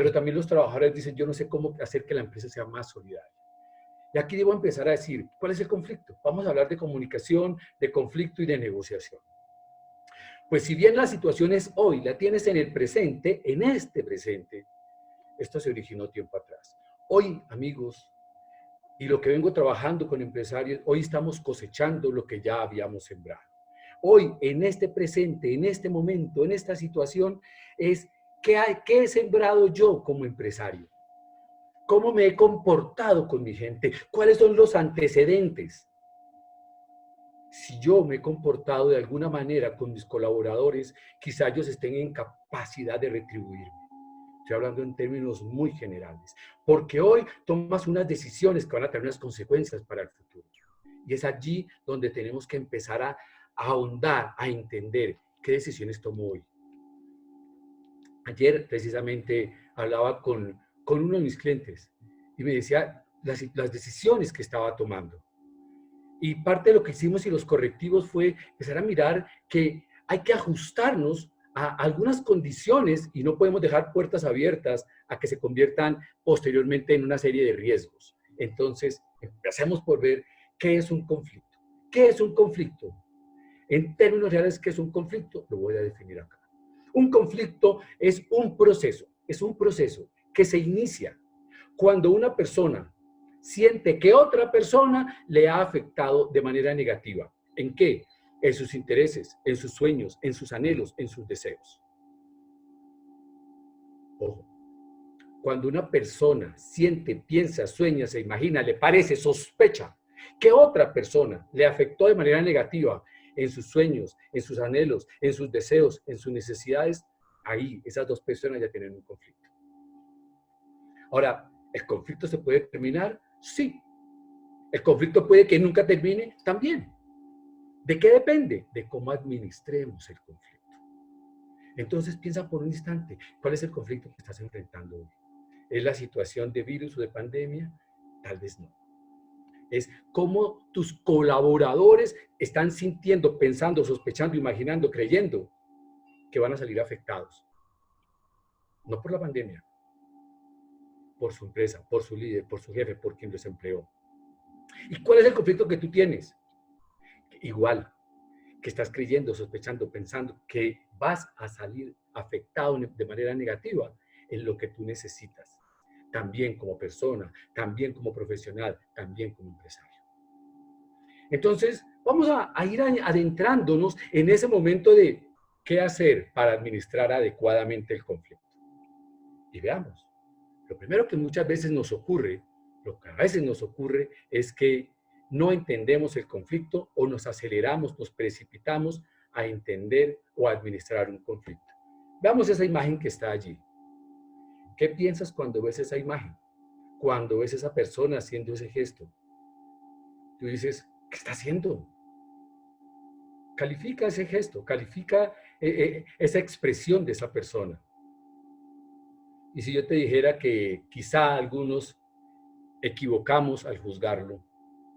pero también los trabajadores dicen, yo no sé cómo hacer que la empresa sea más solidaria. Y aquí debo empezar a decir, ¿cuál es el conflicto? Vamos a hablar de comunicación, de conflicto y de negociación. Pues si bien la situación es hoy, la tienes en el presente, en este presente, esto se originó tiempo atrás. Hoy, amigos, y lo que vengo trabajando con empresarios, hoy estamos cosechando lo que ya habíamos sembrado. Hoy, en este presente, en este momento, en esta situación, es ¿qué he sembrado yo como empresario? ¿Cómo me he comportado con mi gente? ¿Cuáles son los antecedentes? Si yo me he comportado de alguna manera con mis colaboradores, quizá ellos estén en capacidad de retribuirme. Estoy hablando en términos muy generales, porque hoy tomas unas decisiones que van a tener unas consecuencias para el futuro. Y es allí donde tenemos que empezar a ahondar, a entender qué decisiones tomo hoy. Ayer precisamente hablaba con uno de mis clientes y me decía las decisiones que estaba tomando. Y parte de lo que hicimos y los correctivos fue empezar a mirar que hay que ajustarnos a algunas condiciones y no podemos dejar puertas abiertas a que se conviertan posteriormente en una serie de riesgos. Entonces, empecemos por ver qué es un conflicto. ¿Qué es un conflicto? En términos reales, ¿qué es un conflicto? Lo voy a definir acá. Un conflicto es un proceso que se inicia cuando una persona siente que otra persona le ha afectado de manera negativa. ¿En qué? En sus intereses, en sus sueños, en sus anhelos, en sus deseos. Ojo, cuando una persona siente, piensa, sueña, se imagina, le parece, sospecha que otra persona le afectó de manera negativa en sus sueños, en sus anhelos, en sus deseos, en sus necesidades, ahí esas dos personas ya tienen un conflicto. Ahora, ¿el conflicto se puede terminar? Sí. ¿El conflicto puede que nunca termine? También. ¿De qué depende? De cómo administremos el conflicto. Entonces piensa por un instante, ¿cuál es el conflicto que estás enfrentando hoy? ¿Es la situación de virus o de pandemia? Tal vez no. Es cómo tus colaboradores están sintiendo, pensando, sospechando, imaginando, creyendo que van a salir afectados. No por la pandemia, por su empresa, por su líder, por su jefe, por quien los empleó. ¿Y cuál es el conflicto que tú tienes? Igual, que estás creyendo, sospechando, pensando que vas a salir afectado de manera negativa en lo que tú necesitas, también como persona, también como profesional, también como empresario. Entonces, vamos a ir adentrándonos en ese momento de qué hacer para administrar adecuadamente el conflicto. Y veamos, lo primero que muchas veces nos ocurre, lo que a veces nos ocurre es que no entendemos el conflicto o nos aceleramos, nos precipitamos a entender o a administrar un conflicto. Veamos esa imagen que está allí. ¿Qué piensas cuando ves esa imagen? Cuando ves a esa persona haciendo ese gesto. Tú dices, ¿qué está haciendo? Califica ese gesto, califica esa expresión de esa persona. Y si yo te dijera que quizá algunos equivocamos al juzgarlo,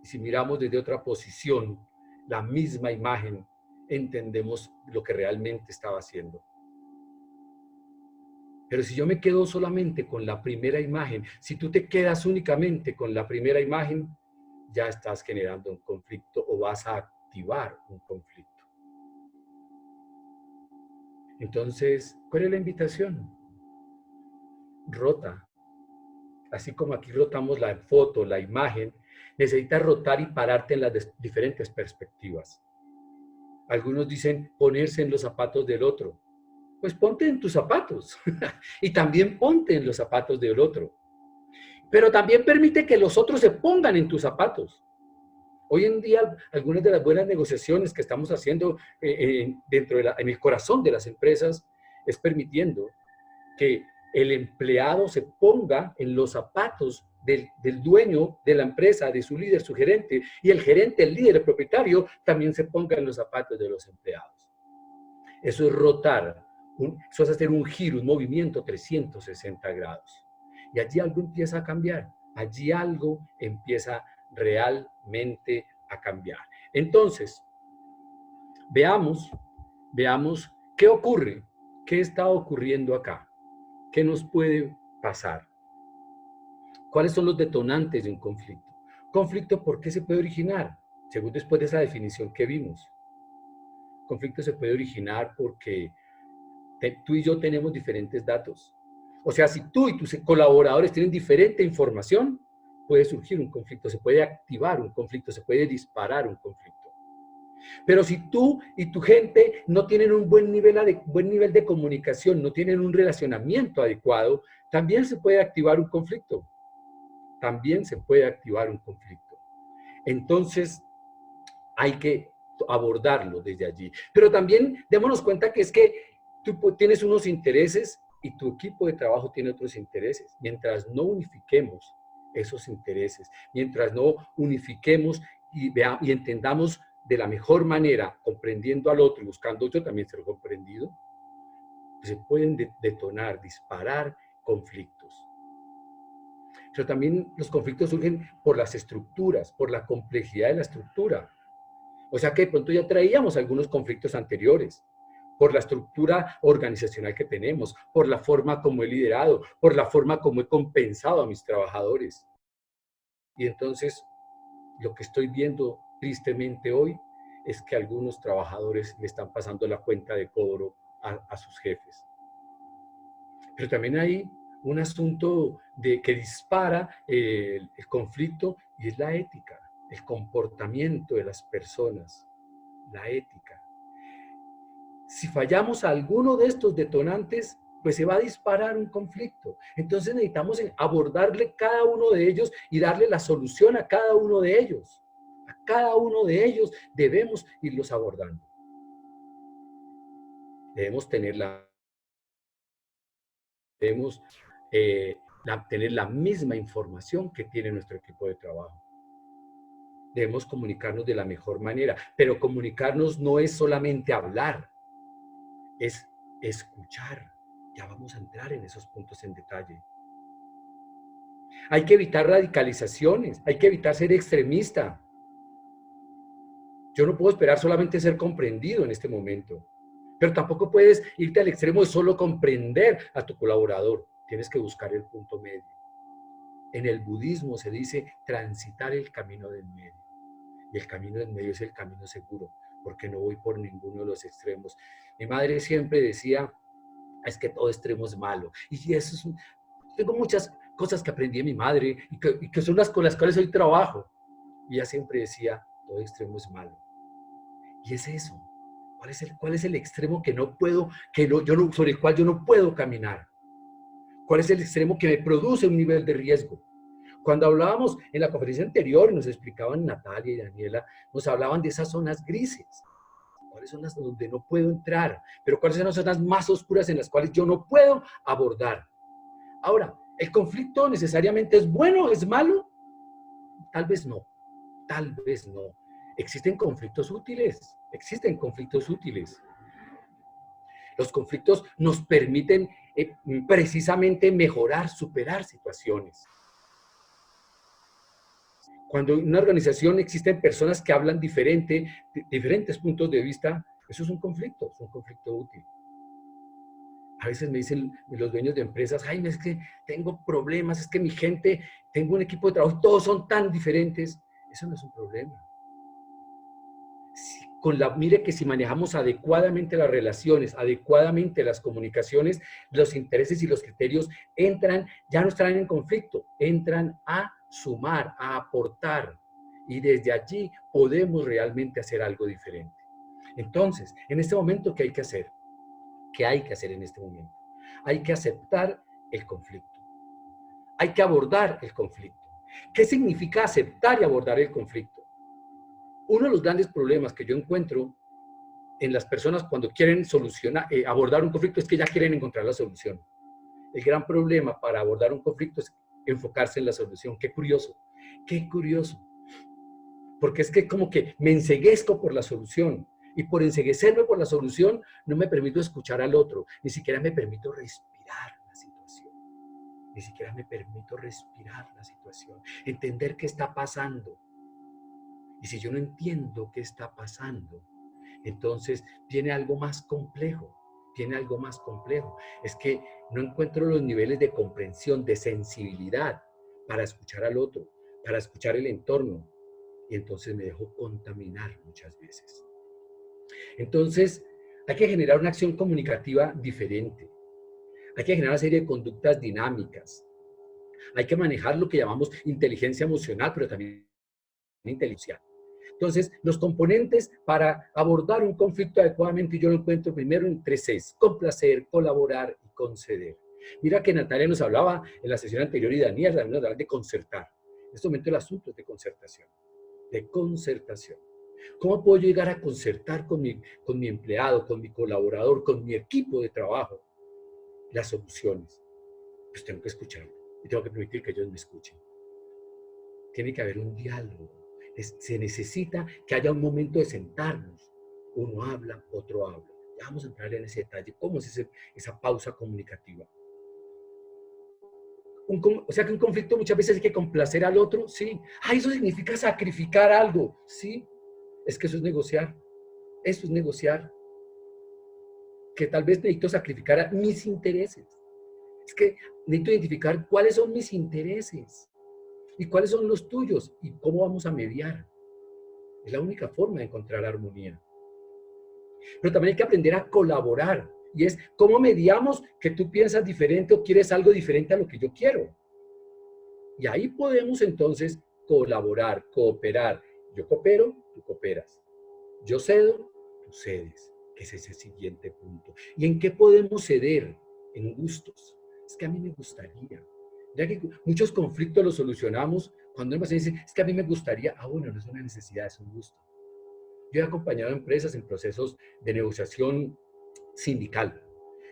y si miramos desde otra posición la misma imagen, entendemos lo que realmente estaba haciendo. Pero si yo me quedo solamente con la primera imagen, si tú te quedas únicamente con la primera imagen, ya estás generando un conflicto o vas a activar un conflicto. Entonces, ¿cuál es la invitación? Rota. Así como aquí rotamos la foto, la imagen, necesitas rotar y pararte en las diferentes perspectivas. Algunos dicen ponerse en los zapatos del otro. Pues ponte en tus zapatos y también ponte en los zapatos del otro. Pero también permite que los otros se pongan en tus zapatos. Hoy en día, algunas de las buenas negociaciones que estamos haciendo dentro en el corazón de las empresas es permitiendo que el empleado se ponga en los zapatos del dueño de la empresa, de su líder, su gerente, y el gerente, el líder, el propietario, también se ponga en los zapatos de los empleados. Eso es rotar, eso es hacer un giro, un movimiento 360 grados. Y allí algo empieza a cambiar, allí algo empieza realmente a cambiar. Entonces, veamos qué ocurre, qué está ocurriendo acá, qué nos puede pasar. ¿Cuáles son los detonantes de un conflicto? Conflicto, ¿por qué se puede originar? Según después de esa definición que vimos. Conflicto se puede originar porque tú y yo tenemos diferentes datos. O sea, si tú y tus colaboradores tienen diferente información, puede surgir un conflicto, se puede activar un conflicto, se puede disparar un conflicto. Pero si tú y tu gente no tienen un buen nivel de comunicación, no tienen un relacionamiento adecuado, también se puede activar un conflicto. También se puede activar un conflicto. Entonces, hay que abordarlo desde allí. Pero también démonos cuenta que es que tú tienes unos intereses y tu equipo de trabajo tiene otros intereses. Mientras no unifiquemos esos intereses, mientras no unifiquemos y entendamos de la mejor manera, comprendiendo al otro y buscando yo también ser comprendido, pues se pueden detonar, disparar conflictos. Pero también los conflictos surgen por las estructuras, por la complejidad de la estructura. O sea que de pronto ya traíamos algunos conflictos anteriores, por la estructura organizacional que tenemos, por la forma como he liderado, por la forma como he compensado a mis trabajadores. Y entonces, lo que estoy viendo tristemente hoy es que algunos trabajadores le están pasando la cuenta de cobro a sus jefes. Pero también hay un asunto que dispara el conflicto y es la ética, el comportamiento de las personas, la ética. Si fallamos a alguno de estos detonantes, pues se va a disparar un conflicto. Entonces necesitamos abordarle cada uno de ellos y darle la solución a cada uno de ellos. A cada uno de ellos debemos irlos abordando. Debemos tener tener la misma información que tiene nuestro equipo de trabajo. Debemos comunicarnos de la mejor manera, pero comunicarnos no es solamente hablar, es escuchar. Ya vamos a entrar en esos puntos en detalle. Hay que evitar radicalizaciones, hay que evitar ser extremista. Yo no puedo esperar solamente ser comprendido en este momento, pero tampoco puedes irte al extremo de solo comprender a tu colaborador. Tienes que buscar el punto medio. En el budismo se dice transitar el camino del medio. Y el camino del medio es el camino seguro, porque no voy por ninguno de los extremos. Mi madre siempre decía, es que todo extremo es malo. Y eso es tengo muchas cosas que aprendí de mi madre y que son las con las cuales hoy trabajo. Y ella siempre decía, todo extremo es malo. Y es eso. ¿Cuál es el extremo que no puedo, sobre el cual yo no puedo caminar? ¿Cuál es el extremo que me produce un nivel de riesgo? Cuando hablábamos en la conferencia anterior, nos explicaban Natalia y Daniela, nos hablaban de esas zonas grises. ¿Cuáles son las donde no puedo entrar? Pero ¿cuáles son las zonas más oscuras en las cuales yo no puedo abordar? Ahora, ¿el conflicto necesariamente es bueno, es malo? Tal vez no, tal vez no. Existen conflictos útiles, existen conflictos útiles. Los conflictos nos permiten precisamente mejorar, superar situaciones. Cuando en una organización existen personas que hablan diferentes puntos de vista, eso es un conflicto útil. A veces me dicen los dueños de empresas, Jaime, es que tengo problemas, es que mi gente, tengo un equipo de trabajo, todos son tan diferentes. Eso no es un problema. Mire que si manejamos adecuadamente las relaciones, adecuadamente las comunicaciones, los intereses y los criterios ya no están en conflicto, entran a sumar, a aportar. Y desde allí podemos realmente hacer algo diferente. Entonces, en este momento, ¿qué hay que hacer? ¿Qué hay que hacer en este momento? Hay que aceptar el conflicto. Hay que abordar el conflicto. ¿Qué significa aceptar y abordar el conflicto? Uno de los grandes problemas que yo encuentro en las personas cuando quieren abordar un conflicto es que ya quieren encontrar la solución. El gran problema para abordar un conflicto es enfocarse en la solución. Qué curioso, qué curioso. Porque es que como que me enceguezco por la solución. Y por enceguecerme por la solución, no me permito escuchar al otro. Ni siquiera me permito respirar la situación. Ni siquiera me permito respirar la situación. Entender qué está pasando. Y si yo no entiendo qué está pasando, entonces viene algo más complejo, tiene algo más complejo. Es que no encuentro los niveles de comprensión, de sensibilidad para escuchar al otro, para escuchar el entorno. Y entonces me dejo contaminar muchas veces. Entonces, hay que generar una acción comunicativa diferente. Hay que generar una serie de conductas dinámicas. Hay que manejar lo que llamamos inteligencia emocional, pero también inteligencia. Entonces, los componentes para abordar un conflicto adecuadamente, yo lo encuentro primero en 3 Cs: complacer, colaborar y conceder. Mira que Natalia nos hablaba en la sesión anterior y Daniel también nos hablaba de concertar. En este momento el asunto es de concertación. De concertación. ¿Cómo puedo llegar a concertar con mi empleado, con mi colaborador, con mi equipo de trabajo las soluciones? Pues tengo que escucharlo y tengo que permitir que ellos me escuchen. Tiene que haber un diálogo. Se necesita que haya un momento de sentarnos. Uno habla, otro habla. Ya vamos a entrar en ese detalle. ¿Cómo es esa pausa comunicativa? O sea que un conflicto muchas veces hay que complacer al otro, sí. Ah, eso significa sacrificar algo, sí. Es que eso es negociar. Eso es negociar. Que tal vez necesito sacrificar mis intereses. Es que necesito identificar cuáles son mis intereses y cuáles son los tuyos y cómo vamos a mediar. Es la única forma de encontrar armonía. Pero también hay que aprender a colaborar. Y es cómo mediamos que tú piensas diferente o quieres algo diferente a lo que yo quiero. Y ahí podemos entonces colaborar, cooperar. Yo coopero, tú cooperas. Yo cedo, tú cedes, que es ese siguiente punto. ¿Y en qué podemos ceder? En gustos. Es que a mí me gustaría. Ya que muchos conflictos los solucionamos cuando una persona dice, es que a mí me gustaría. Ah, bueno, no es una necesidad, es un gusto. Yo he acompañado a empresas en procesos de negociación sindical.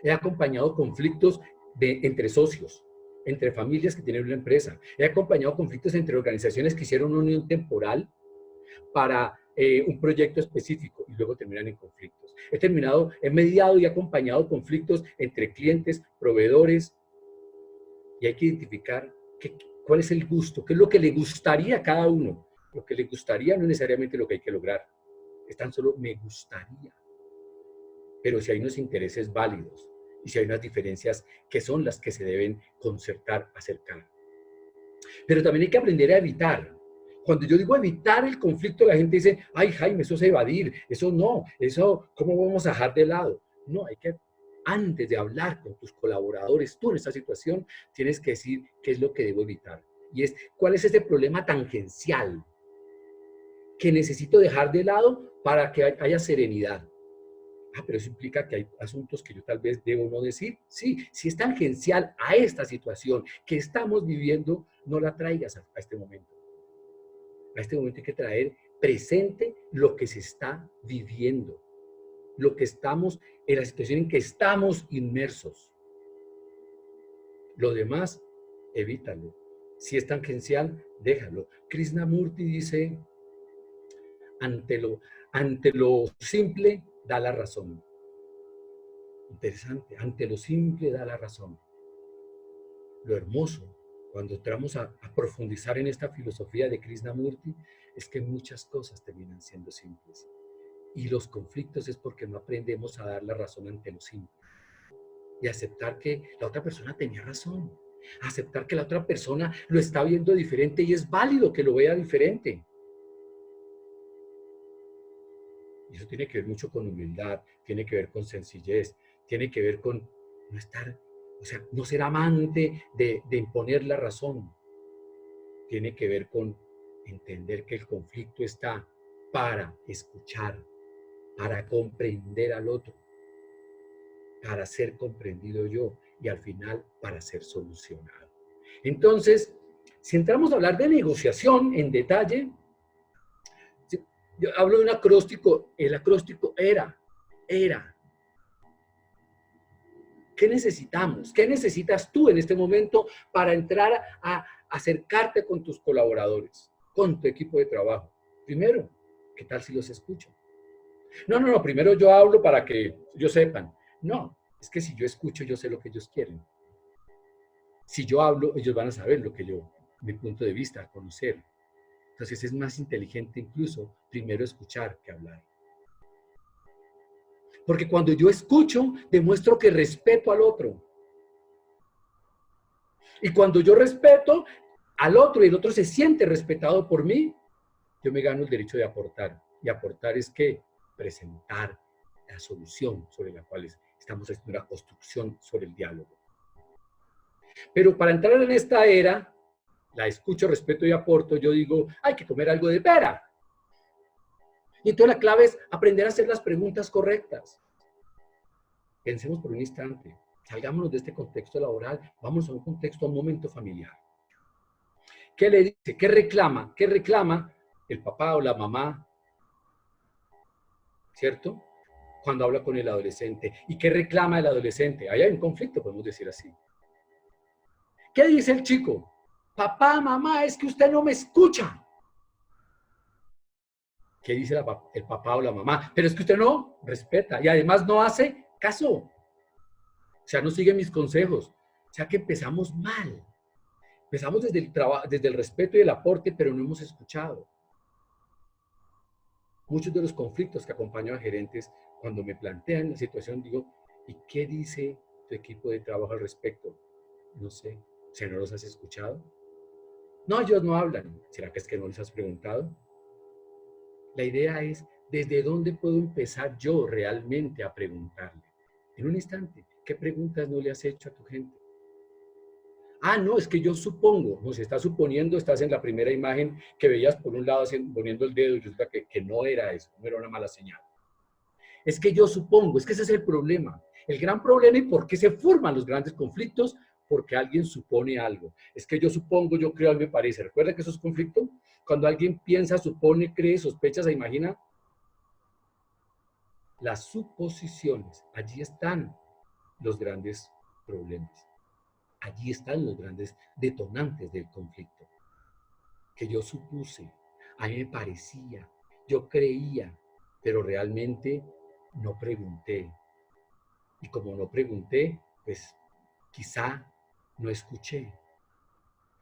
He acompañado conflictos entre socios, entre familias que tienen una empresa. He acompañado conflictos entre organizaciones que hicieron una unión temporal para un proyecto específico y luego terminan en conflictos. He mediado y acompañado conflictos entre clientes, proveedores, y hay que identificar cuál es el gusto, qué es lo que le gustaría a cada uno. Lo que le gustaría no es necesariamente lo que hay que lograr, es tan solo me gustaría. Pero si hay unos intereses válidos y si hay unas diferencias que son las que se deben concertar, acercar. Pero también hay que aprender a evitar. Cuando yo digo evitar el conflicto, la gente dice, ay, Jaime, eso es evadir, eso no, eso, ¿cómo vamos a dejar de lado? No, hay que, antes de hablar con tus colaboradores, tú en esta situación, tienes que decir qué es lo que debo evitar. Y es, ¿cuál es ese problema tangencial que necesito dejar de lado para que haya serenidad? Ah, pero eso implica que hay asuntos que yo tal vez debo no decir. Sí, si es tangencial a esta situación que estamos viviendo, no la traigas a este momento. A este momento hay que traer presente lo que se está viviendo, lo que estamos, en la situación en que estamos inmersos. Lo demás, evítalo. Si es tangencial, déjalo. Krishnamurti dice, ante lo simple, da la razón. Interesante, ante lo simple da la razón. Lo hermoso, cuando entramos a profundizar en esta filosofía de Krishnamurti, es que muchas cosas terminan siendo simples. Y los conflictos es porque no aprendemos a dar la razón ante lo simple. Y aceptar que la otra persona tenía razón. Aceptar que la otra persona lo está viendo diferente y es válido que lo vea diferente. Y eso tiene que ver mucho con humildad, tiene que ver con sencillez, tiene que ver con no estar, o sea, no ser amante de imponer la razón. Tiene que ver con entender que el conflicto está para escuchar, para comprender al otro, para ser comprendido yo y al final para ser solucionado. Entonces, si entramos a hablar de negociación en detalle, yo hablo de un acróstico, el acróstico era. ¿Qué necesitamos? ¿Qué necesitas tú en este momento para entrar a acercarte con tus colaboradores, con tu equipo de trabajo? Primero, ¿qué tal si los escucho? No, primero yo hablo para que ellos sepan. No, es que si yo escucho, yo sé lo que ellos quieren. Si yo hablo, ellos van a saber lo que yo, mi punto de vista, conocer. Entonces es más inteligente incluso primero escuchar que hablar. Porque cuando yo escucho, demuestro que respeto al otro. Y cuando yo respeto al otro y el otro se siente respetado por mí, yo me gano el derecho de aportar. Y aportar es que presentar la solución sobre la cual estamos haciendo una construcción sobre el diálogo. Pero para entrar en esta era, la escucho, respeto y aporto, yo digo, hay que comer algo de pera. Y entonces la clave es aprender a hacer las preguntas correctas. Pensemos por un instante, salgámonos de este contexto laboral, vamos a un contexto, a un momento familiar. ¿Qué le dice? ¿Qué reclama? ¿Qué reclama el papá o la mamá? ¿Cierto? Cuando habla con el adolescente. ¿Y qué reclama el adolescente? Ahí hay un conflicto, podemos decir así. ¿Qué dice el chico? Papá, mamá, es que usted no me escucha. ¿Qué dice el papá o la mamá? Pero es que usted no respeta y además no hace caso. O sea, no sigue mis consejos. O sea que empezamos mal. Empezamos desde el respeto y el aporte, pero no hemos escuchado. Muchos de los conflictos que acompaño a gerentes, cuando me plantean la situación, digo, ¿y qué dice tu equipo de trabajo al respecto? No sé, o sea, ¿no los has escuchado? No, ellos no hablan. ¿Será que es que no les has preguntado? La idea es, ¿desde dónde puedo empezar yo realmente a preguntarle? En un instante, ¿qué preguntas no le has hecho a tu gente? Ah, no, es que yo supongo, no, si estás suponiendo, estás en la primera imagen que veías por un lado poniendo el dedo y resulta que no era eso, no era una mala señal. Es que yo supongo, es que ese es el problema. El gran problema y por qué se forman los grandes conflictos, porque alguien supone algo. Es que yo supongo, yo creo, me parece. ¿Recuerda que eso es conflicto? Cuando alguien piensa, supone, cree, sospecha, se imagina. Las suposiciones, allí están los grandes problemas. Allí están los grandes detonantes del conflicto. Que yo supuse, a mí me parecía, yo creía, pero realmente no pregunté. Y como no pregunté, pues quizá no escuché.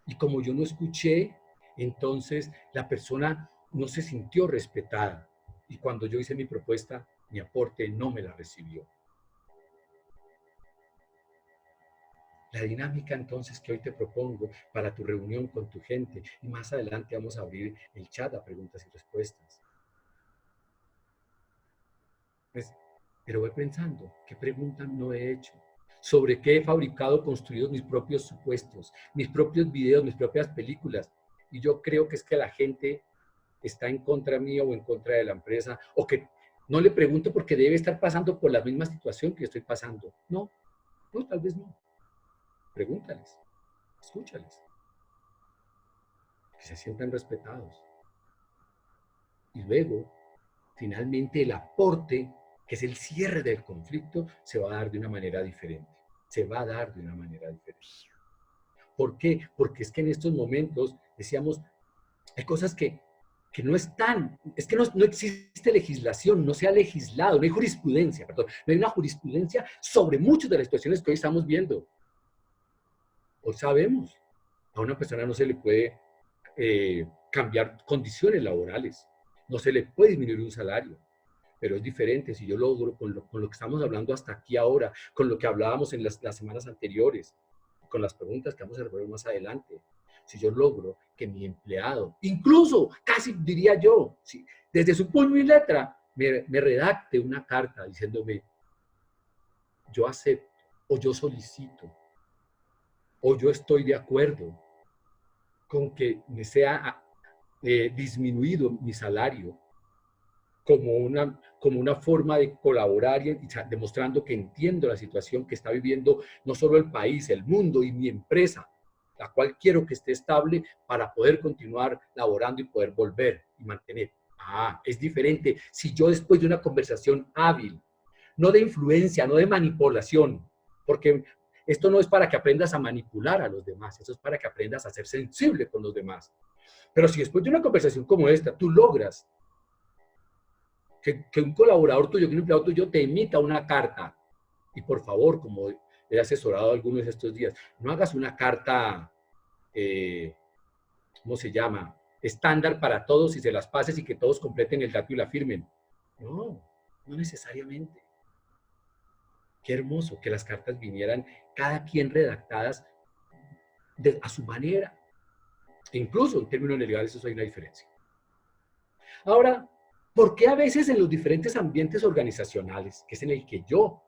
Y como yo no escuché, entonces la persona no se sintió respetada. Y cuando yo hice mi propuesta, mi aporte no me la recibió. La dinámica entonces que hoy te propongo para tu reunión con tu gente, y más adelante vamos a abrir el chat a preguntas y respuestas. Pues, pero voy pensando, ¿qué preguntas no he hecho? ¿Sobre qué he fabricado, construido mis propios supuestos, mis propios videos, mis propias películas? Y yo creo que es que la gente está en contra mío o en contra de la empresa, o que no le pregunto porque debe estar pasando por la misma situación que estoy pasando. No, no, tal vez no. Pregúntales, escúchales, que se sientan respetados. Y luego, finalmente, el aporte, que es el cierre del conflicto, se va a dar de una manera diferente. Se va a dar de una manera diferente. ¿Por qué? Porque es que en estos momentos, decíamos, hay cosas que no están, es que no existe legislación, no se ha legislado, no hay jurisprudencia, perdón, no hay una jurisprudencia sobre muchas de las situaciones que hoy estamos viendo. Hoy sabemos, a una persona no se le puede cambiar condiciones laborales, no se le puede disminuir un salario, pero es diferente si yo logro con lo que estamos hablando hasta aquí ahora, con lo que hablábamos en las semanas anteriores, con las preguntas que vamos a resolver más adelante. Si yo logro que mi empleado, incluso casi diría yo, si, desde su puño y letra, me redacte una carta diciéndome, yo acepto, o yo solicito, o yo estoy de acuerdo con que me sea disminuido mi salario como una forma de colaborar y demostrando que entiendo la situación que está viviendo no solo el país, el mundo y mi empresa, la cual quiero que esté estable para poder continuar laborando y poder volver y mantener. Ah, es diferente si yo después de una conversación hábil, no de influencia, no de manipulación, porque esto no es para que aprendas a manipular a los demás, eso es para que aprendas a ser sensible con los demás. Pero si después de una conversación como esta, tú logras que un colaborador tuyo, que un empleado tuyo te emita una carta, y por favor, como he asesorado algunos de estos días, no hagas una carta, ¿cómo se llama? Estándar para todos y se las pases y que todos completen el dato y la firmen. No, no necesariamente. Qué hermoso que las cartas vinieran cada quien redactadas a su manera. E incluso en términos legales eso hay una diferencia. Ahora, ¿por qué a veces en los diferentes ambientes organizacionales, que es en el que yo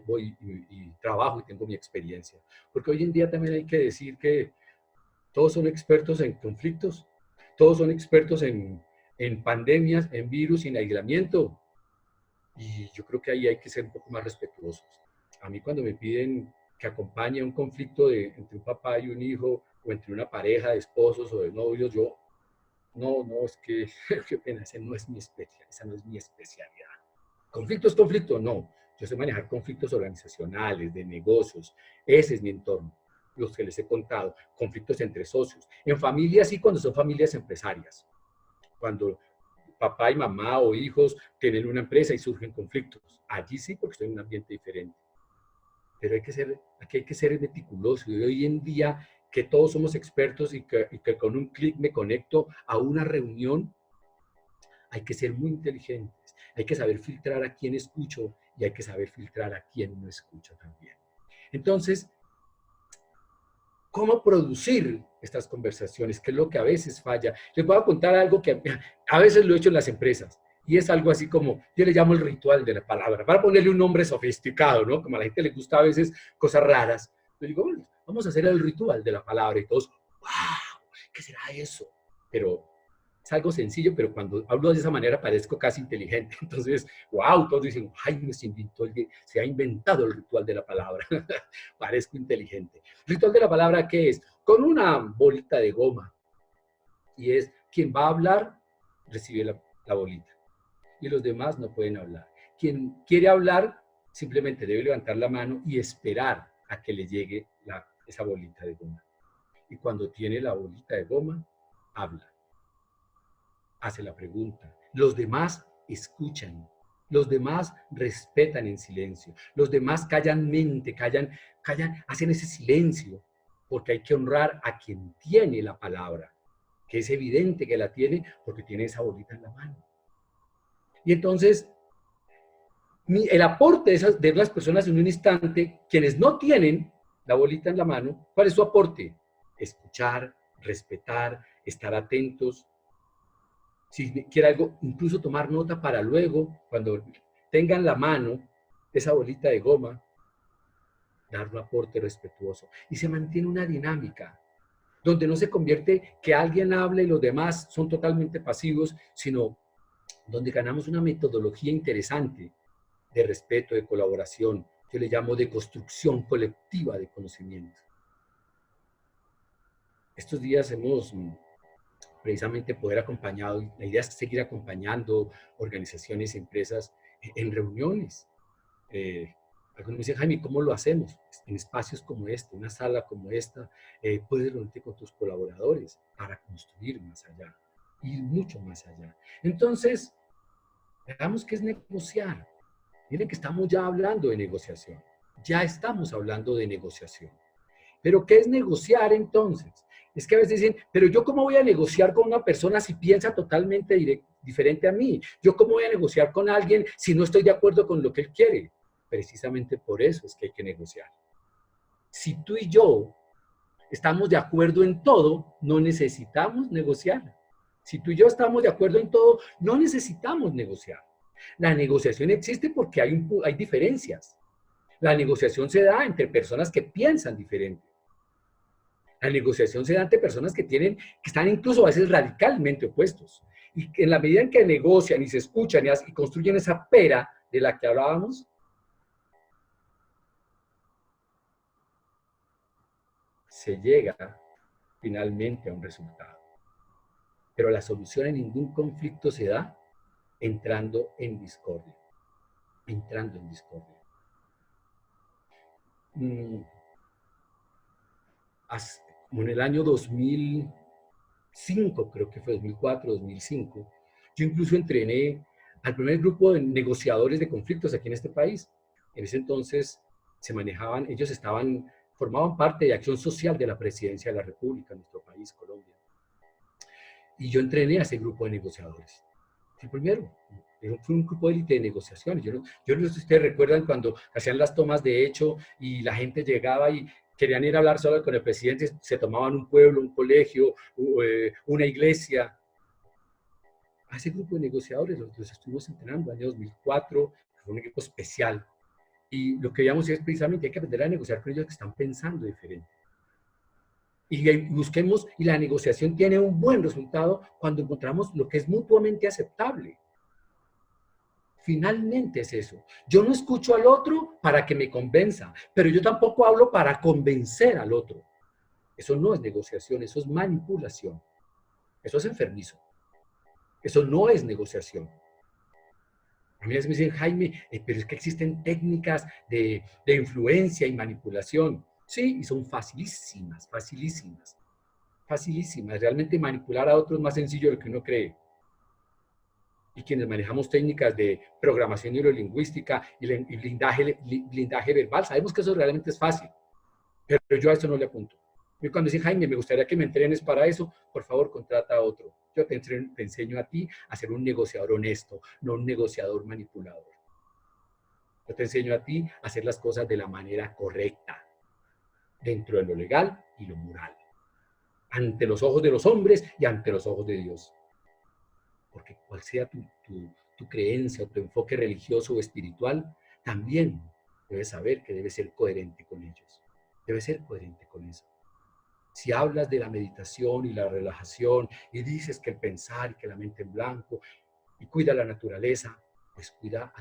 voy y trabajo y tengo mi experiencia? Porque hoy en día también hay que decir que todos son expertos en conflictos, todos son expertos en pandemias, en virus, en aislamiento. Y yo creo que ahí hay que ser un poco más respetuosos. A mí cuando me piden que acompañe un conflicto entre un papá y un hijo, o entre una pareja de esposos o de novios, yo, no, es que, qué pena, esa no es mi especialidad. ¿Conflicto es conflicto? No. Yo sé manejar conflictos organizacionales, de negocios. Ese es mi entorno, los que les he contado. Conflictos entre socios. En familias sí, cuando son familias empresarias. Cuando papá y mamá o hijos tienen una empresa y surgen conflictos. Allí sí, porque estoy en un ambiente diferente. Pero aquí hay que ser meticuloso. Y hoy en día, que todos somos expertos y que con un clic me conecto a una reunión, hay que ser muy inteligentes. Hay que saber filtrar a quién escucho y hay que saber filtrar a quién no escucho también. Entonces, ¿cómo producir estas conversaciones? ¿Qué es lo que a veces falla? Les voy a contar algo que a veces lo he hecho en las empresas. Y es algo así como, yo le llamo el ritual de la palabra, para ponerle un nombre sofisticado, ¿no? Como a la gente le gusta a veces cosas raras. Yo digo, bueno, vamos a hacer el ritual de la palabra y todos, wow, ¿qué será eso? Pero es algo sencillo, pero cuando hablo de esa manera parezco casi inteligente. Entonces, wow, todos dicen, ay, se ha inventado el ritual de la palabra. Parezco inteligente. ¿El ritual de la palabra qué es? Con una bolita de goma. Y es, quien va a hablar, recibe la bolita. Y los demás no pueden hablar. Quien quiere hablar, simplemente debe levantar la mano y esperar a que le llegue esa bolita de goma. Y cuando tiene la bolita de goma, habla. Hace la pregunta. Los demás escuchan. Los demás respetan en silencio. Los demás callan mente, callan, hacen ese silencio, porque hay que honrar a quien tiene la palabra, que es evidente que la tiene porque tiene esa bolita en la mano. Y entonces, el aporte de las personas en un instante, quienes no tienen la bolita en la mano, ¿cuál es su aporte? Escuchar, respetar, estar atentos. Si quiere algo, incluso tomar nota para luego, cuando tengan la mano esa bolita de goma, dar un aporte respetuoso. Y se mantiene una dinámica, donde no se convierte que alguien hable y los demás son totalmente pasivos, sino donde ganamos una metodología interesante de respeto, de colaboración, que le llamo de construcción colectiva de conocimiento. Estos días hemos precisamente poder acompañado, la idea es seguir acompañando organizaciones, empresas en reuniones. Algunos me dicen, Jaime, ¿cómo lo hacemos? En espacios como este, una sala como esta, puedes reunirte con tus colaboradores para construir más allá, ir mucho más allá. Entonces, hagamos que es negociar. Miren que estamos ya hablando de negociación. Ya estamos hablando de negociación. ¿Pero qué es negociar entonces? Es que a veces dicen, pero yo cómo voy a negociar con una persona si piensa totalmente diferente a mí. Yo cómo voy a negociar con alguien si no estoy de acuerdo con lo que él quiere. Precisamente por eso es que hay que negociar. Si tú y yo estamos de acuerdo en todo, no necesitamos negociar. Si tú y yo estamos de acuerdo en todo, no necesitamos negociar. La negociación existe porque hay diferencias. La negociación se da entre personas que piensan diferente. La negociación se da entre personas que están incluso a veces radicalmente opuestos. Y en la medida en que negocian y se escuchan y construyen esa pera de la que hablábamos, se llega finalmente a un resultado. Pero la solución a ningún conflicto se da entrando en discordia. Entrando en discordia. Como en el año 2005, creo que fue 2004, 2005, yo incluso entrené al primer grupo de negociadores de conflictos aquí en este país. En ese entonces se manejaban, formaban parte de Acción Social de la Presidencia de la República en nuestro país, Colombia. Y yo entrené a ese grupo de negociadores. El primero. Fue un grupo de élite de negociaciones. Yo no sé si ustedes recuerdan cuando hacían las tomas de hecho y la gente llegaba y querían ir a hablar solo con el presidente, se tomaban un pueblo, un colegio, una iglesia. A ese grupo de negociadores los estuvimos entrenando en el año 2004, fue un equipo especial. Y lo que veíamos es precisamente hay que aprender a negociar con ellos que están pensando diferente. Y busquemos, y la negociación tiene un buen resultado cuando encontramos lo que es mutuamente aceptable. Finalmente es eso. Yo no escucho al otro para que me convenza, pero yo tampoco hablo para convencer al otro. Eso no es negociación, eso es manipulación. Eso es enfermizo. Eso no es negociación. A mí me dicen, Jaime, pero es que existen técnicas de influencia y manipulación. Sí, y son facilísimas, facilísimas, facilísimas. Realmente manipular a otros es más sencillo de lo que uno cree. Y quienes manejamos técnicas de programación neurolingüística y blindaje verbal, sabemos que eso realmente es fácil. Pero yo a eso no le apunto. Y cuando dicen, Jaime, me gustaría que me entrenes para eso, por favor, contrata a otro. Yo te enseño a ti a ser un negociador honesto, no un negociador manipulador. Yo te enseño a ti a hacer las cosas de la manera correcta, dentro de lo legal y lo moral, ante los ojos de los hombres y ante los ojos de Dios. Porque cual sea tu creencia o tu enfoque religioso o espiritual, también debes saber que debes ser coherente con ellos. Debes ser coherente con eso. Si hablas de la meditación y la relajación y dices que el pensar y que la mente en blanco y cuida la naturaleza, pues cuida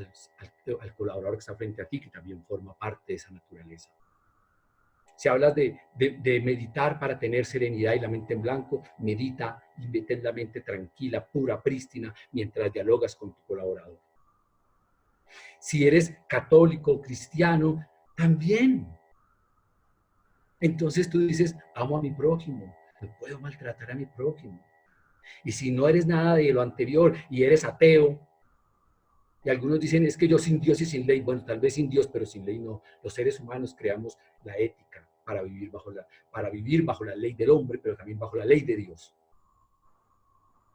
al colaborador que está frente a ti, que también forma parte de esa naturaleza. Si hablas de meditar para tener serenidad y la mente en blanco, medita y mantén la mente tranquila, pura, prístina, mientras dialogas con tu colaborador. Si eres católico o cristiano, también. Entonces tú dices, amo a mi prójimo, no puedo maltratar a mi prójimo. Y si no eres nada de lo anterior y eres ateo, y algunos dicen, es que yo sin Dios y sin ley, bueno, tal vez sin Dios, pero sin ley no. Los seres humanos creamos la ética para vivir bajo la ley del hombre, pero también bajo la ley de Dios.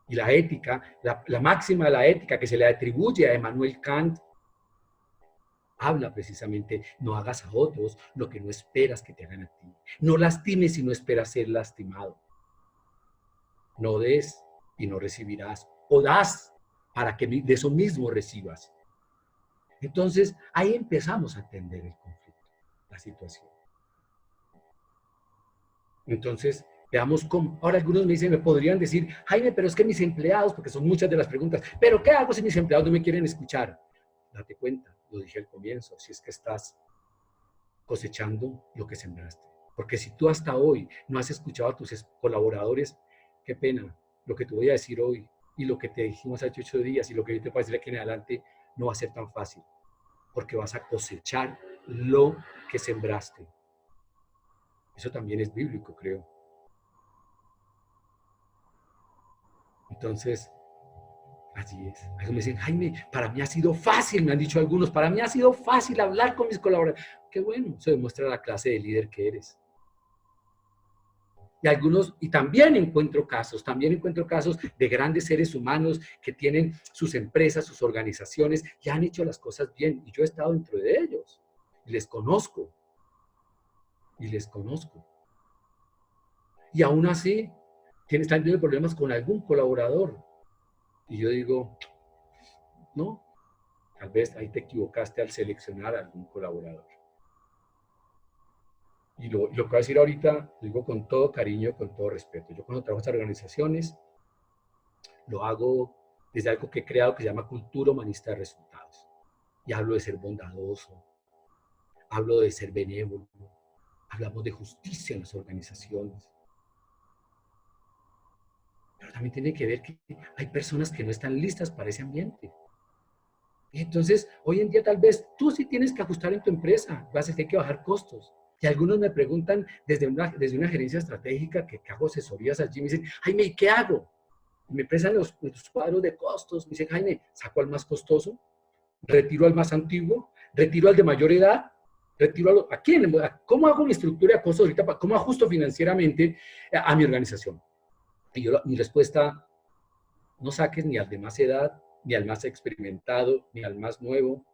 Y la ética, la máxima de la ética que se le atribuye a Emmanuel Kant, habla precisamente, no hagas a otros lo que no esperas que te hagan a ti. No lastimes si no esperas ser lastimado. No des y no recibirás. O das para que de eso mismo recibas. Entonces, ahí empezamos a entender el conflicto, la situación. Entonces, veamos cómo. Ahora algunos me dicen, me podrían decir, Jaime, pero es que mis empleados, porque son muchas de las preguntas, ¿pero qué hago si mis empleados no me quieren escuchar? Date cuenta, lo dije al comienzo, si es que estás cosechando lo que sembraste. Porque si tú hasta hoy no has escuchado a tus colaboradores, qué pena, lo que te voy a decir hoy y lo que te dijimos hace 8 días y lo que yo te voy a decir aquí en adelante no va a ser tan fácil, porque vas a cosechar lo que sembraste. Eso también es bíblico, creo. Entonces, así es. Algunos me dicen, Jaime, para mí ha sido fácil, me han dicho algunos, para mí ha sido fácil hablar con mis colaboradores. Qué bueno, eso demuestra la clase de líder que eres. Y algunos, y también encuentro casos de grandes seres humanos que tienen sus empresas, sus organizaciones, y han hecho las cosas bien, y yo he estado dentro de ellos, y les conozco, y aún así, están teniendo problemas con algún colaborador, y yo digo, no, tal vez ahí te equivocaste al seleccionar a algún colaborador. Y lo que voy a decir ahorita, lo digo con todo cariño, con todo respeto. Yo cuando trabajo en estas organizaciones, lo hago desde algo que he creado que se llama cultura humanista de resultados. Y hablo de ser bondadoso, hablo de ser benévolo, hablamos de justicia en las organizaciones. Pero también tiene que ver que hay personas que no están listas para ese ambiente. Y entonces, hoy en día tal vez tú sí tienes que ajustar en tu empresa, vas a tener que bajar costos. Y algunos me preguntan desde una gerencia estratégica que hago asesorías allí, me dicen, Jaime, ¿qué hago? Y me presentan los cuadros de costos, me dicen, Jaime, ¿saco al más costoso? ¿Retiro al más antiguo? ¿Retiro al de mayor edad? ¿Retiro a quién? ¿Cómo hago mi estructura de costos ahorita? ¿Cómo ajusto financieramente a mi organización? Y mi respuesta, no saques ni al de más edad, ni al más experimentado, ni al más nuevo,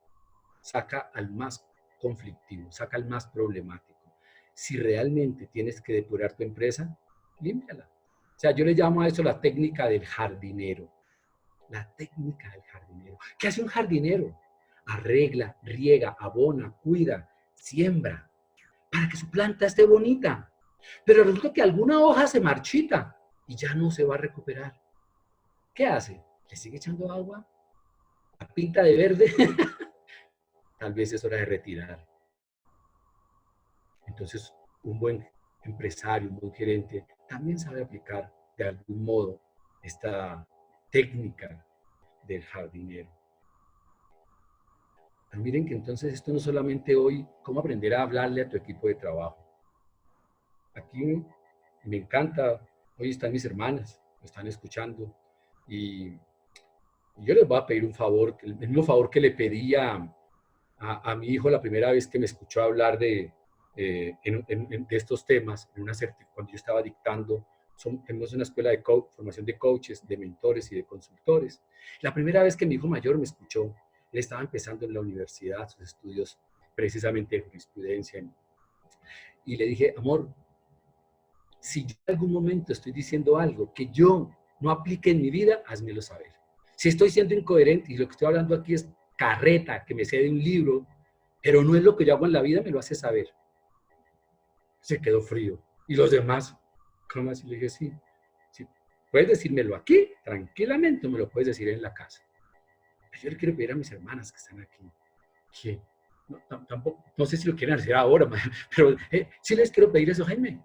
saca al más conflictivo, saca al más problemático. Si realmente tienes que depurar tu empresa, límpiala. O sea, yo le llamo a eso la técnica del jardinero. La técnica del jardinero. ¿Qué hace un jardinero? Arregla, riega, abona, cuida, siembra, para que su planta esté bonita. Pero resulta que alguna hoja se marchita y ya no se va a recuperar. ¿Qué hace? ¿Le sigue echando agua? ¿La pinta de verde? Tal vez es hora de retirar. Entonces, un buen empresario, un buen gerente, también sabe aplicar de algún modo esta técnica del jardinero. Pero miren que entonces esto no solamente hoy, cómo aprender a hablarle a tu equipo de trabajo. Aquí me encanta, hoy están mis hermanas, me están escuchando y yo les voy a pedir un favor, el mismo favor que le pedí a mi hijo la primera vez que me escuchó hablar de estos temas, cuando yo estaba dictando. Tenemos una escuela de formación de coaches, de mentores y de consultores. La primera vez que mi hijo mayor me escuchó, él estaba empezando en la universidad, sus estudios precisamente de jurisprudencia. Y le dije, amor, si yo en algún momento estoy diciendo algo que yo no aplique en mi vida, házmelo saber. Si estoy siendo incoherente y lo que estoy hablando aquí es carreta, que me sé de un libro, pero no es lo que yo hago en la vida, me lo hace saber. Se quedó frío. ¿Y los demás? ¿Cómo así? Le dije, sí, sí. Puedes decírmelo aquí, tranquilamente, me lo puedes decir en la casa. Yo le quiero pedir a mis hermanas que están aquí, que tampoco, no sé si lo quieren hacer ahora, pero sí les quiero pedir eso, Jaime.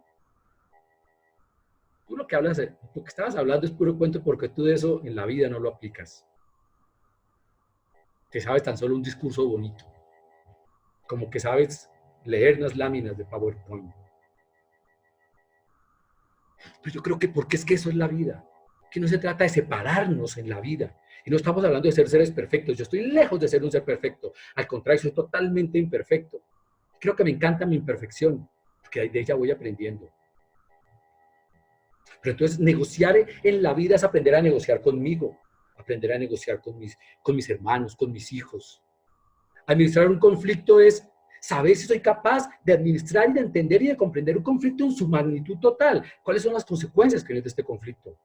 Tú lo que hablas, lo que estabas hablando es puro cuento porque tú de eso en la vida no lo aplicas. Te sabes tan solo un discurso bonito, como que sabes leer unas láminas de PowerPoint. Pero yo creo que porque es que eso es la vida, que no se trata de separarnos en la vida. Y no estamos hablando de ser seres perfectos. Yo estoy lejos de ser un ser perfecto. Al contrario, soy totalmente imperfecto. Creo que me encanta mi imperfección, porque de ella voy aprendiendo. Pero entonces negociar en la vida es aprender a negociar conmigo, aprender a negociar con mis hermanos, con mis hijos. Administrar un conflicto es saber si soy capaz de administrar y de entender y de comprender un conflicto en su magnitud total. ¿Cuáles son las consecuencias que vienen de este conflicto?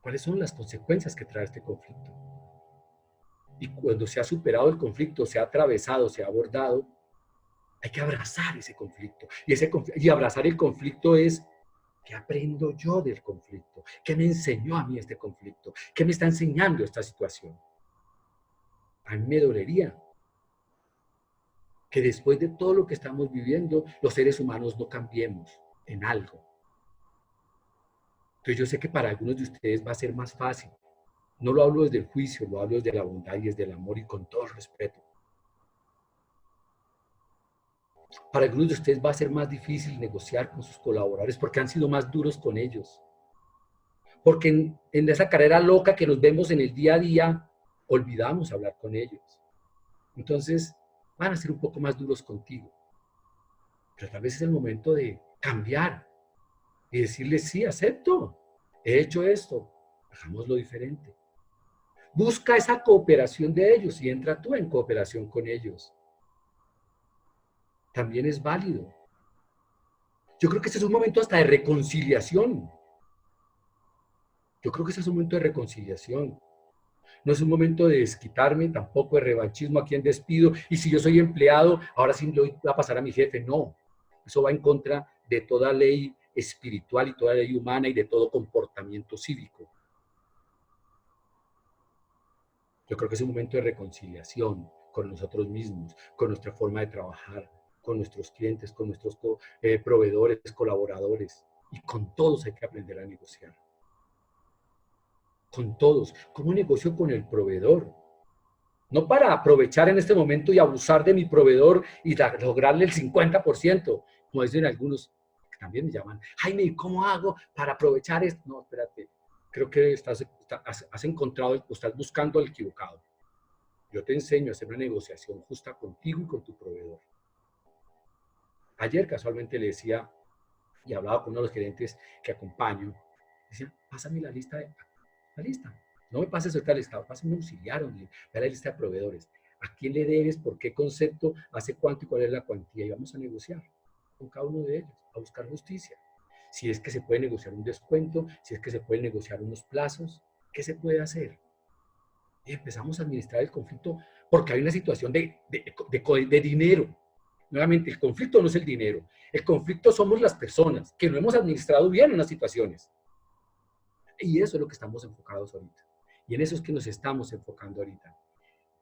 ¿Cuáles son las consecuencias que trae este conflicto? Y cuando se ha superado el conflicto, se ha atravesado, se ha abordado, hay que abrazar ese conflicto. Y abrazar el conflicto es, ¿qué aprendo yo del conflicto? ¿Qué me enseñó a mí este conflicto? ¿Qué me está enseñando esta situación? A mí me dolería que después de todo lo que estamos viviendo, los seres humanos no cambiemos en algo. Entonces yo sé que para algunos de ustedes va a ser más fácil. No lo hablo desde el juicio, lo hablo desde la bondad y desde el amor y con todo el respeto. Para algunos de ustedes va a ser más difícil negociar con sus colaboradores porque han sido más duros con ellos. Porque en esa carrera loca que nos vemos en el día a día, olvidamos hablar con ellos. Entonces, van a ser un poco más duros contigo. Pero tal vez es el momento de cambiar y decirles, sí, acepto, he hecho esto, hagámoslo diferente. Busca esa cooperación de ellos y entra tú en cooperación con ellos. También es válido. Yo creo que este es un momento hasta de reconciliación. Yo creo que este es un momento de reconciliación. No es un momento de desquitarme, tampoco de revanchismo a quien despido. Y si yo soy empleado, ahora sí lo voy a pasar a mi jefe. No, eso va en contra de toda ley espiritual y toda ley humana y de todo comportamiento cívico. Yo creo que es un momento de reconciliación con nosotros mismos, con nuestra forma de trabajar, con nuestros clientes, con nuestros proveedores, colaboradores. Y con todos hay que aprender a negociar. Con todos. ¿Cómo negocio con el proveedor? No para aprovechar en este momento y abusar de mi proveedor y lograrle el 50%, como dicen algunos, que también me llaman, Jaime, ¿cómo hago para aprovechar esto? No, espérate, creo que has encontrado, o estás buscando al equivocado. Yo te enseño a hacer una negociación justa contigo y con tu proveedor. Ayer casualmente le decía, y hablaba con uno de los gerentes que acompaño, decía, pásame la lista la lista. No me pases ahorita la lista, pásame un auxiliar, ve a la lista de proveedores. ¿A quién le debes? ¿Por qué concepto? ¿Hace cuánto y cuál es la cuantía? Y vamos a negociar con cada uno de ellos, a buscar justicia. Si es que se puede negociar un descuento, si es que se pueden negociar unos plazos, ¿qué se puede hacer? Y empezamos a administrar el conflicto porque hay una situación de dinero. Nuevamente, el conflicto no es el dinero. El conflicto somos las personas que no hemos administrado bien unas situaciones. Y eso es lo que estamos enfocados ahorita. Y en eso es que nos estamos enfocando ahorita.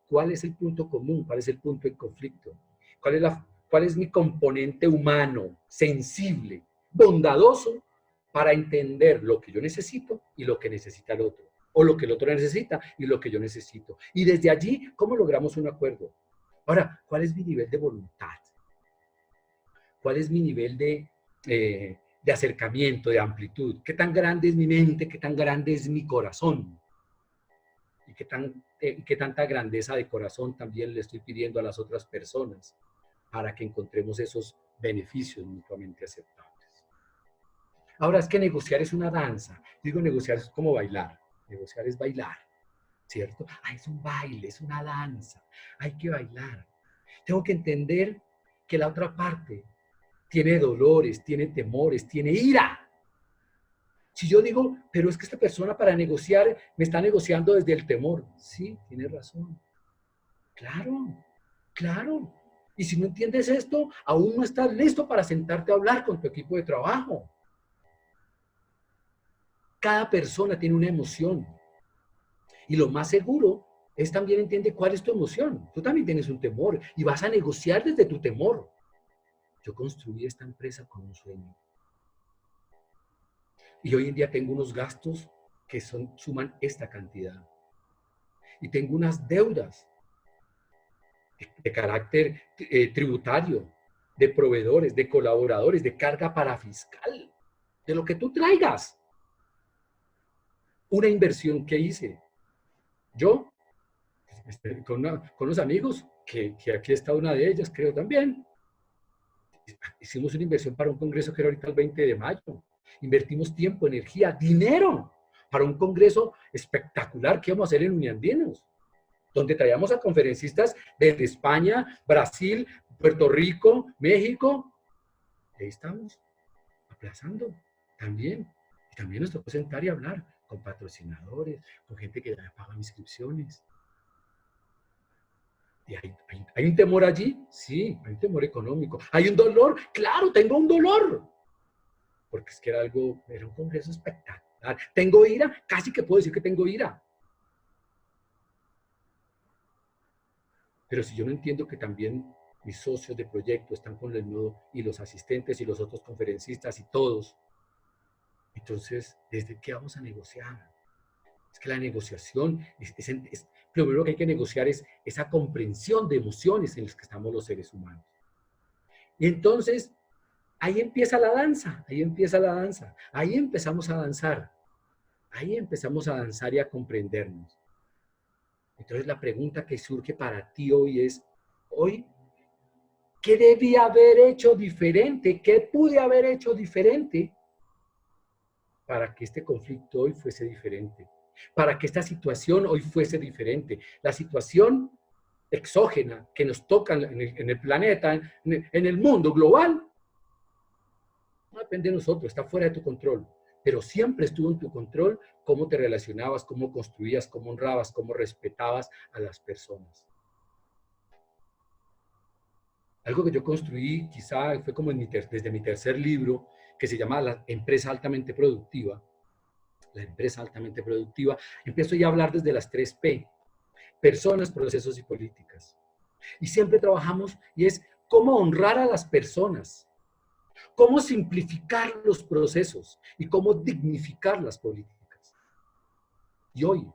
¿Cuál es el punto común? ¿Cuál es el punto de conflicto? ¿Cuál es mi componente humano, sensible, bondadoso, para entender lo que yo necesito y lo que necesita el otro? O lo que el otro necesita y lo que yo necesito. Y desde allí, ¿cómo logramos un acuerdo? Ahora, ¿cuál es mi nivel de voluntad? ¿Cuál es mi nivel de acercamiento, de amplitud? ¿Qué tan grande es mi mente? ¿Qué tan grande es mi corazón? ¿Y qué tanta grandeza de corazón también le estoy pidiendo a las otras personas para que encontremos esos beneficios mutuamente aceptables? Ahora, es que negociar es una danza. Digo, negociar es como bailar. Negociar es bailar, ¿cierto? Es un baile, es una danza. Hay que bailar. Tengo que entender que la otra parte tiene dolores, tiene temores, tiene ira. Si yo digo, pero es que esta persona para negociar me está negociando desde el temor. Sí, tiene razón. Claro, claro. Y si no entiendes esto, aún no estás listo para sentarte a hablar con tu equipo de trabajo. Cada persona tiene una emoción. Y lo más seguro es también entiende cuál es tu emoción. Tú también tienes un temor y vas a negociar desde tu temor. Yo construí esta empresa con un sueño. Y hoy en día tengo unos gastos que suman esta cantidad. Y tengo unas deudas de carácter tributario, de proveedores, de colaboradores, de carga parafiscal, de lo que tú traigas. Una inversión que hice. Yo, con unos amigos, que aquí está una de ellas, creo también, hicimos una inversión para un congreso que era ahorita el 20 de mayo. Invertimos tiempo, energía, dinero para un congreso espectacular que íbamos a hacer en Uniandinos, donde traíamos a conferencistas desde España, Brasil, Puerto Rico, México. Y ahí estamos, aplazando también. Y también nos tocó sentar y hablar con patrocinadores, con gente que ya paga inscripciones. ¿Y hay un temor allí? Sí, hay un temor económico. ¿Hay un dolor? Claro, tengo un dolor. Porque es que era un congreso espectacular. ¿Tengo ira? Casi que puedo decir que tengo ira. Pero si yo no entiendo que también mis socios de proyecto están con el nudo y los asistentes y los otros conferencistas y todos, entonces, ¿desde qué vamos a negociar? Es que la negociación, lo primero que hay que negociar es esa comprensión de emociones en las que estamos los seres humanos. Y entonces, ahí empieza la danza, ahí empieza la danza, ahí empezamos a danzar, ahí empezamos a danzar y a comprendernos. Entonces la pregunta que surge para ti hoy es, hoy, ¿qué debí haber hecho diferente? ¿Qué pude haber hecho diferente para que este conflicto hoy fuese diferente? Para que esta situación hoy fuese diferente. La situación exógena que nos toca en el planeta, en el mundo global, no depende de nosotros, está fuera de tu control. Pero siempre estuvo en tu control cómo te relacionabas, cómo construías, cómo honrabas, cómo respetabas a las personas. Algo que yo construí, quizá fue como desde mi tercer libro, que se llama La empresa altamente productiva. La empresa altamente productiva. Empiezo ya a hablar desde las 3P. Personas, procesos y políticas. Y siempre trabajamos y es cómo honrar a las personas, cómo simplificar los procesos y cómo dignificar las políticas. Y hoy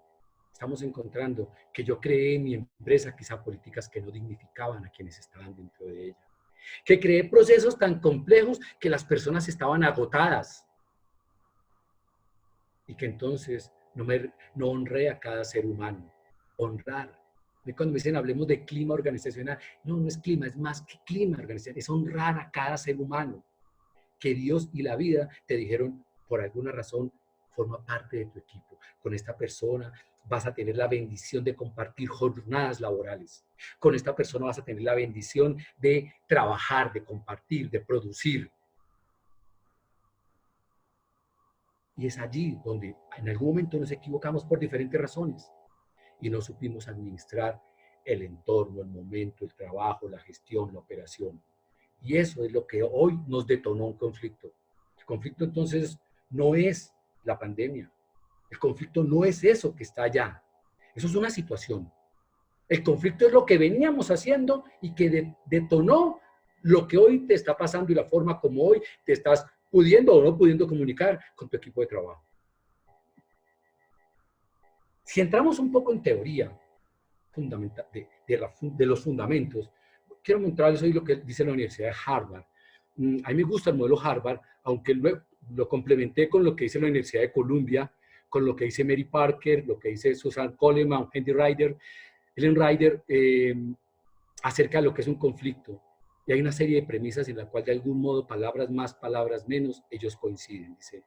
estamos encontrando que yo creé en mi empresa quizá políticas que no dignificaban a quienes estaban dentro de ella. Que creé procesos tan complejos que las personas estaban agotadas. Y que entonces no honré a cada ser humano. Honrar. Cuando me dicen hablemos de clima organizacional, no es clima, es más que clima organizacional, es honrar a cada ser humano. Que Dios y la vida te dijeron, por alguna razón, forma parte de tu equipo. Con esta persona vas a tener la bendición de compartir jornadas laborales. Con esta persona vas a tener la bendición de trabajar, de compartir, de producir. Y es allí donde en algún momento nos equivocamos por diferentes razones y no supimos administrar el entorno, el momento, el trabajo, la gestión, la operación. Y eso es lo que hoy nos detonó un conflicto. El conflicto entonces no es la pandemia. El conflicto no es eso que está allá. Eso es una situación. El conflicto es lo que veníamos haciendo y que detonó lo que hoy te está pasando y la forma como hoy te estás pudiendo o no pudiendo comunicar con tu equipo de trabajo. Si entramos un poco en teoría fundamental, de los fundamentos, quiero mostrarles hoy lo que dice la Universidad de Harvard. A mí me gusta el modelo Harvard, aunque lo complementé con lo que dice la Universidad de Columbia, con lo que dice Mary Parker, lo que dice Susan Coleman, Helen Ryder, acerca de lo que es un conflicto. Y hay una serie de premisas en la cual de algún modo, palabras más, palabras menos, ellos coinciden. Dice,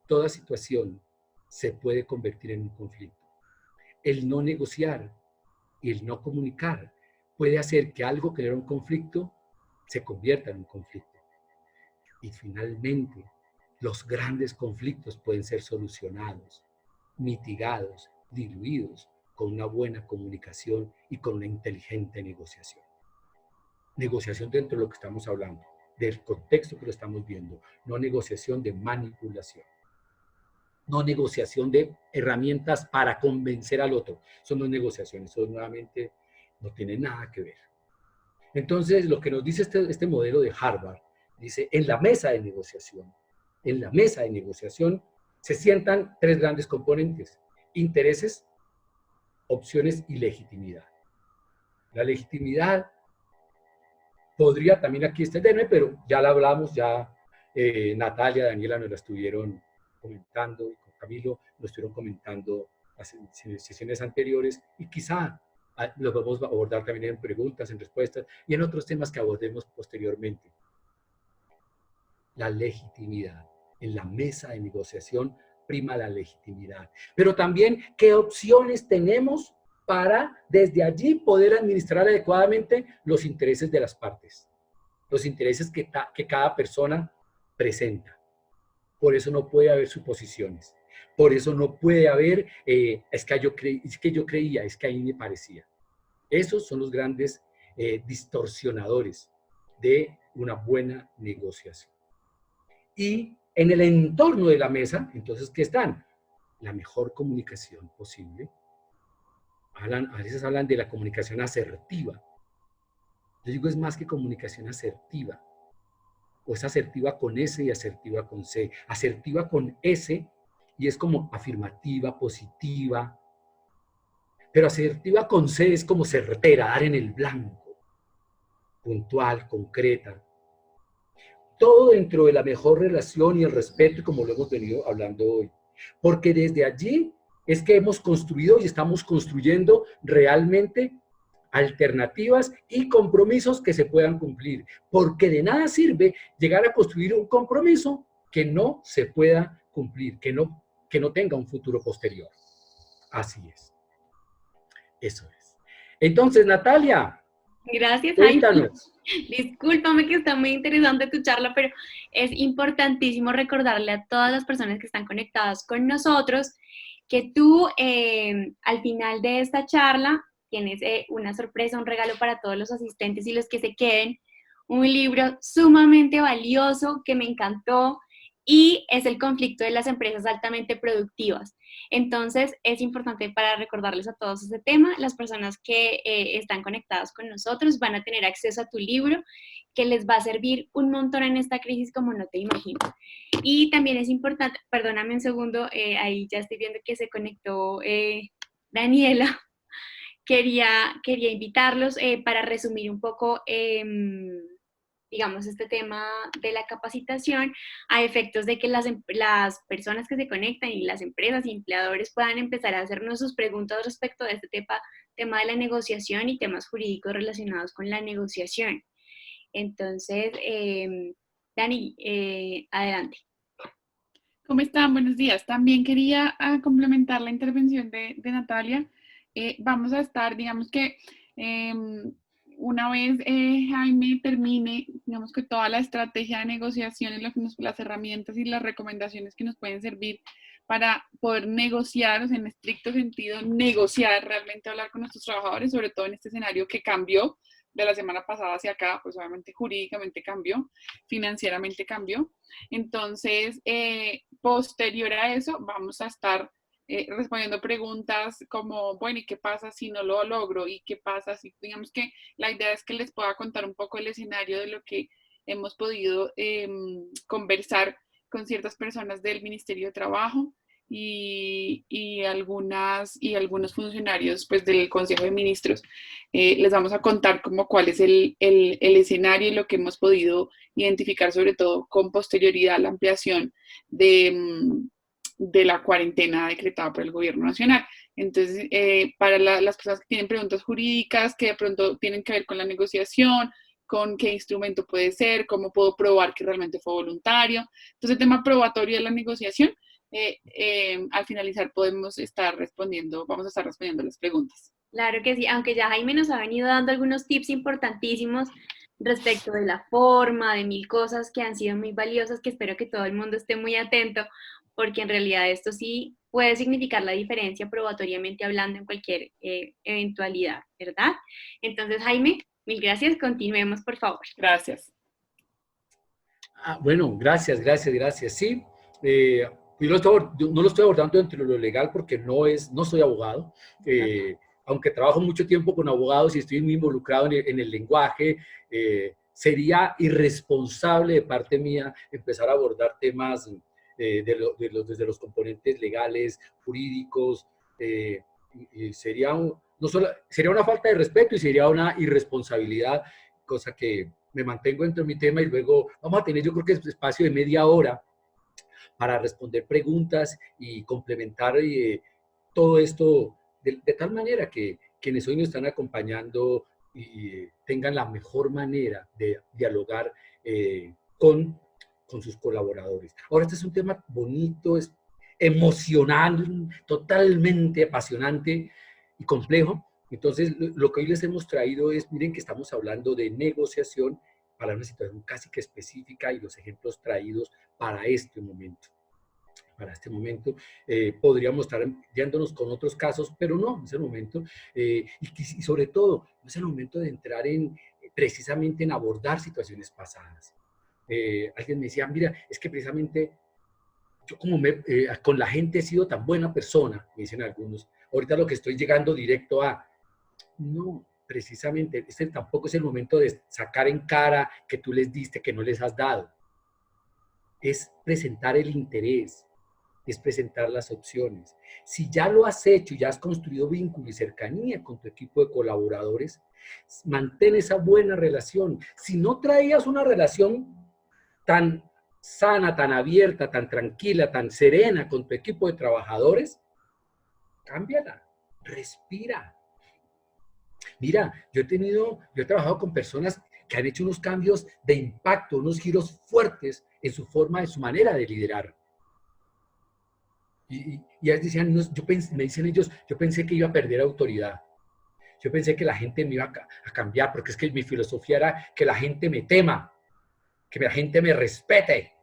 toda situación se puede convertir en un conflicto. El no negociar y el no comunicar puede hacer que algo que era un conflicto se convierta en un conflicto. Y finalmente, los grandes conflictos pueden ser solucionados, mitigados, diluidos con una buena comunicación y con una inteligente negociación. Negociación dentro de lo que estamos hablando, del contexto que lo estamos viendo, no negociación de manipulación. No negociación de herramientas para convencer al otro. Son no negociaciones, eso nuevamente no tiene nada que ver. Entonces, lo que nos dice este modelo de Harvard, dice, en la mesa de negociación se sientan tres grandes componentes: intereses, opciones y legitimidad. La legitimidad podría también aquí extenderme, pero ya la hablamos, ya Natalia, Daniela nos la estuvieron comentando, y con Camilo lo estuvieron comentando en sesiones anteriores, y quizá lo vamos a abordar también en preguntas, en respuestas, y en otros temas que abordemos posteriormente. La legitimidad. En la mesa de negociación prima la legitimidad. Pero también, ¿qué opciones tenemos para desde allí poder administrar adecuadamente los intereses de las partes? Los intereses que cada persona presenta. Por eso no puede haber suposiciones. Por eso no puede haber, es que yo creía, es que ahí me parecía. Esos son los grandes distorsionadores de una buena negociación. Y en el entorno de la mesa, entonces, ¿qué están? La mejor comunicación posible. A veces hablan de la comunicación asertiva. Yo digo, es más que comunicación asertiva. O es asertiva con S y asertiva con C. Asertiva con S y es como afirmativa, positiva. Pero asertiva con C es como certera, dar en el blanco. Puntual, concreta. Todo dentro de la mejor relación y el respeto, como lo hemos venido hablando hoy. Porque desde allí es que hemos construido y estamos construyendo realmente alternativas y compromisos que se puedan cumplir. Porque de nada sirve llegar a construir un compromiso que no se pueda cumplir, que no tenga un futuro posterior. Así es. Eso es. Entonces, Natalia, Gracias, Jaime. cuéntanos. Discúlpame que está muy interesante tu charla, pero es importantísimo recordarle a todas las personas que están conectadas con nosotros que tú al final de esta charla tienes una sorpresa, un regalo para todos los asistentes y los que se queden, un libro sumamente valioso que me encantó y es El conflicto de las empresas altamente productivas. Entonces, es importante para recordarles a todos este tema. Las personas que están conectadas con nosotros van a tener acceso a tu libro, que les va a servir un montón en esta crisis como no te imaginas. Y también es importante, perdóname un segundo, ahí ya estoy viendo que se conectó Daniela. Quería invitarlos para resumir un poco digamos, este tema de la capacitación a efectos de que las personas que se conectan y las empresas y empleadores puedan empezar a hacernos sus preguntas respecto de este tema de la negociación y temas jurídicos relacionados con la negociación. Entonces, Dani, adelante. ¿Cómo están? Buenos días. También quería complementar la intervención de Natalia. Vamos a estar, digamos que una vez Jaime termine, digamos que toda la estrategia de negociación y las herramientas y las recomendaciones que nos pueden servir para poder negociar, o sea, en estricto sentido, negociar, realmente hablar con nuestros trabajadores, sobre todo en este escenario que cambió de la semana pasada hacia acá, pues obviamente jurídicamente cambió, financieramente cambió. Entonces, posterior a eso, vamos a estar respondiendo preguntas como, bueno, ¿y qué pasa si no lo logro? ¿Y qué pasa si, digamos que la idea es que les pueda contar un poco el escenario de lo que hemos podido conversar con ciertas personas del Ministerio de Trabajo y algunos funcionarios pues, del Consejo de Ministros. Les vamos a contar como cuál es el escenario y lo que hemos podido identificar, sobre todo con posterioridad a la ampliación de la cuarentena decretada por el gobierno nacional. Entonces, para las personas que tienen preguntas jurídicas, que de pronto tienen que ver con la negociación, con qué instrumento puede ser, cómo puedo probar que realmente fue voluntario. Entonces, el tema probatorio de la negociación, al finalizar podemos estar respondiendo, vamos a estar respondiendo las preguntas. Claro que sí, aunque ya Jaime nos ha venido dando algunos tips importantísimos respecto de la forma, de mil cosas que han sido muy valiosas, que espero que todo el mundo esté muy atento, porque en realidad esto sí puede significar la diferencia probatoriamente hablando en cualquier eventualidad, ¿verdad? Entonces, Jaime, mil gracias. Continuemos, por favor. Gracias. Bueno, gracias. Sí, yo no lo estoy abordando dentro de lo legal porque no soy abogado, aunque trabajo mucho tiempo con abogados y estoy muy involucrado en el lenguaje, sería irresponsable de parte mía empezar a abordar temas desde los componentes legales, jurídicos, sería sería una falta de respeto y sería una irresponsabilidad, cosa que me mantengo dentro de mi tema y luego vamos a tener, yo creo que espacio de media hora para responder preguntas y complementar todo esto de tal manera que quienes hoy nos están acompañando y tengan la mejor manera de dialogar con sus colaboradores. Ahora, este es un tema bonito, es emocional, totalmente apasionante y complejo. Entonces, lo que hoy les hemos traído es, miren que estamos hablando de negociación para una situación casi que específica y los ejemplos traídos para este momento. Para este momento podríamos estar guiándonos con otros casos, pero no, no es el momento. Y sobre todo, no es el momento de entrar precisamente en abordar situaciones pasadas. Alguien me decía, mira, es que precisamente yo con la gente he sido tan buena persona, me dicen algunos, ahorita lo que estoy llegando directo a, no, precisamente, este tampoco es el momento de sacar en cara que tú les diste, que no les has dado. Es presentar el interés, es presentar las opciones. Si ya lo has hecho, ya has construido vínculo y cercanía con tu equipo de colaboradores, mantén esa buena relación. Si no traías una relación tan sana, tan abierta, tan tranquila, tan serena con tu equipo de trabajadores, cámbiala, respira. Mira, yo he trabajado con personas que han hecho unos cambios de impacto, unos giros fuertes en su forma, en su manera de liderar. Y ellos decían, no, me dicen ellos, yo pensé que iba a perder autoridad. Yo pensé que la gente me iba a cambiar, porque es que mi filosofía era que la gente me tema, que la gente me respete.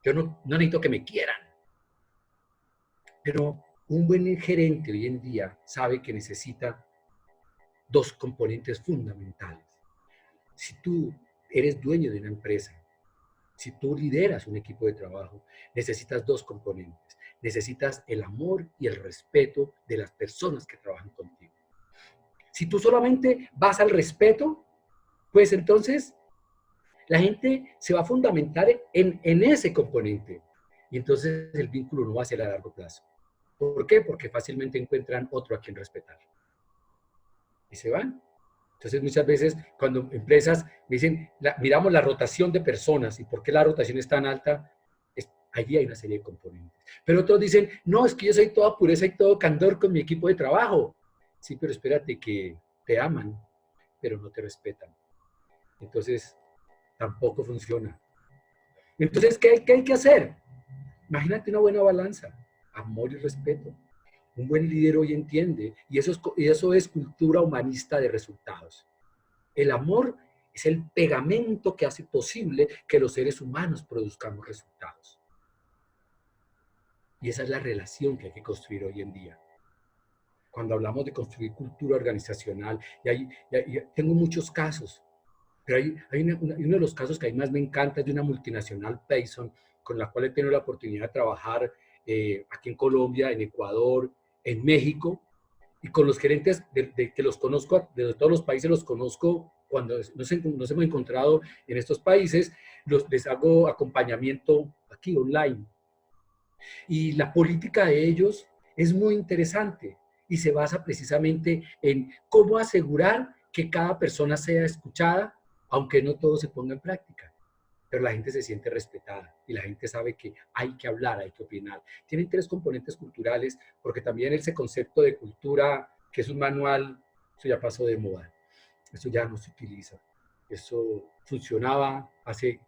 Yo no necesito que me quieran. Pero un buen gerente hoy en día sabe que necesita dos componentes fundamentales. Si tú eres dueño de una empresa, si tú lideras un equipo de trabajo, necesitas dos componentes. Necesitas el amor y el respeto de las personas que trabajan contigo. Si tú solamente vas al respeto, pues entonces la gente se va a fundamentar en ese componente. Y entonces el vínculo no va a ser a largo plazo. ¿Por qué? Porque fácilmente encuentran otro a quien respetar. Y se van. Entonces, muchas veces, cuando empresas me dicen, miramos la rotación de personas y por qué la rotación es tan alta, allí hay una serie de componentes. Pero otros dicen, no, es que yo soy toda pureza y todo candor con mi equipo de trabajo. Sí, pero espérate que te aman, pero no te respetan. Entonces, tampoco funciona. Entonces, ¿qué hay que hacer? Imagínate una buena balanza, amor y respeto. Un buen líder hoy entiende, y eso es cultura humanista de resultados. El amor es el pegamento que hace posible que los seres humanos produzcamos resultados. Y esa es la relación que hay que construir hoy en día. Cuando hablamos de construir cultura organizacional, tengo muchos casos, pero uno de los casos que a mí más me encanta es de una multinacional Payson, con la cual he tenido la oportunidad de trabajar aquí en Colombia, en Ecuador, en México, y con los gerentes que los conozco, de todos los países los conozco, cuando nos hemos encontrado en estos países, les hago acompañamiento aquí online. Y la política de ellos es muy interesante y se basa precisamente en cómo asegurar que cada persona sea escuchada, aunque no todo se ponga en práctica. Pero la gente se siente respetada y la gente sabe que hay que hablar, hay que opinar. Tienen 3 componentes culturales, porque también ese concepto de cultura, que es un manual, eso ya pasó de moda. Eso ya no se utiliza. Eso funcionaba hace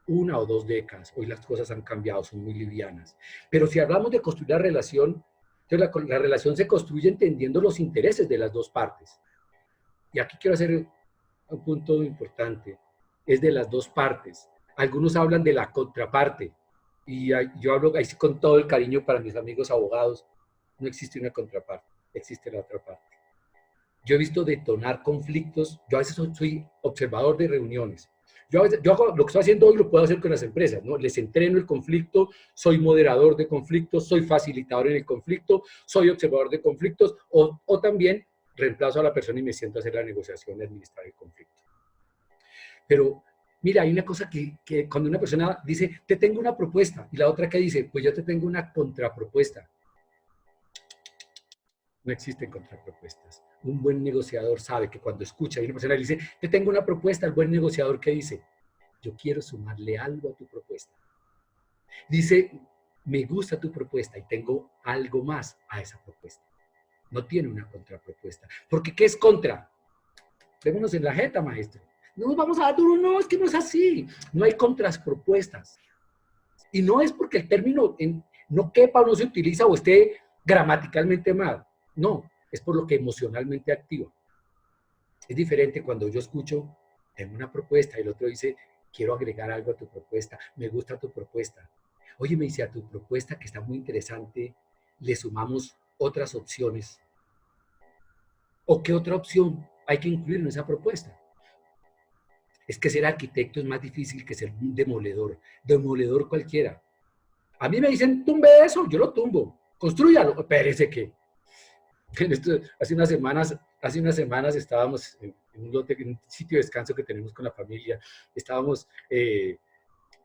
1 o 2 décadas. Hoy las cosas han cambiado, son muy livianas. Pero si hablamos de construir la relación, entonces la relación se construye entendiendo los intereses de las 2 partes. Y aquí quiero hacer un punto importante. Es de las 2 partes. Algunos hablan de la contraparte. Y yo hablo ahí con todo el cariño para mis amigos abogados. No existe una contraparte, existe la otra parte. Yo he visto detonar conflictos. Yo a veces soy observador de reuniones. Yo hago lo que estoy haciendo hoy, lo puedo hacer con las empresas, ¿no? Les entreno el conflicto, soy moderador de conflictos, soy facilitador en el conflicto, soy observador de conflictos, o también reemplazo a la persona y me siento a hacer la negociación y administrar el conflicto. Pero mira, hay una cosa que cuando una persona dice, te tengo una propuesta, y la otra que dice, pues yo te tengo una contrapropuesta. No existen contrapropuestas. Un buen negociador sabe que cuando escucha y una persona le dice, te tengo una propuesta, el buen negociador que dice, yo quiero sumarle algo a tu propuesta. Dice, me gusta tu propuesta y tengo algo más a esa propuesta. No tiene una contrapropuesta. Porque ¿qué es contra? Démonos en la jeta, maestro. No nos vamos a dar duro, no, es que no es así. No hay contrapropuestas. Y no es porque el término no quepa o no se utiliza o esté gramaticalmente mal. No, es por lo que emocionalmente activa. Es diferente cuando yo escucho, tengo una propuesta, y el otro dice, quiero agregar algo a tu propuesta, me gusta tu propuesta. Oye, me dice, a tu propuesta que está muy interesante, le sumamos otras opciones. ¿O qué otra opción hay que incluir en esa propuesta? Es que ser arquitecto es más difícil que ser un demoledor cualquiera. A mí me dicen, tumbe eso, yo lo tumbo, construyalo, parece que. Hace unas semanas estábamos en un sitio de descanso que tenemos con la familia, estábamos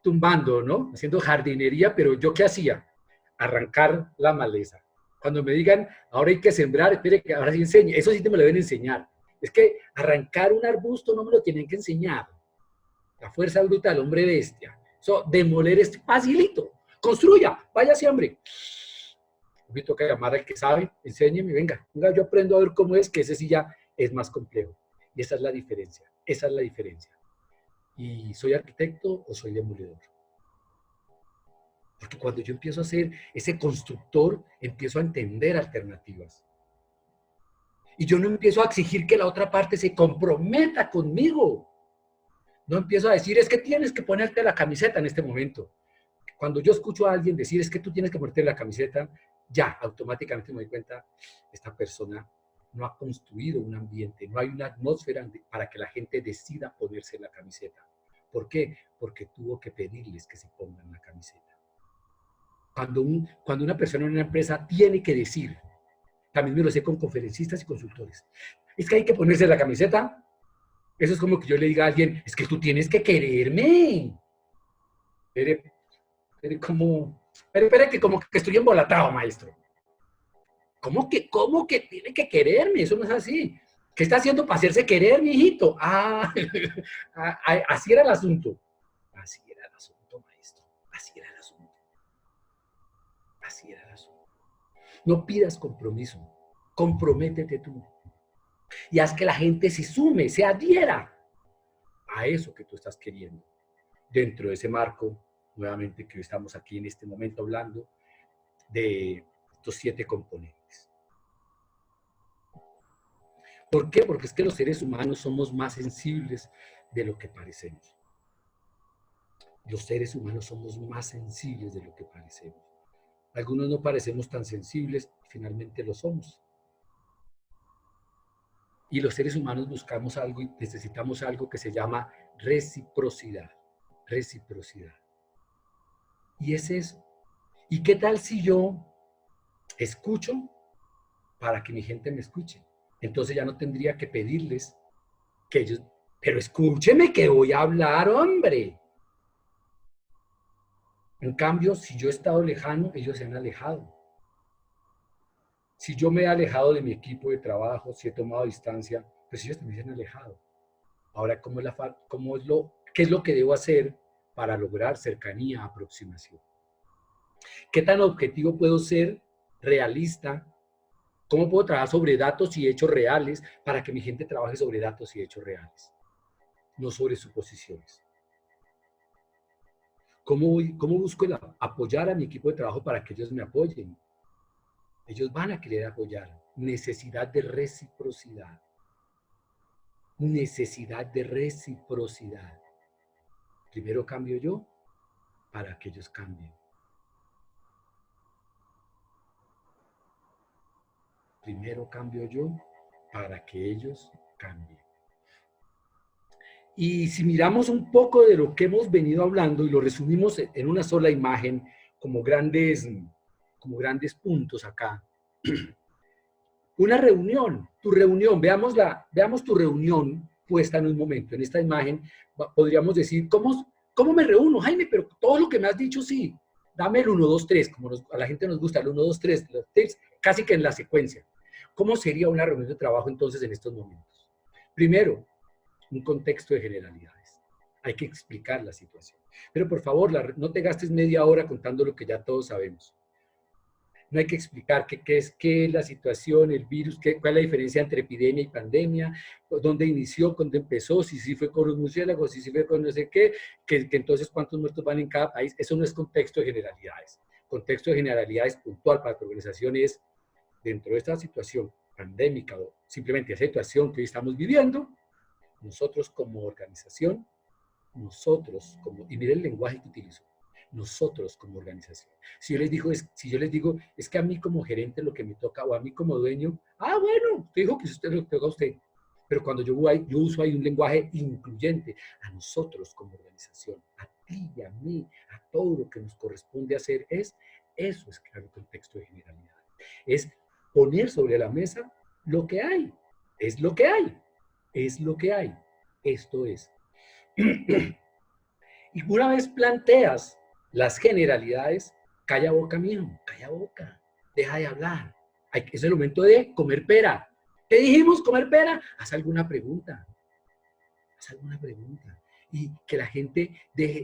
tumbando, ¿no? Haciendo jardinería, pero ¿yo qué hacía? Arrancar la maleza. Cuando me digan, ahora hay que sembrar, espere que ahora sí enseñe, eso sí te me lo deben enseñar. Es que arrancar un arbusto no me lo tienen que enseñar. La fuerza bruta del hombre bestia. Eso, demoler es facilito. Construya, váyase, hombre. Me toca llamar al que sabe, enséñeme, venga, yo aprendo a ver cómo es, que ese sí ya es más complejo. Y esa es la diferencia, esa es la diferencia. ¿Y soy arquitecto o soy demoledor? Porque cuando yo empiezo a ser ese constructor, empiezo a entender alternativas. Y yo no empiezo a exigir que la otra parte se comprometa conmigo. No empiezo a decir, es que tienes que ponerte la camiseta en este momento. Cuando yo escucho a alguien decir, es que tú tienes que ponerte la camiseta, ya automáticamente me doy cuenta, esta persona no ha construido un ambiente, no hay una atmósfera para que la gente decida ponerse la camiseta. ¿Por qué? Porque tuvo que pedirles que se pongan la camiseta. Cuando una persona en una empresa tiene que decir, también me lo sé con conferencistas y consultores, es que hay que ponerse la camiseta. Eso es como que yo le diga a alguien, es que tú tienes que quererme. Espere que como que estoy embolatado, maestro. ¿Cómo que tiene que quererme? Eso no es así. ¿Qué está haciendo para hacerse querer, mi hijito? Así era el asunto. Así era el asunto, maestro. Así era el asunto. Así era el asunto. No pidas compromiso. Comprométete tú. Y haz que la gente se sume, se adhiera a eso que tú estás queriendo. Dentro de ese marco nuevamente que hoy estamos aquí en este momento hablando de estos 7 componentes. ¿Por qué? Porque es que los seres humanos somos más sensibles de lo que parecemos. Los seres humanos somos más sensibles de lo que parecemos. Algunos no parecemos tan sensibles, finalmente lo somos. Y los seres humanos buscamos algo y necesitamos algo que se llama reciprocidad. Reciprocidad. Y es eso. ¿Y qué tal si yo escucho para que mi gente me escuche? Entonces ya no tendría que pedirles que ellos, pero escúcheme que voy a hablar, hombre. En cambio, si yo he estado lejano, ellos se han alejado. Si yo me he alejado de mi equipo de trabajo, si he tomado distancia, pues ellos también se han alejado. Ahora, ¿qué es lo que debo hacer para lograr cercanía, aproximación? ¿Qué tan objetivo puedo ser, realista? ¿Cómo puedo trabajar sobre datos y hechos reales para que mi gente trabaje sobre datos y hechos reales? No sobre suposiciones. ¿Cómo busco apoyar a mi equipo de trabajo para que ellos me apoyen? Ellos van a querer apoyar. Necesidad de reciprocidad. Necesidad de reciprocidad. Primero cambio yo para que ellos cambien. Primero cambio yo para que ellos cambien. Y si miramos un poco de lo que hemos venido hablando y lo resumimos en una sola imagen, como grandes puntos acá. Una reunión, tu reunión, veamos tu reunión puesta en un momento. En esta imagen podríamos decir, ¿cómo me reúno, Jaime? Pero todo lo que me has dicho, sí. Dame el 1, 2, 3, como a la gente nos gusta, el 1, 2, 3, los tips, casi que en la secuencia. ¿Cómo sería una reunión de trabajo entonces en estos momentos? Primero, un contexto de generalidades. Hay que explicar la situación. Pero por favor, no te gastes media hora contando lo que ya todos sabemos. No hay que explicar qué es la situación, el virus, cuál es la diferencia entre epidemia y pandemia, dónde inició, cuándo empezó, si sí fue con los murciélagos, si sí fue con no sé qué, que entonces cuántos muertos van en cada país. Eso no es contexto de generalidades. Contexto de generalidades puntual para tu organización es, dentro de esta situación pandémica o simplemente esa situación que hoy estamos viviendo, nosotros como organización, y mire el lenguaje que utilizo, nosotros como organización. Si yo les digo, es que a mí como gerente lo que me toca, o a mí como dueño, bueno, usted dijo que usted lo toca a usted. Pero cuando yo uso ahí un lenguaje incluyente, a nosotros como organización, a ti y a mí, a todo lo que nos corresponde hacer, eso es crear un contexto de generalidad. Es poner sobre la mesa lo que hay. Es lo que hay. Es lo que hay. Esto es. Y una vez planteas las generalidades, calla boca, mijo, calla boca, deja de hablar. Es el momento de comer pera. ¿Qué dijimos? ¿Comer pera? Haz alguna pregunta. Haz alguna pregunta. Y que la gente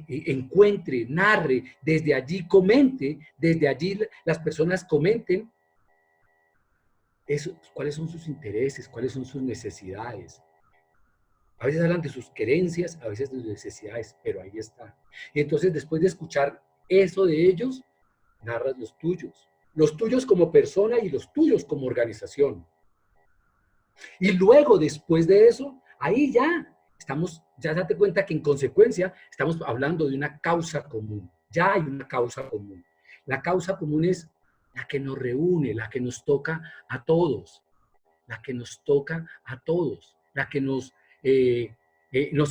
encuentre, narre, desde allí comente, desde allí las personas comenten cuáles son sus intereses, cuáles son sus necesidades. A veces hablan de sus querencias, a veces de sus necesidades, pero ahí está. Y entonces, después de escuchar eso de ellos, narras los tuyos como persona y los tuyos como organización. Y luego, después de eso, ahí ya date cuenta que en consecuencia estamos hablando de una causa común. Ya hay una causa común. La causa común es la que nos reúne, la que nos toca a todos, la que nos toca a todos, la que nos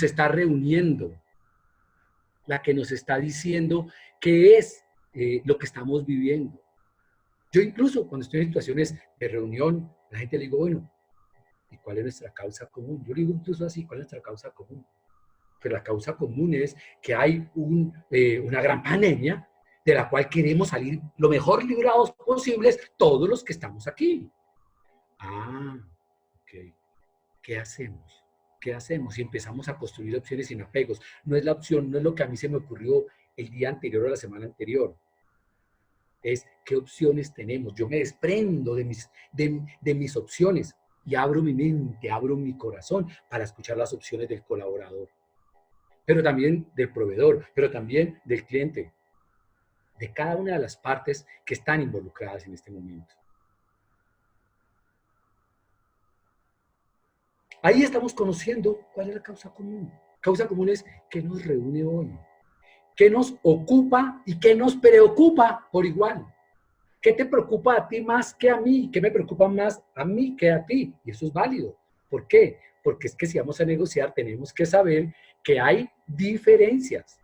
está reuniendo, la que nos está diciendo qué es lo que estamos viviendo. Yo incluso cuando estoy en situaciones de reunión, la gente le digo, bueno, ¿y cuál es nuestra causa común? Yo le digo incluso así, ¿cuál es nuestra causa común? Pero la causa común es que hay una gran pandemia de la cual queremos salir lo mejor librados posibles todos los que estamos aquí. Ok. ¿Qué hacemos? ¿Qué hacemos? Y empezamos a construir opciones sin apegos. No es la opción, no es lo que a mí se me ocurrió el día anterior o la semana anterior. Es qué opciones tenemos. Yo me desprendo de mis opciones y abro mi mente, abro mi corazón para escuchar las opciones del colaborador. pero también del proveedor, pero también del cliente, de cada una de las partes que están involucradas en este momento. Ahí estamos conociendo cuál es la causa común. Causa común es qué nos reúne hoy, qué nos ocupa y qué nos preocupa por igual. ¿Qué te preocupa a ti más que a mí? ¿Qué me preocupa más a mí que a ti? Y eso es válido. ¿Por qué? Porque es que si vamos a negociar tenemos que saber que hay diferencias,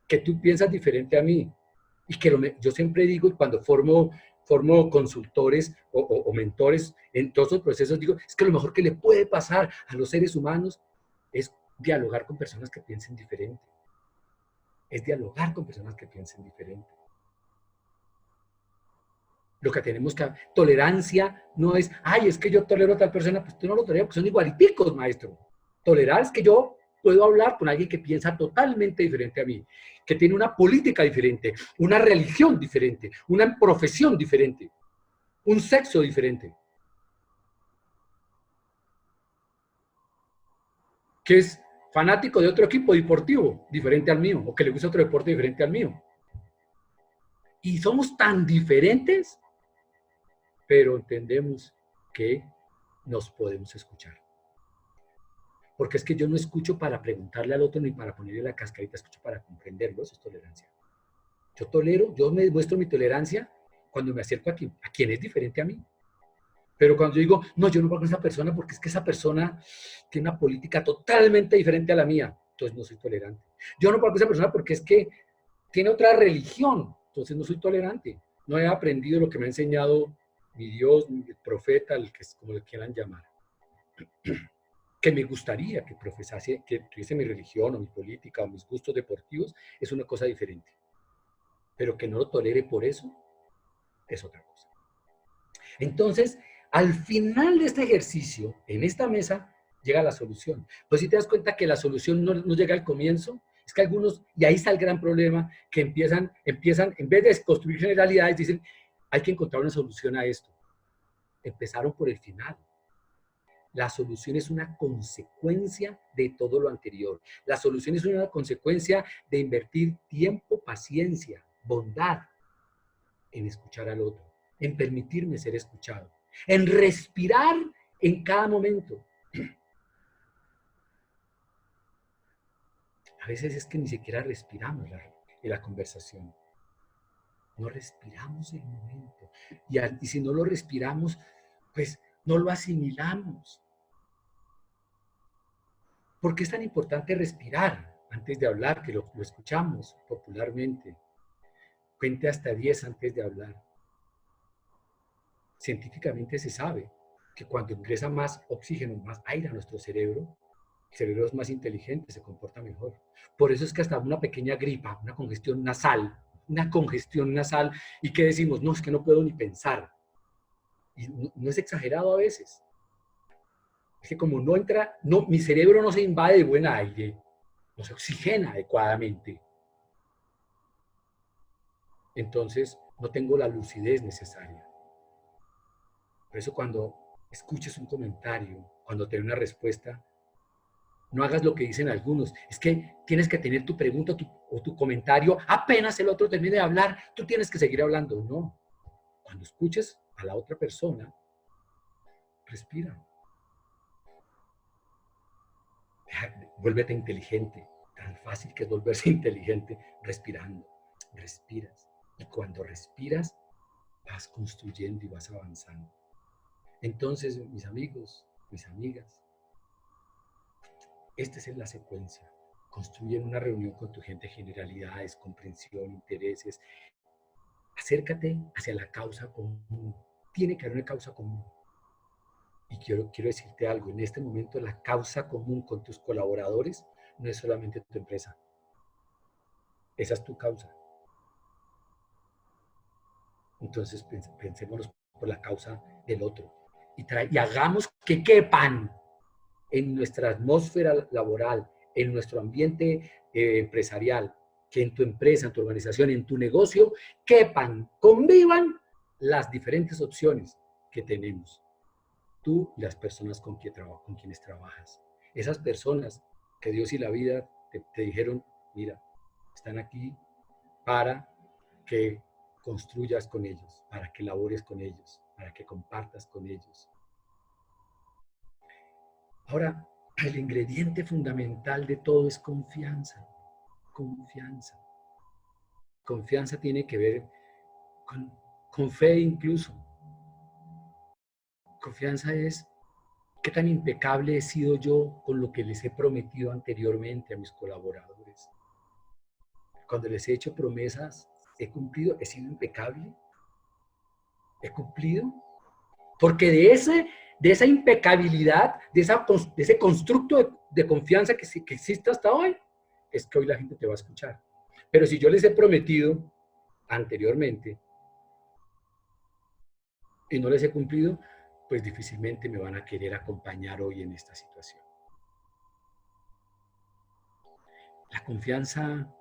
que tú piensas diferente a mí. Y que yo siempre digo, cuando formo consultores o mentores en todos los procesos, digo, es que lo mejor que le puede pasar a los seres humanos es dialogar con personas que piensen diferente. Es dialogar con personas que piensen diferente. Lo que tenemos que... Tolerancia no es, ay, es que yo tolero a tal persona, pues tú no lo toleras porque son igualiticos, maestro. Tolerar es que yo puedo hablar con alguien que piensa totalmente diferente a mí, que tiene una política diferente, una religión diferente, una profesión diferente, un sexo diferente, que es fanático de otro equipo deportivo diferente al mío, o que le gusta otro deporte diferente al mío. Y somos tan diferentes, pero entendemos que nos podemos escuchar. Porque es que yo no escucho para preguntarle al otro ni para ponerle la cascarita, escucho para comprenderlo, eso es tolerancia. Yo tolero, yo me muestro mi tolerancia cuando me acerco a quien es diferente a mí. Pero cuando yo digo, no, yo no puedo con esa persona porque es que esa persona tiene una política totalmente diferente a la mía, entonces no soy tolerante. Yo no puedo con esa persona porque es que tiene otra religión, entonces no soy tolerante. No he aprendido lo que me ha enseñado mi Dios, el profeta, el que es como le quieran llamar. Que me gustaría que profesase, que tuviese mi religión o mi política o mis gustos deportivos, es una cosa diferente. Pero que no lo tolere por eso, es otra cosa. Entonces, al final de este ejercicio, en esta mesa, llega la solución. Pues si te das cuenta que la solución no llega al comienzo, es que algunos, y ahí está el gran problema, que empiezan, en vez de construir generalidades, dicen, hay que encontrar una solución a esto. Empezaron por el final. La solución es una consecuencia de todo lo anterior. La solución es una consecuencia de invertir tiempo, paciencia, bondad en escuchar al otro, en permitirme ser escuchado, en respirar en cada momento. A veces es que ni siquiera respiramos en la conversación. No respiramos el momento. Y si no lo respiramos, pues no lo asimilamos. ¿Por qué es tan importante respirar antes de hablar? Que lo escuchamos popularmente. Cuente hasta 10 antes de hablar. Científicamente se sabe que cuando ingresa más oxígeno, más aire a nuestro cerebro, el cerebro es más inteligente, se comporta mejor. Por eso es que hasta una pequeña gripa, una congestión nasal, y que decimos, no, es que no puedo ni pensar. Y no es exagerado a veces. Es que como mi cerebro no se invade de buen aire, no se oxigena adecuadamente. Entonces, no tengo la lucidez necesaria. Por eso cuando escuches un comentario, cuando te dé una respuesta, no hagas lo que dicen algunos. Es que tienes que tener tu pregunta o tu comentario. Apenas el otro termine de hablar, tú tienes que seguir hablando. No. Cuando escuches a la otra persona, respira. Vuélvete inteligente. Tan fácil que es volverse inteligente respirando. Respiras. Y cuando respiras, vas construyendo y vas avanzando. Entonces, mis amigos, mis amigas, esta es la secuencia. Construye una reunión con tu gente generalidades, comprensión, intereses. Acércate hacia la causa común. Tiene que haber una causa común. Y quiero decirte algo. En este momento, la causa común con tus colaboradores no es solamente tu empresa. Esa es tu causa. Entonces, pensémonos por la causa del otro. Y hagamos que quepan en nuestra atmósfera laboral, en nuestro ambiente empresarial, que en tu empresa, en tu organización, en tu negocio, quepan, convivan las diferentes opciones que tenemos. Tú y las personas con quienes trabajas. Esas personas que Dios y la vida porque te dijeron, mira, están aquí para que construyas con ellos, para que labores con ellos, para que compartas con ellos. Ahora, el ingrediente fundamental de todo es confianza. Confianza. Confianza tiene que ver con fe incluso. Confianza es qué tan impecable he sido yo con lo que les he prometido anteriormente a mis colaboradores. Cuando les he hecho promesas, ¿he cumplido? ¿He sido impecable? ¿He cumplido? Porque de esa impecabilidad, de ese constructo de confianza que existe hasta hoy, es que hoy la gente te va a escuchar. Pero si yo les he prometido anteriormente y no les he cumplido, pues difícilmente me van a querer acompañar hoy en esta situación. La confianza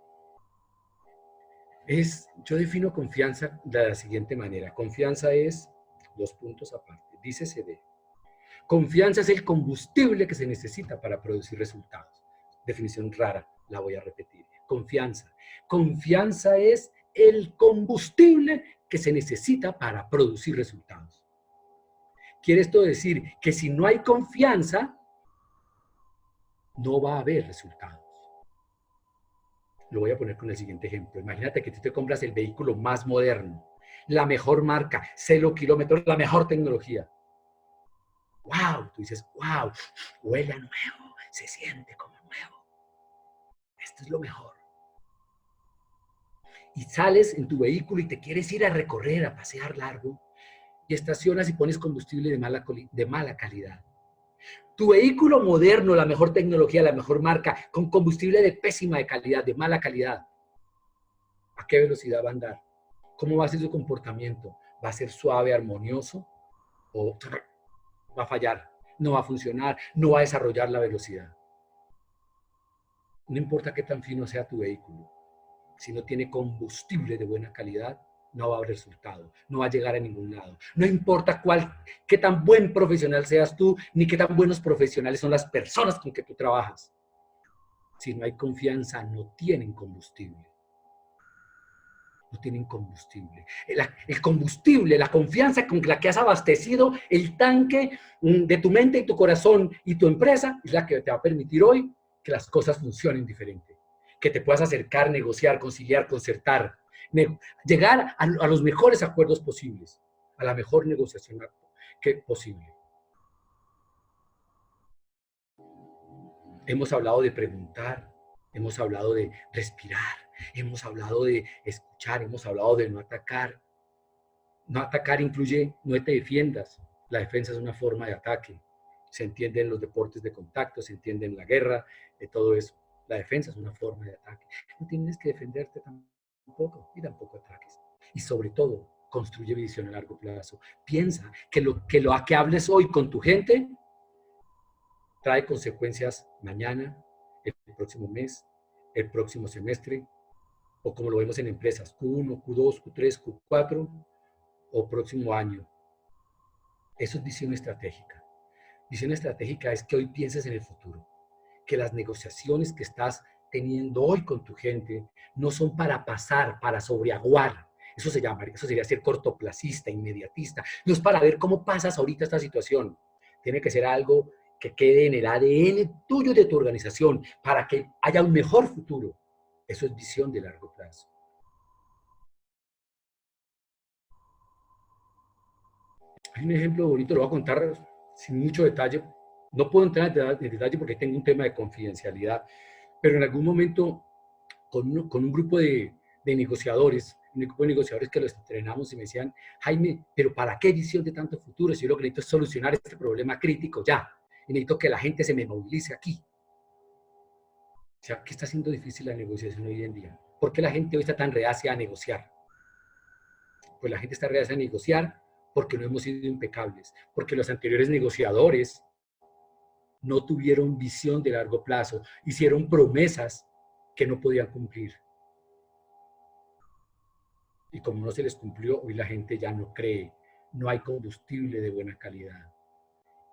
yo defino confianza de la siguiente manera. Confianza es, 2 puntos aparte, dice CD. Confianza es el combustible que se necesita para producir resultados. Definición rara, la voy a repetir. Confianza. Confianza es el combustible que se necesita para producir resultados. Quiere esto decir que si no hay confianza, no va a haber resultados. Lo voy a poner con el siguiente ejemplo. Imagínate que tú te compras el vehículo más moderno, la mejor marca, 0 kilómetros, la mejor tecnología. ¡Wow! Tú dices, ¡wow! Huele a nuevo, se siente como nuevo. Esto es lo mejor. Y sales en tu vehículo y te quieres ir a recorrer, a pasear largo, y estacionas y pones combustible de mala calidad. Tu vehículo moderno, la mejor tecnología, la mejor marca, con combustible de pésima calidad, de mala calidad. ¿A qué velocidad va a andar? ¿Cómo va a ser su comportamiento? ¿Va a ser suave, armonioso? ¿O va a fallar? ¿No va a funcionar? ¿No va a desarrollar la velocidad? No importa qué tan fino sea tu vehículo. Si no tiene combustible de buena calidad, no va a haber resultado, no va a llegar a ningún lado. No importa qué tan buen profesional seas tú, ni qué tan buenos profesionales son las personas con que tú trabajas. Si no hay confianza, no tienen combustible. No tienen combustible. El combustible, la confianza con la que has abastecido el tanque de tu mente y tu corazón y tu empresa, es la que te va a permitir hoy que las cosas funcionen diferente. Que te puedas acercar, negociar, conciliar, concertar, llegar a los mejores acuerdos posibles, a la mejor negociación posible. Hemos hablado de preguntar, hemos hablado de respirar, hemos hablado de escuchar, hemos hablado de no atacar. No atacar incluye no te defiendas. La defensa es una forma de ataque. Se entiende en los deportes de contacto, se entiende en la guerra, de todo eso. La defensa es una forma de ataque. No tienes que defenderte tampoco y tampoco ataques. Y sobre todo, construye visión a largo plazo. Piensa que lo que hables hoy con tu gente trae consecuencias mañana, el próximo mes, el próximo semestre, o como lo vemos en empresas, Q1, Q2, Q3, Q4, o próximo año. Eso es visión estratégica. Visión estratégica es que hoy pienses en el futuro, que las negociaciones que estás teniendo hoy con tu gente no son para pasar, para sobreaguar. Eso sería ser cortoplacista, inmediatista. No es para ver cómo pasas ahorita esta situación. Tiene que ser algo que quede en el ADN tuyo de tu organización para que haya un mejor futuro. Eso es visión de largo plazo. Hay un ejemplo bonito, lo voy a contar sin mucho detalle. No puedo entrar en detalle porque tengo un tema de confidencialidad, pero en algún momento con un grupo de negociadores, un equipo de negociadores que los entrenamos y me decían, Jaime, pero ¿para qué visión de tanto futuro? Si yo lo que necesito es solucionar este problema crítico ya, y necesito que la gente se me movilice aquí. O sea, ¿qué está haciendo difícil la negociación hoy en día? ¿Por qué la gente hoy está tan reacia a negociar? Pues la gente está reacia a negociar porque no hemos sido impecables, porque los anteriores negociadores no tuvieron visión de largo plazo, hicieron promesas que no podían cumplir. Y como no se les cumplió, hoy la gente ya no cree, no hay combustible de buena calidad.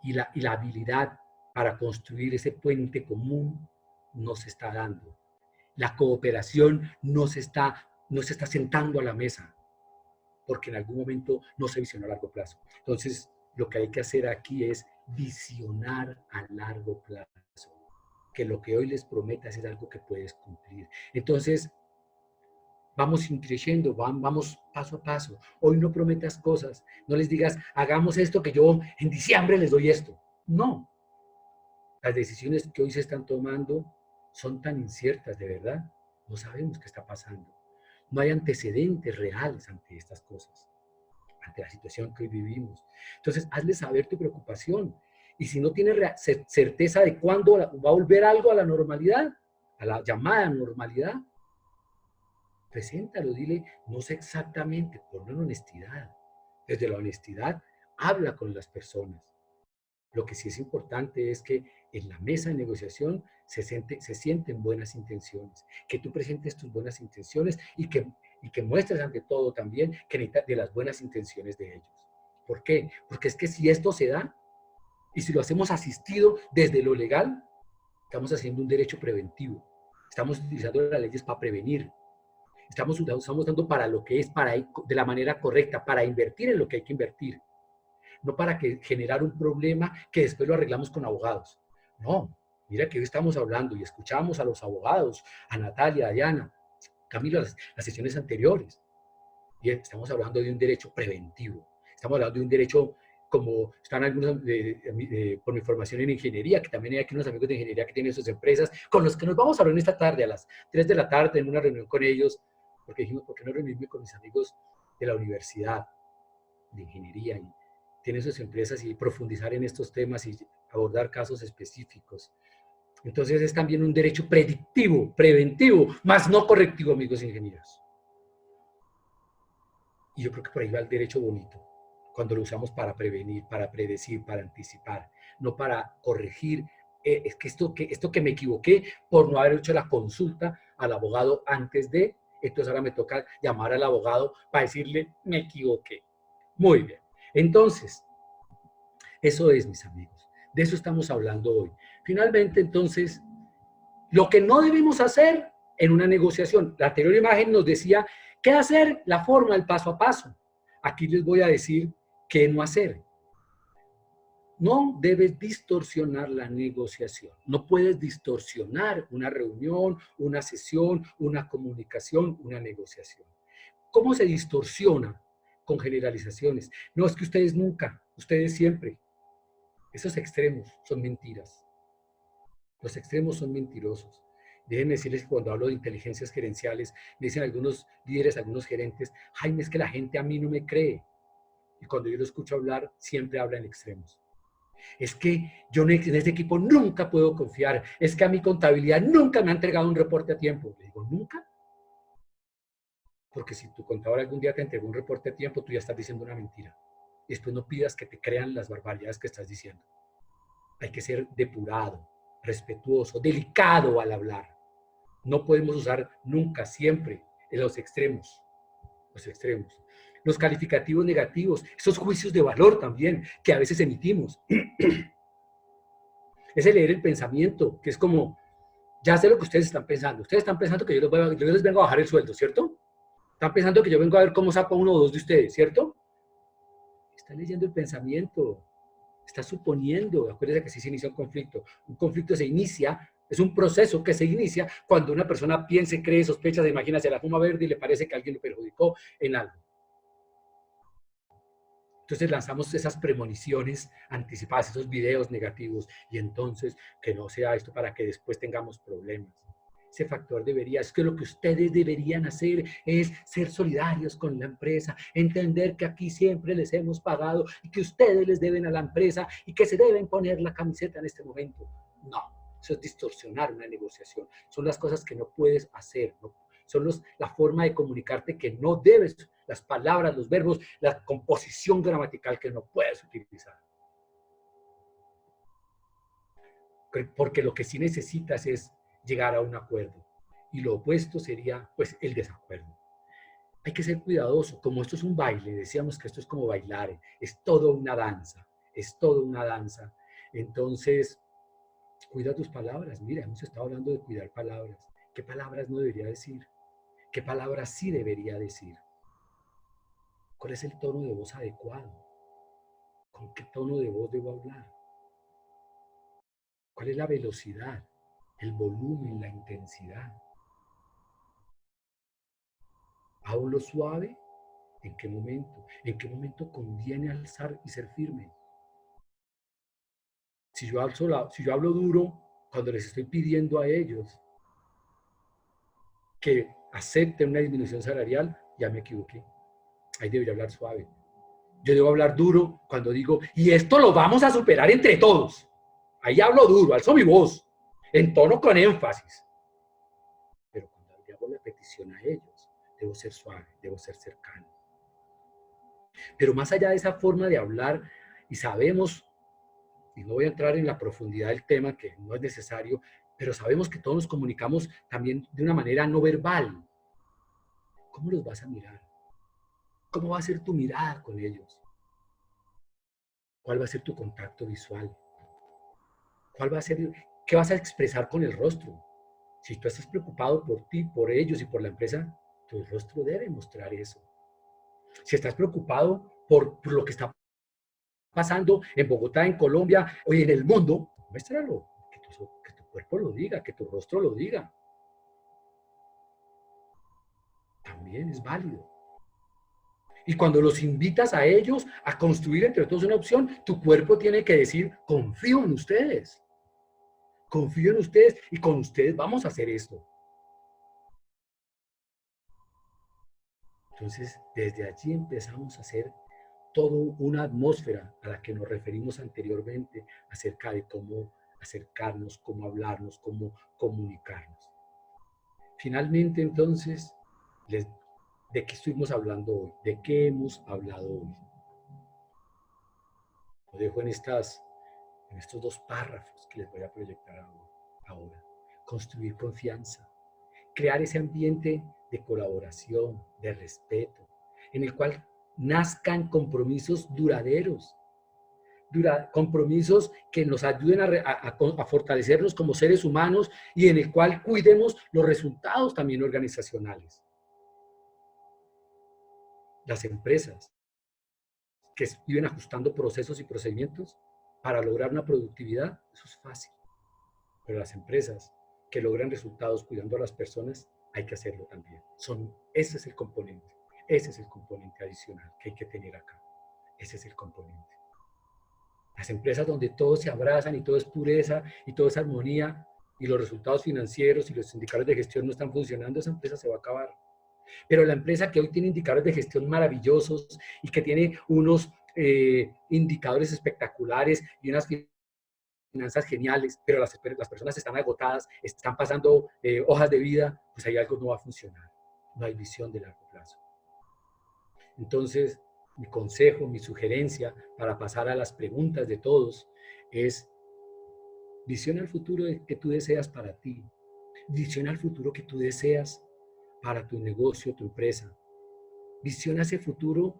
Y la habilidad para construir ese puente común no se está dando. La cooperación no se está sentando a la mesa, porque en algún momento no se visiona a largo plazo. Entonces, lo que hay que hacer aquí es visionar a largo plazo, que lo que hoy les prometas es algo que puedes cumplir. Entonces, vamos creciendo, vamos paso a paso. Hoy no prometas cosas, no les digas, hagamos esto que yo en diciembre les doy esto. No. Las decisiones que hoy se están tomando son tan inciertas, de verdad. No sabemos qué está pasando. No hay antecedentes reales ante estas cosas, ante la situación que hoy vivimos. Entonces, hazle saber tu preocupación. Y si no tienes certeza de cuándo va a volver algo a la normalidad, a la llamada normalidad, preséntalo, dile, no sé exactamente, ponlo en honestidad. Desde la honestidad, habla con las personas. Lo que sí es importante es que en la mesa de negociación se sienten buenas intenciones, que tú presentes tus buenas intenciones y que muestres ante todo también que necesitas de las buenas intenciones de ellos. ¿Por qué? Porque es que si esto se da, y si lo hacemos asistido desde lo legal, estamos haciendo un derecho preventivo. Estamos utilizando las leyes para prevenir. Estamos dando para lo que es, para ir de la manera correcta, para invertir en lo que hay que invertir. No para generar un problema que después lo arreglamos con abogados. No, mira que hoy estamos hablando y escuchamos a los abogados, a Natalia, a Diana, Camilo, las sesiones anteriores. Y estamos hablando de un derecho preventivo. Estamos hablando de un derecho, como están algunos, por mi formación en ingeniería, que también hay aquí unos amigos de ingeniería que tienen sus empresas, con los que nos vamos a hablar esta tarde, a las 3 de la tarde, en una reunión con ellos, porque dijimos, ¿por qué no reunirme con mis amigos de la universidad de ingeniería? Y tienen sus empresas y profundizar en estos temas y abordar casos específicos. Entonces es también un derecho predictivo, preventivo, más no correctivo, amigos ingenieros. Y yo creo que por ahí va el derecho bonito, cuando lo usamos para prevenir, para predecir, para anticipar, no para corregir. Es que esto que me equivoqué por no haber hecho la consulta al abogado antes de, entonces ahora me toca llamar al abogado para decirle, me equivoqué. Muy bien. Entonces, eso es, mis amigos. De eso estamos hablando hoy. Finalmente, entonces, lo que no debemos hacer en una negociación. La anterior imagen nos decía qué hacer, la forma, el paso a paso. Aquí les voy a decir qué no hacer. No debes distorsionar la negociación. No puedes distorsionar una reunión, una sesión, una comunicación, una negociación. ¿Cómo se distorsiona? Con generalizaciones. No, es que ustedes nunca, ustedes siempre. Esos extremos son mentiras. Los extremos son mentirosos. Déjenme decirles que cuando hablo de inteligencias gerenciales, me dicen algunos líderes, algunos gerentes, Jaime, es que la gente a mí no me cree. Y cuando yo lo escucho hablar, siempre habla en extremos. Es que yo en este equipo nunca puedo confiar. Es que a mi contabilidad nunca me ha entregado un reporte a tiempo. Le digo, ¿nunca? Porque si tu contador algún día te entregó un reporte a tiempo, tú ya estás diciendo una mentira. Y después no pidas que te crean las barbaridades que estás diciendo. Hay que ser depurado, respetuoso, delicado al hablar. No podemos usar nunca, siempre, en los extremos. Los extremos. Los calificativos negativos, esos juicios de valor también, que a veces emitimos. Ese leer el pensamiento, que es como, ya sé lo que ustedes están pensando. Ustedes están pensando que yo les vengo a bajar el sueldo, ¿cierto? Están pensando que yo vengo a ver cómo saco uno o dos de ustedes, ¿cierto? Están leyendo el pensamiento. Está suponiendo, acuérdense que así se inicia un conflicto. Un conflicto se inicia, es un proceso que se inicia cuando una persona piensa, cree, sospecha, se imagina, se la fuma verde y le parece que alguien lo perjudicó en algo. Entonces lanzamos esas premoniciones anticipadas, esos videos negativos, y entonces que no sea esto para que después tengamos problemas. Ese factor debería, es que lo que ustedes deberían hacer es ser solidarios con la empresa, entender que aquí siempre les hemos pagado y que ustedes les deben a la empresa y que se deben poner la camiseta en este momento. No, eso es distorsionar una negociación. Son las cosas que no puedes hacer, ¿no? Son la forma de comunicarte que no debes, las palabras, los verbos, la composición gramatical que no puedes utilizar. Porque lo que sí necesitas es llegar a un acuerdo. Y lo opuesto sería, pues, el desacuerdo. Hay que ser cuidadoso. Como esto es un baile, decíamos que esto es como bailar, es todo una danza, es todo una danza. Entonces, Cuida tus palabras. Mira, hemos estado hablando de cuidar palabras. ¿Qué palabras no debería decir? ¿Qué palabras sí debería decir? ¿Cuál es el tono de voz adecuado? ¿Con qué tono de voz debo hablar? ¿Cuál es la velocidad, el volumen, la intensidad? ¿Hablo suave? ¿En qué momento? ¿En qué momento conviene alzar y ser firme? Si yo hablo duro, cuando les estoy pidiendo a ellos que acepten una disminución salarial, ya me equivoqué. Ahí debería hablar suave. Yo debo hablar duro cuando digo, y esto lo vamos a superar entre todos. Ahí hablo duro, alzo mi voz, en tono con énfasis. Pero cuando le hago la petición a ellos, debo ser suave, debo ser cercano. Pero más allá de esa forma de hablar, y sabemos, y no voy a entrar en la profundidad del tema, que no es necesario, pero sabemos que todos nos comunicamos también de una manera no verbal. ¿Cómo los vas a mirar? ¿Cómo va a ser tu mirada con ellos? ¿Cuál va a ser tu contacto visual? ¿Cuál va a ser, qué vas a expresar con el rostro? Si tú estás preocupado por ti, por ellos y por la empresa, tu rostro debe mostrar eso. Si estás preocupado por lo que está pasando en Bogotá, en Colombia, o en el mundo, muéstralo. Que tu cuerpo lo diga, que tu rostro lo diga. También es válido. Y cuando los invitas a ellos a construir entre todos una opción, tu cuerpo tiene que decir, confío en ustedes. Confío en ustedes y con ustedes vamos a hacer esto. Entonces, desde allí empezamos a hacer toda una atmósfera a la que nos referimos anteriormente acerca de cómo acercarnos, cómo hablarnos, cómo comunicarnos. Finalmente, entonces, ¿de qué estuvimos hablando hoy? ¿De qué hemos hablado hoy? Lo dejo en estos dos párrafos que les voy a proyectar ahora. Construir confianza, crear ese ambiente de colaboración, de respeto, en el cual nazcan compromisos duraderos, compromisos que nos ayuden a fortalecernos como seres humanos y en el cual cuidemos los resultados también organizacionales. Las empresas que viven ajustando procesos y procedimientos para lograr una productividad, eso es fácil. Pero las empresas que logran resultados cuidando a las personas, hay que hacerlo también. Ese es el componente adicional que hay que tener acá. Ese es el componente. Las empresas donde todos se abrazan y todo es pureza y todo es armonía y los resultados financieros y los indicadores de gestión no están funcionando, esa empresa se va a acabar. Pero la empresa que hoy tiene indicadores de gestión maravillosos y que tiene unos indicadores espectaculares y unas finanzas geniales, pero las personas están agotadas, están pasando hojas de vida, pues ahí algo no va a funcionar. No hay visión de largo plazo. Entonces, mi consejo, mi sugerencia para pasar a las preguntas de todos es visiona el futuro que tú deseas para ti. Visiona el futuro que tú deseas para tu negocio, tu empresa. Visiona ese futuro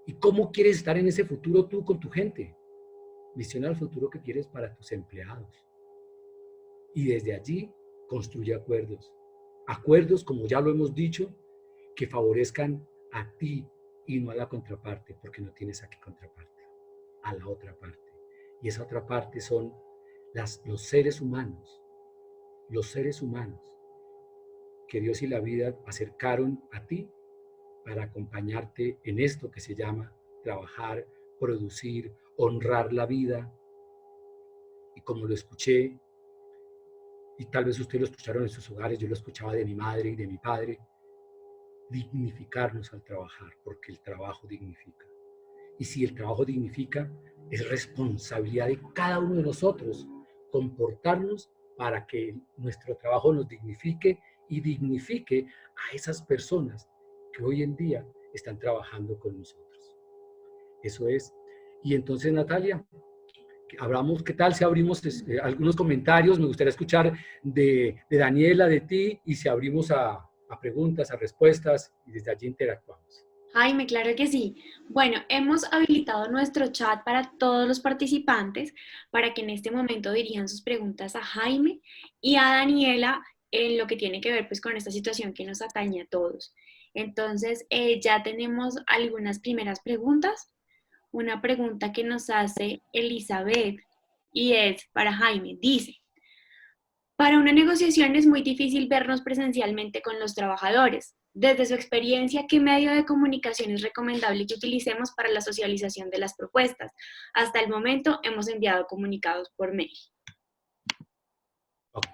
y cómo quieres estar en ese futuro tú con tu gente. Visiona el futuro que quieres para tus empleados. Y desde allí construye acuerdos. Acuerdos, como ya lo hemos dicho, que favorezcan a ti y no a la contraparte, porque no tienes a qué contraparte, a la otra parte. Y esa otra parte son los seres humanos que Dios y la vida acercaron a ti para acompañarte en esto que se llama trabajar, producir, honrar la vida. Y como lo escuché, y tal vez ustedes lo escucharon en sus hogares, yo lo escuchaba de mi madre y de mi padre, dignificarnos al trabajar, porque el trabajo dignifica. Y si el trabajo dignifica, es responsabilidad de cada uno de nosotros comportarnos para que nuestro trabajo nos dignifique y dignifique a esas personas que hoy en día están trabajando con nosotros. Eso es. Y entonces, Natalia, hablamos, ¿qué tal si abrimos algunos comentarios? Me gustaría escuchar de Daniela, de ti, y si abrimos a preguntas, a respuestas, y desde allí interactuamos. Jaime, claro que sí. Bueno, hemos habilitado nuestro chat para todos los participantes para que en este momento dirijan sus preguntas a Jaime y a Daniela en lo que tiene que ver pues con esta situación que nos atañe a todos. Entonces, ya tenemos algunas primeras preguntas. Una pregunta que nos hace Elizabeth y es para Jaime. Dice, para una negociación es muy difícil vernos presencialmente con los trabajadores. Desde su experiencia, ¿qué medio de comunicación es recomendable que utilicemos para la socialización de las propuestas? Hasta el momento hemos enviado comunicados por mail. Ok.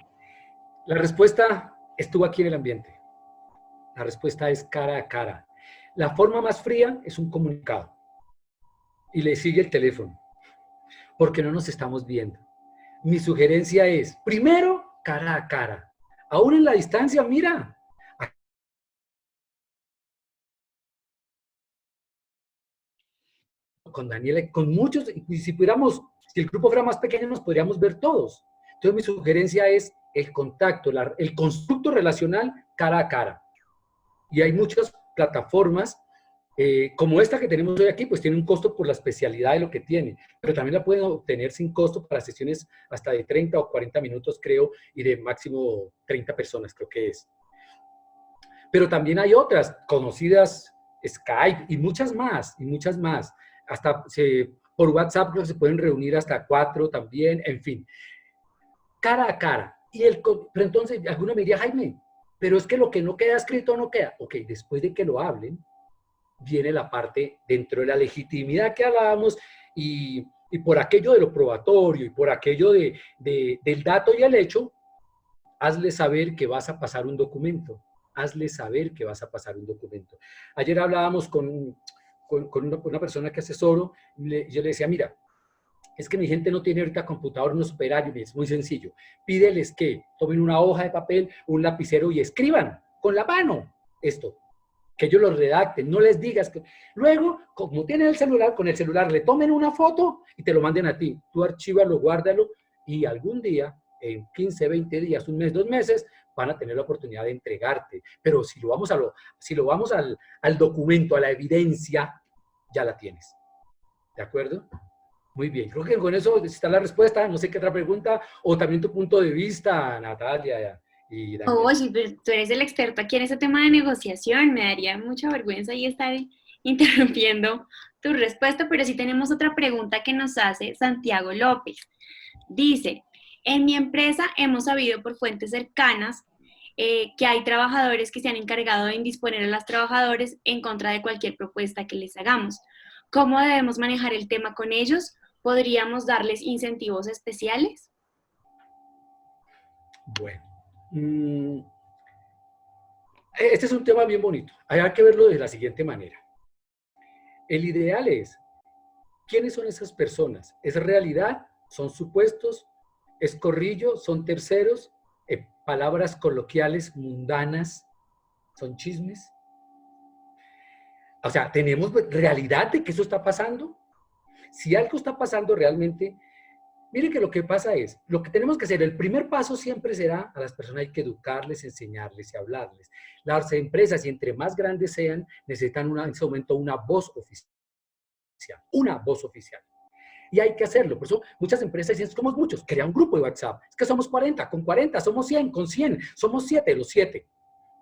La respuesta estuvo aquí en el ambiente. La respuesta es cara a cara. La forma más fría es un comunicado. Y le sigue el teléfono, porque no nos estamos viendo. Mi sugerencia es, primero, cara a cara. Aún en la distancia, mira. Con Daniela, con muchos, y si pudiéramos, si el grupo fuera más pequeño, nos podríamos ver todos. Entonces, mi sugerencia es el contacto, el constructo relacional cara a cara. Y hay muchas plataformas como esta que tenemos hoy aquí, pues tiene un costo por la especialidad de lo que tiene, pero también la pueden obtener sin costo para sesiones hasta de 30 o 40 minutos, creo, y de máximo 30 personas, creo que es. Pero también hay otras conocidas, Skype y muchas más, y muchas más. Hasta por WhatsApp creo que se pueden reunir hasta 4 también, en fin. Cara a cara. Pero entonces, alguno me diría, Jaime, pero es que lo que no queda escrito no queda. Ok, después de que lo hablen, viene la parte dentro de la legitimidad que hablábamos y por aquello de lo probatorio y por aquello del dato y el hecho, hazle saber que vas a pasar un documento. Hazle saber que vas a pasar un documento. Ayer hablábamos con una persona que asesoro, yo le decía, mira, es que mi gente no tiene ahorita computador, no es operario, es muy sencillo. Pídeles que tomen una hoja de papel, un lapicero y escriban con la mano esto, que ellos lo redacten, no les digas que... Luego, como tienen el celular, con el celular le tomen una foto y te lo manden a ti. Tú archívalo, guárdalo y algún día, en 15, 20 días, un mes, 2 meses, van a tener la oportunidad de entregarte. Pero si lo vamos, al documento, a la evidencia, ya la tienes. ¿De acuerdo? Muy bien, creo que con eso está la respuesta. No sé qué otra pregunta o también tu punto de vista, Natalia y Daniel. Oye, pero tú eres el experto aquí en ese tema de negociación. Me daría mucha vergüenza ahí estar interrumpiendo tu respuesta, pero sí tenemos otra pregunta que nos hace Santiago López. Dice, en mi empresa hemos sabido por fuentes cercanas que hay trabajadores que se han encargado de indisponer a los trabajadores en contra de cualquier propuesta que les hagamos. ¿Cómo debemos manejar el tema con ellos? ¿Podríamos darles incentivos especiales? Bueno, este es un tema bien bonito. Hay que verlo de la siguiente manera. El ideal es, ¿quiénes son esas personas? ¿Es realidad? ¿Son supuestos? ¿Es corrillo? ¿Son terceros? ¿Palabras coloquiales, mundanas? ¿Son chismes? O sea, ¿tenemos realidad de que eso está pasando? Si algo está pasando realmente, miren que lo que pasa es, lo que tenemos que hacer, el primer paso siempre será a las personas hay que educarles, enseñarles y hablarles. Las empresas, y entre más grandes sean, necesitan en ese momento una voz oficial. Una voz oficial. Y hay que hacerlo. Por eso muchas empresas dicen, somos muchos, crea un grupo de WhatsApp. Es que somos 40, con 40 somos 100, con 100 somos 7, los 7.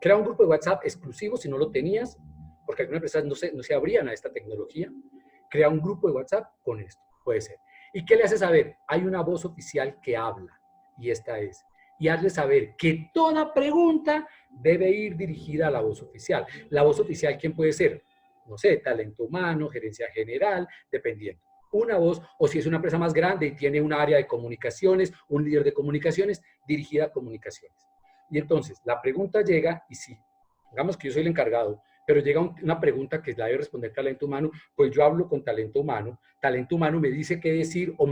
Crea un grupo de WhatsApp exclusivo si no lo tenías, porque algunas empresas no se abrían a esta tecnología. Crea un grupo de WhatsApp con esto, puede ser. ¿Y qué le hace saber? Hay una voz oficial que habla, y esta es. Y hazle saber que toda pregunta debe ir dirigida a la voz oficial. La voz oficial, ¿quién puede ser? No sé, talento humano, gerencia general, dependiendo. Una voz, o si es una empresa más grande y tiene un área de comunicaciones, un líder de comunicaciones, dirigida a comunicaciones. Y entonces, la pregunta llega, y sí, digamos que yo soy el encargado, pero llega una pregunta que la debe responder talento humano, pues yo hablo con talento humano me dice qué decir, o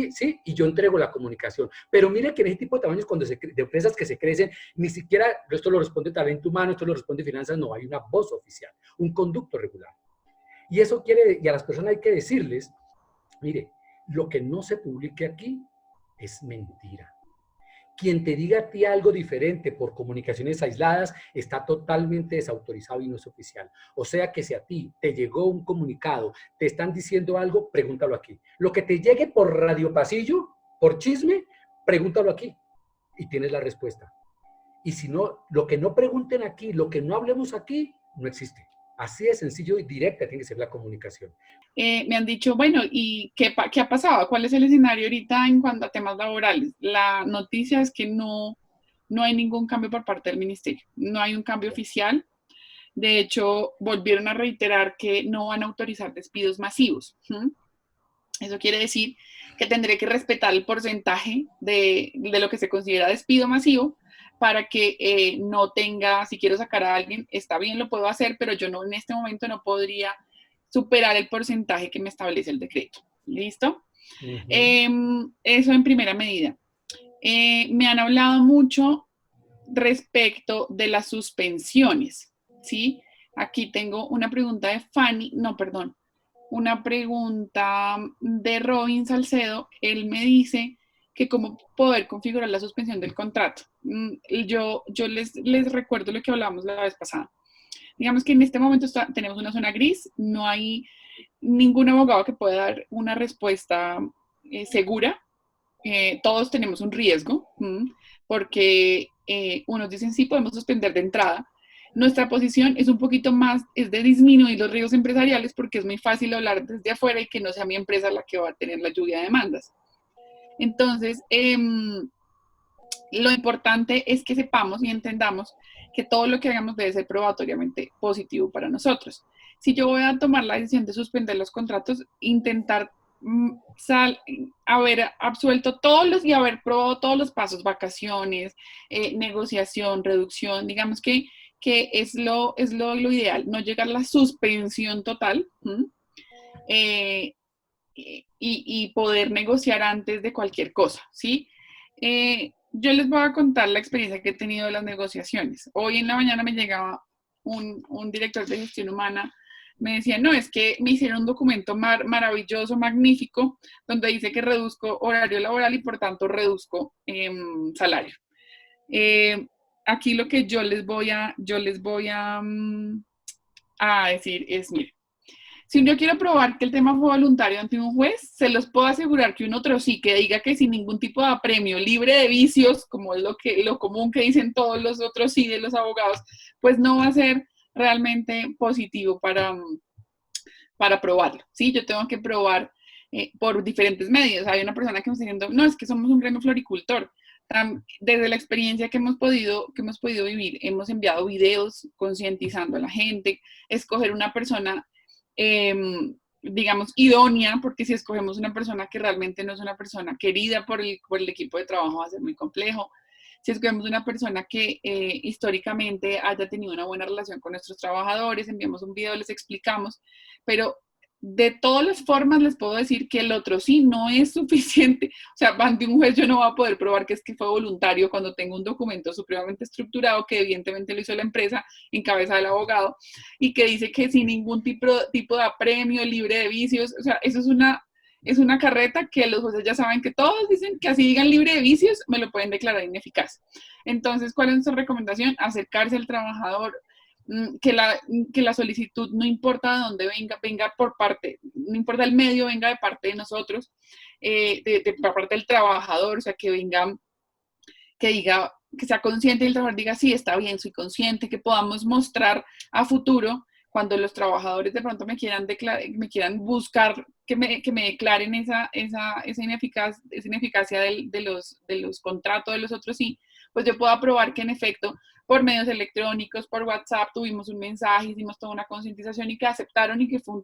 sí, y yo entrego la comunicación. Pero mire que en ese tipo de tamaños, de empresas que se crecen, ni siquiera esto lo responde talento humano, esto lo responde finanzas, no, hay una voz oficial, un conducto regular. Y eso y a las personas hay que decirles, mire, lo que no se publique aquí es mentira. Quien te diga a ti algo diferente por comunicaciones aisladas está totalmente desautorizado y no es oficial. O sea que si a ti te llegó un comunicado, te están diciendo algo, pregúntalo aquí. Lo que te llegue por radio pasillo, por chisme, pregúntalo aquí y tienes la respuesta. Y si no, lo que no pregunten aquí, lo que no hablemos aquí, no existe. Así de sencillo y directa tiene que ser la comunicación. Me han dicho, bueno, ¿y qué ha pasado? ¿Cuál es el escenario ahorita en cuanto a temas laborales? La noticia es que no hay ningún cambio por parte del ministerio. No hay un cambio oficial. De hecho, volvieron a reiterar que no van a autorizar despidos masivos. Eso quiere decir que tendré que respetar el porcentaje de lo que se considera despido masivo para que no tenga, si quiero sacar a alguien, está bien, lo puedo hacer, pero yo no en este momento no podría superar el porcentaje que me establece el decreto. ¿Listo? Eso en primera medida. Me han hablado mucho respecto de las suspensiones, ¿sí? Aquí tengo una pregunta de Fanny, no, perdón, una pregunta de Robin Salcedo. Él me dice que cómo poder configurar la suspensión del contrato. Yo les recuerdo lo que hablábamos la vez pasada. Digamos que en este momento tenemos una zona gris, no hay ningún abogado que pueda dar una respuesta segura. Todos tenemos un riesgo, porque unos dicen sí, podemos suspender de entrada. Nuestra posición es un poquito más, es de disminuir los riesgos empresariales porque es muy fácil hablar desde afuera y que no sea mi empresa la que va a tener la lluvia de demandas. Entonces, lo importante es que sepamos y entendamos que todo lo que hagamos debe ser probatoriamente positivo para nosotros. Si yo voy a tomar la decisión de suspender los contratos, intentar haber absuelto todos y haber probado todos los pasos, vacaciones, negociación, reducción, digamos que es lo ideal, no llegar a la suspensión total y poder negociar antes de cualquier cosa, ¿sí? Yo les voy a contar la experiencia que he tenido de las negociaciones. Hoy en la mañana me llegaba un director de gestión humana, me decía, no, es que me hicieron un documento maravilloso, magnífico, donde dice que reduzco horario laboral y por tanto reduzco salario. Aquí lo que yo les voy a decir es, mire, si yo quiero probar que el tema fue voluntario ante un juez, se los puedo asegurar que un otro sí, que diga que sin ningún tipo de apremio, libre de vicios, como es lo común que dicen todos los otros sí de los abogados, pues no va a ser realmente positivo para probarlo, ¿sí? Yo tengo que probar por diferentes medios. Hay una persona que me está diciendo, no, es que somos un gremio floricultor. Desde la experiencia que hemos podido vivir, hemos enviado videos concientizando a la gente, escoger una persona digamos, idónea, porque si escogemos una persona que realmente no es una persona querida por el equipo de trabajo va a ser muy complejo. Si escogemos una persona que históricamente haya tenido una buena relación con nuestros trabajadores, enviamos un video, les explicamos, pero de todas las formas les puedo decir que el otro sí no es suficiente. O sea, ante un juez yo no voy a poder probar que es que fue voluntario cuando tengo un documento supremamente estructurado que evidentemente lo hizo la empresa en cabeza del abogado y que dice que sin ningún tipo de apremio, libre de vicios. O sea, eso es una carreta que los jueces ya saben que todos dicen que así digan libre de vicios, me lo pueden declarar ineficaz. Entonces, ¿cuál es nuestra recomendación? Acercarse al trabajador, que la solicitud, no importa de dónde venga por parte, no importa el medio, venga de parte de nosotros, por parte del trabajador, o sea, que venga, que diga, que sea consciente y el trabajador diga, sí, está bien, soy consciente, que podamos mostrar a futuro, cuando los trabajadores de pronto me quieran buscar, que me declaren esa ineficacia de los contratos de los otros, sí, pues yo puedo probar que en efecto por medios electrónicos, por WhatsApp, tuvimos un mensaje, hicimos toda una concientización y que aceptaron y que fue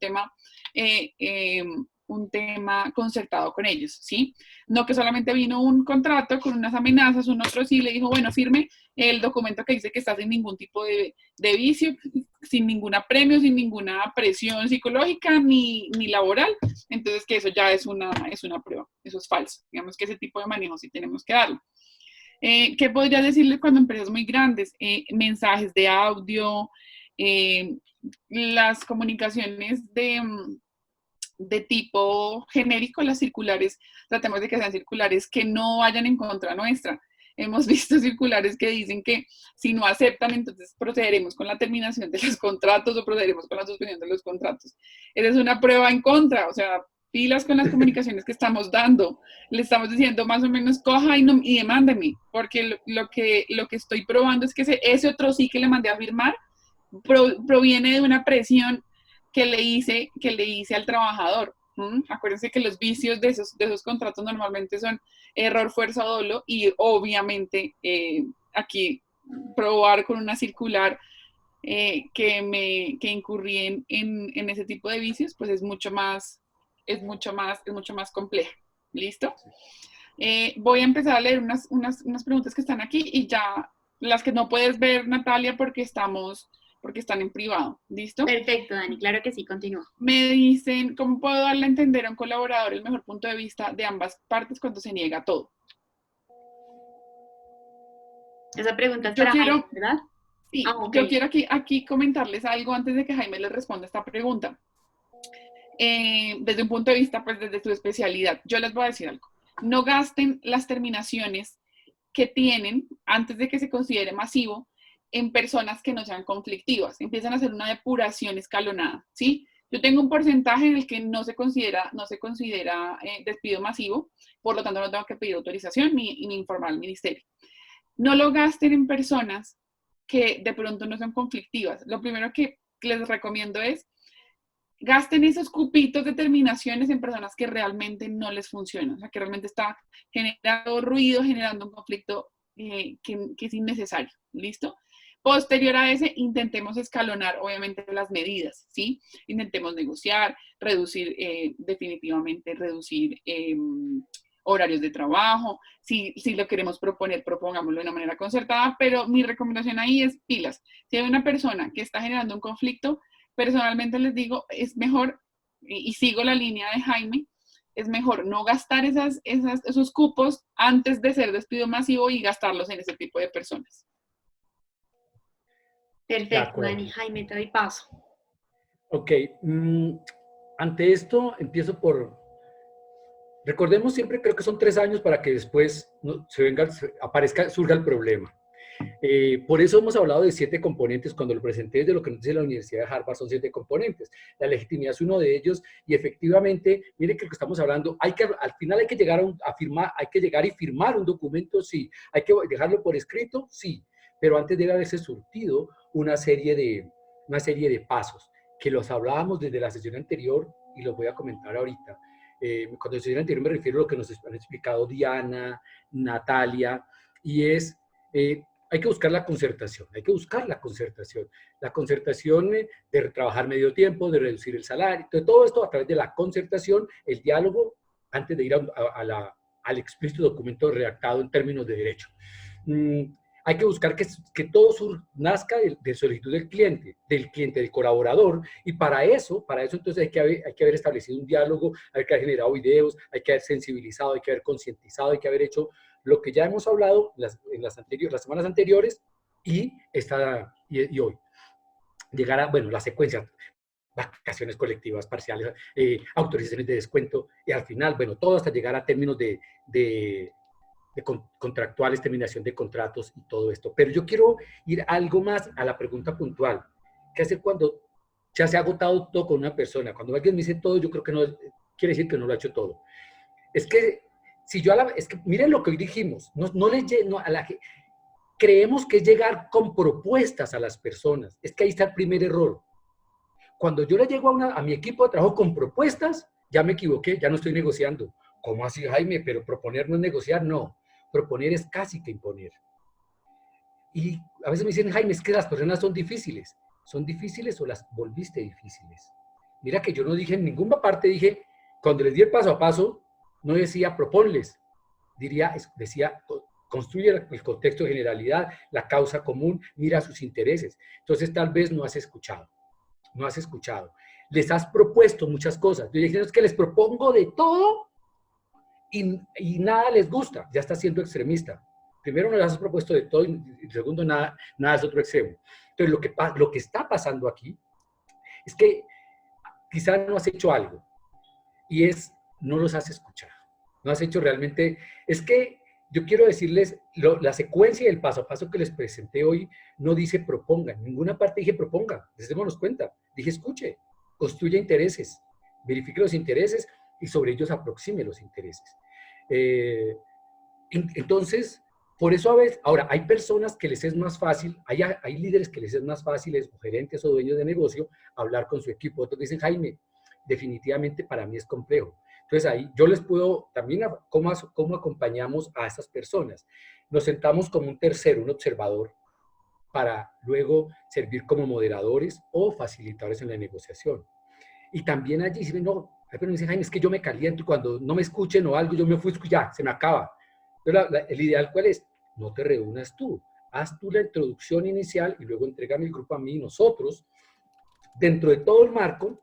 un tema concertado con ellos, ¿sí? No que solamente vino un contrato con unas amenazas, un otro sí le dijo, bueno, firme el documento que dice que está sin ningún tipo de vicio, sin ningún apremio, sin ninguna presión psicológica ni laboral, entonces que eso ya es una prueba, eso es falso, digamos que ese tipo de manejo sí tenemos que darlo. ¿Qué podría decirles cuando empresas muy grandes? Mensajes de audio, las comunicaciones de tipo genérico, las circulares, tratemos de que sean circulares que no vayan en contra nuestra. hemos visto circulares que dicen que si no aceptan, entonces procederemos con la terminación de los contratos o procederemos con la suspensión de los contratos. Esa es una prueba en contra, o sea, pilas con las comunicaciones que estamos dando. Le estamos diciendo más o menos, coja y demándeme, porque lo que estoy probando es que ese otro sí que le mandé a firmar proviene de una presión que le hice al trabajador. Acuérdense que los vicios de esos contratos normalmente son error, fuerza o dolo, y obviamente aquí probar con una circular que incurrí en ese tipo de vicios, pues es mucho más compleja. ¿Listo? Voy a empezar a leer unas preguntas que están aquí y ya las que no puedes ver, Natalia, porque están en privado. ¿Listo? Perfecto, Dani, claro que sí, continúa. Me dicen, ¿cómo puedo darle a entender a un colaborador el mejor punto de vista de ambas partes cuando se niega todo? Esa pregunta es para Jaime, ¿verdad? Sí, okay. Yo quiero aquí comentarles algo antes de que Jaime les responda esta pregunta. Desde un punto de vista, pues desde su especialidad, yo les voy a decir algo. No gasten las terminaciones que tienen antes de que se considere masivo en personas que no sean conflictivas. Empiezan a hacer una depuración escalonada, ¿sí? Yo tengo un porcentaje en el que no se considera despido masivo, por lo tanto no tengo que pedir autorización ni informar al ministerio. No lo gasten en personas que de pronto no son conflictivas. Lo primero que les recomiendo es gasten esos cupitos de terminaciones en personas que realmente no les funcionan, o sea, que realmente está generando ruido, generando un conflicto que es innecesario. ¿Listo? Posterior a ese, intentemos escalonar, obviamente, las medidas, ¿sí? Intentemos negociar, definitivamente reducir horarios de trabajo. Si lo queremos proponer, propongámoslo de una manera concertada, pero mi recomendación ahí es pilas. Si hay una persona que está generando un conflicto, personalmente les digo, es mejor, y sigo la línea de Jaime, es mejor no gastar esos cupos antes de ser despido masivo y gastarlos en ese tipo de personas. Perfecto, Dani. Jaime, te doy paso. Ok. Ante esto, empiezo por... Recordemos siempre, creo que son 3 años para que después surja el problema. Por eso hemos hablado de 7 componentes. Cuando lo presenté de lo que nos dice la Universidad de Harvard, son 7 componentes. La legitimidad es uno de ellos y efectivamente, mire que lo que estamos hablando, al final hay que llegar a firmar, hay que llegar y firmar un documento, sí. Hay que dejarlo por escrito, sí. Pero antes debe haberse surtido una serie de pasos, que los hablábamos desde la sesión anterior y los voy a comentar ahorita. Cuando la sesión anterior me refiero a lo que nos han explicado Diana, Natalia, y es... hay que buscar la concertación, La concertación de trabajar medio tiempo, de reducir el salario, de todo esto a través de la concertación, el diálogo, antes de ir al explícito documento redactado en términos de derecho. Hay que buscar que todo nazca de solicitud del cliente, del colaborador, y para eso entonces hay que haber establecido un diálogo, hay que haber generado videos, hay que haber sensibilizado, hay que haber concientizado, hay que haber hecho lo que ya hemos hablado en las semanas anteriores y hoy. Llegar a, la secuencia, vacaciones colectivas, parciales, autorizaciones de descuento, y al final, todo hasta llegar a términos de contractuales, terminación de contratos y todo esto. Pero yo quiero ir algo más a la pregunta puntual. ¿Qué hacer cuando ya se ha agotado todo con una persona? Cuando alguien me dice todo, yo creo que no quiere decir que no lo ha hecho todo. Es que miren lo que hoy dijimos, creemos que es llegar con propuestas a las personas. Es que ahí está el primer error. Cuando yo le llego a mi equipo de trabajo con propuestas, ya me equivoqué, ya no estoy negociando. ¿Cómo así, Jaime? Pero proponer no es negociar, no. Proponer es casi que imponer. Y a veces me dicen, Jaime, es que las personas son difíciles. ¿Son difíciles o las volviste difíciles? Mira que yo no dije en ninguna parte, cuando les di el paso a paso, no decía proponles, decía construye el contexto de generalidad, la causa común, mira sus intereses. Entonces tal vez no has escuchado. Les has propuesto muchas cosas. Yo dije, es que les propongo de todo y nada les gusta, ya está siendo extremista. Primero, no les has propuesto de todo y segundo, nada es otro extremo. Entonces, lo que está pasando aquí es que quizás no has hecho algo y no los has escuchado. No has hecho realmente, es que yo quiero decirles, la secuencia y el paso a paso que les presenté hoy no dice proponga, en ninguna parte dije proponga, démonos cuenta, dije escuche, construya intereses, verifique los intereses y sobre ellos aproxime los intereses. Entonces, por eso a veces, ahora, hay personas que les es más fácil, hay líderes que les es más fácil, o gerentes o dueños de negocio, hablar con su equipo. Otros dicen, Jaime, definitivamente para mí es complejo. Entonces ahí yo les puedo también, ¿cómo acompañamos a esas personas? Nos sentamos como un tercero, un observador, para luego servir como moderadores o facilitadores en la negociación. Y también allí, si no, pero me dicen, Jaime, es que yo me caliento y cuando no me escuchen o algo, yo me ofusco y ya, se me acaba. Entonces, el ideal, ¿cuál es? No te reúnas tú. Haz tú la introducción inicial y luego entrégame el grupo a mí y nosotros, dentro de todo el marco,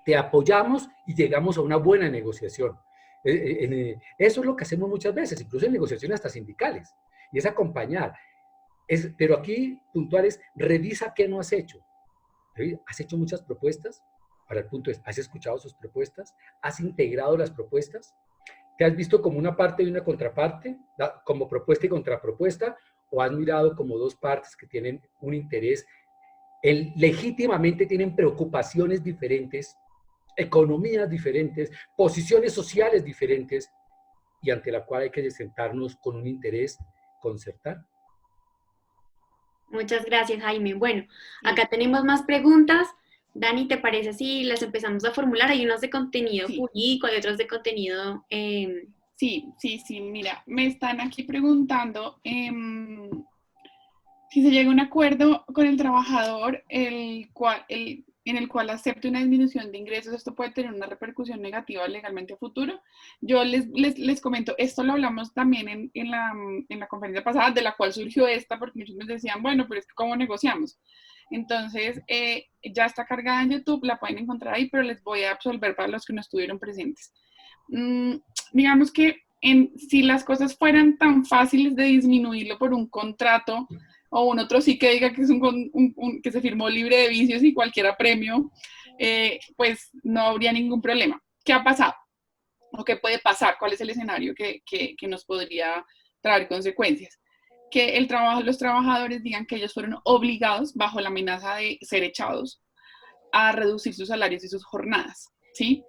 te apoyamos y llegamos a una buena negociación. Eso es lo que hacemos muchas veces, incluso en negociaciones hasta sindicales, y es acompañar. Pero aquí, puntuales, revisa qué no has hecho. ¿Has hecho muchas propuestas? Ahora el punto es, ¿has escuchado sus propuestas? ¿Has integrado las propuestas? ¿Te has visto como una parte y una contraparte, como propuesta y contrapropuesta, o has mirado como dos partes que tienen un interés, legítimamente tienen preocupaciones diferentes, economías diferentes, posiciones sociales diferentes, y ante la cual hay que sentarnos con un interés, concertar? Muchas gracias, Jaime. Bueno, acá tenemos más preguntas. Dani, ¿te parece si las empezamos a formular? Hay unas de contenido jurídico, hay otras de contenido... Sí, mira, me están aquí preguntando si se llega a un acuerdo con el trabajador en el cual acepte una disminución de ingresos, esto puede tener una repercusión negativa legalmente a futuro. Yo les comento, esto lo hablamos también en la conferencia pasada, de la cual surgió esta, porque muchos me decían, bueno, pero es que ¿cómo negociamos? Entonces, ya está cargada en YouTube, la pueden encontrar ahí, pero les voy a absolver para los que no estuvieron presentes. Digamos que si las cosas fueran tan fáciles de disminuirlo por un contrato, o un otro sí que diga que es que se firmó libre de vicios y cualquiera premio, pues no habría ningún problema. ¿Qué ha pasado? ¿O qué puede pasar? ¿Cuál es el escenario que nos podría traer consecuencias? Que los trabajadores digan que ellos fueron obligados, bajo la amenaza de ser echados, a reducir sus salarios y sus jornadas, ¿sí?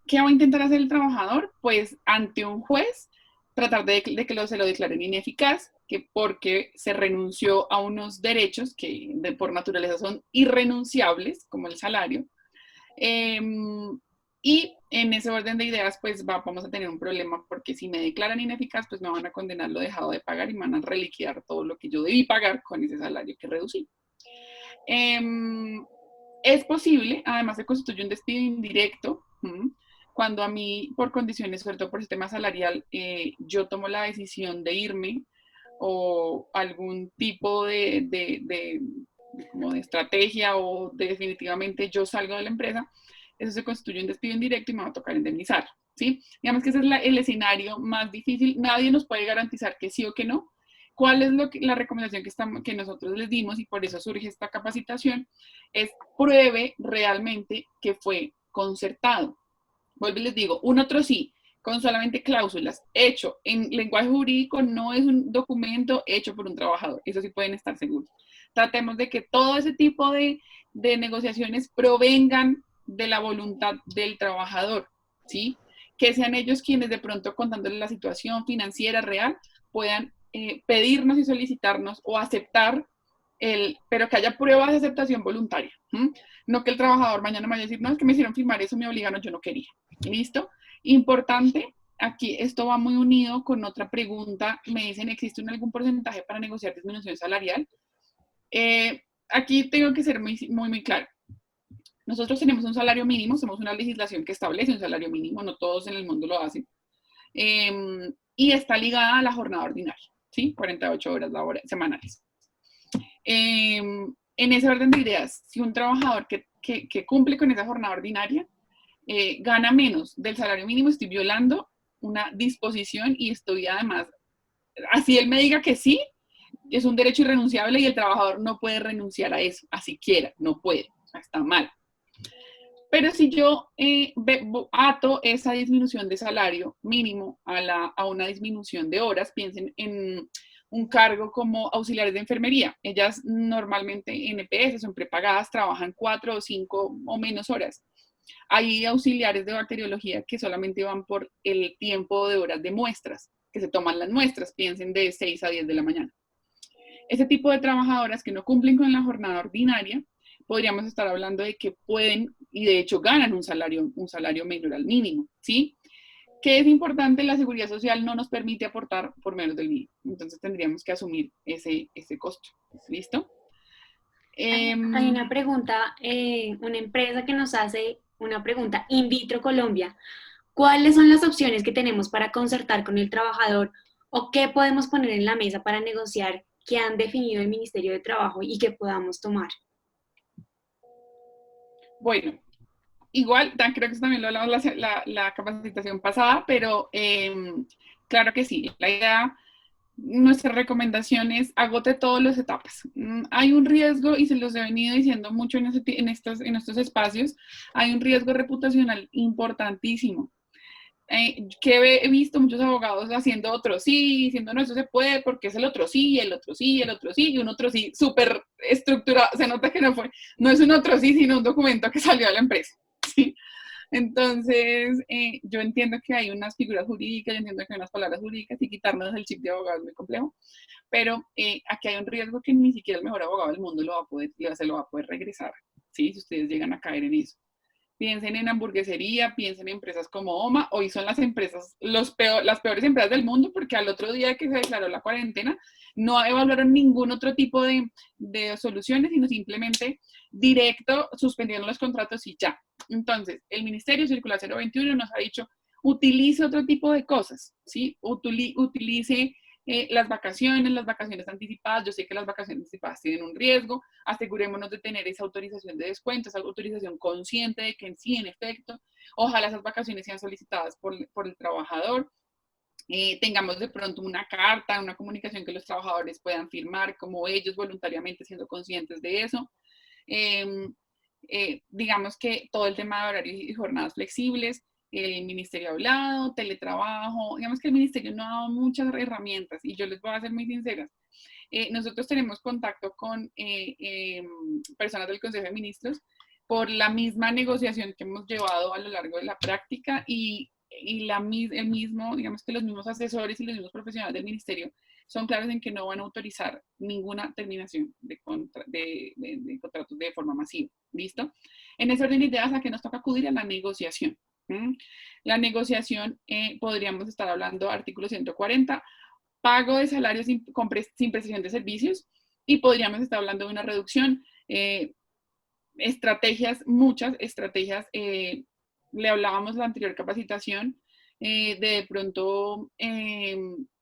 ¿Qué va a intentar hacer el trabajador? Pues ante un juez, tratar de que se lo declaren ineficaz, que porque se renunció a unos derechos que por naturaleza son irrenunciables, como el salario. Y en ese orden de ideas, pues vamos a tener un problema, porque si me declaran ineficaz, pues me van a condenar lo dejado de pagar y me van a reliquidar todo lo que yo debí pagar con ese salario que reducí. Es posible, además se constituye un despido indirecto, cuando a mí, por condiciones, sobre todo por el tema salarial, yo tomo la decisión de irme o algún tipo como de estrategia o definitivamente yo salgo de la empresa, eso se constituye un despido indirecto y me va a tocar indemnizar, ¿sí? Digamos que ese es el escenario más difícil. Nadie nos puede garantizar que sí o que no. ¿Cuál es la recomendación que nosotros les dimos y por eso surge esta capacitación? Es pruebe realmente que fue concertado. Vuelvo y les digo, un otro sí, con solamente cláusulas, hecho en lenguaje jurídico, no es un documento hecho por un trabajador. Eso sí pueden estar seguros. Tratemos de que todo ese tipo de negociaciones provengan de la voluntad del trabajador, ¿sí? Que sean ellos quienes de pronto, contándoles la situación financiera real, puedan pedirnos y solicitarnos o aceptar, pero que haya pruebas de aceptación voluntaria. No que el trabajador mañana me vaya a decir, no, es que me hicieron firmar eso, me obligaron, yo no quería. ¿Listo? Importante, aquí esto va muy unido con otra pregunta. Me dicen, ¿existe algún porcentaje para negociar disminución salarial? Aquí tengo que ser muy claro. Nosotros tenemos un salario mínimo, tenemos una legislación que establece un salario mínimo, no todos en el mundo lo hacen, y está ligada a la jornada ordinaria, ¿sí? 48 horas semanales. En ese orden de ideas, si un trabajador que cumple con esa jornada ordinaria gana menos del salario mínimo, estoy violando una disposición y estoy además, así él me diga que sí, es un derecho irrenunciable y el trabajador no puede renunciar a eso, así quiera, no puede, está mal. Pero si yo ato esa disminución de salario mínimo a una disminución de horas, piensen en un cargo como auxiliares de enfermería. Ellas normalmente en EPS son prepagadas, trabajan 4 o 5 o menos horas. Hay auxiliares de bacteriología que solamente van por el tiempo de horas de muestras, que se toman las muestras, piensen de 6 a 10 de la mañana. Ese tipo de trabajadoras que no cumplen con la jornada ordinaria, podríamos estar hablando de que pueden, y de hecho ganan un salario menor al mínimo, ¿sí? Que es importante, la seguridad social no nos permite aportar por menos del mínimo. Entonces tendríamos que asumir ese costo. ¿Listo? Hay una pregunta, una empresa que nos hace una pregunta, In Vitro Colombia. ¿Cuáles son las opciones que tenemos para concertar con el trabajador o qué podemos poner en la mesa para negociar que han definido el Ministerio de Trabajo y que podamos tomar? Bueno, igual, creo que eso también lo hablamos la capacitación pasada, pero claro que sí. La idea, nuestra recomendación es agote todas las etapas. Hay un riesgo, y se los he venido diciendo mucho en estos espacios, hay un riesgo reputacional importantísimo. Que he visto muchos abogados haciendo otro sí, diciendo no, eso se puede porque es el otro sí, el otro sí, el otro sí, y un otro sí súper estructurado. Se nota que no es un otro sí, sino un documento que salió de la empresa. ¿Sí? Entonces, yo entiendo que hay unas figuras jurídicas, yo entiendo que hay unas palabras jurídicas y quitarnos el chip de abogado es muy complejo, pero aquí hay un riesgo que ni siquiera el mejor abogado del mundo se lo va a poder regresar, ¿sí? Si ustedes llegan a caer en eso. Piensen en hamburguesería, piensen en empresas como OMA, hoy son las empresas, las peores empresas del mundo, porque al otro día que se declaró la cuarentena, no evaluaron ningún otro tipo de soluciones, sino simplemente directo suspendieron los contratos y ya. Entonces, el Ministerio Circular 021 nos ha dicho, utilice otro tipo de cosas, ¿sí? Utilice las vacaciones anticipadas. Yo sé que las vacaciones anticipadas tienen un riesgo, asegurémonos de tener esa autorización de descuento, esa autorización consciente de que sí, en efecto, ojalá esas vacaciones sean solicitadas por el trabajador. Tengamos de pronto una carta, una comunicación que los trabajadores puedan firmar como ellos voluntariamente siendo conscientes de eso. Digamos que todo el tema de horarios y jornadas flexibles, el ministerio ha hablado, teletrabajo, digamos que el ministerio no ha dado muchas herramientas y yo les voy a ser muy sinceras. Nosotros tenemos contacto con personas del Consejo de Ministros por la misma negociación que hemos llevado a lo largo de la práctica y digamos que los mismos asesores y los mismos profesionales del ministerio son claros en que no van a autorizar ninguna terminación de contratos de forma masiva. ¿Listo? En ese orden de ideas, ¿a qué nos toca acudir? A la negociación. La negociación, podríamos estar hablando artículo 140, pago de salarios sin prestación de servicios, y podríamos estar hablando de una reducción, muchas estrategias, le hablábamos la anterior capacitación, de pronto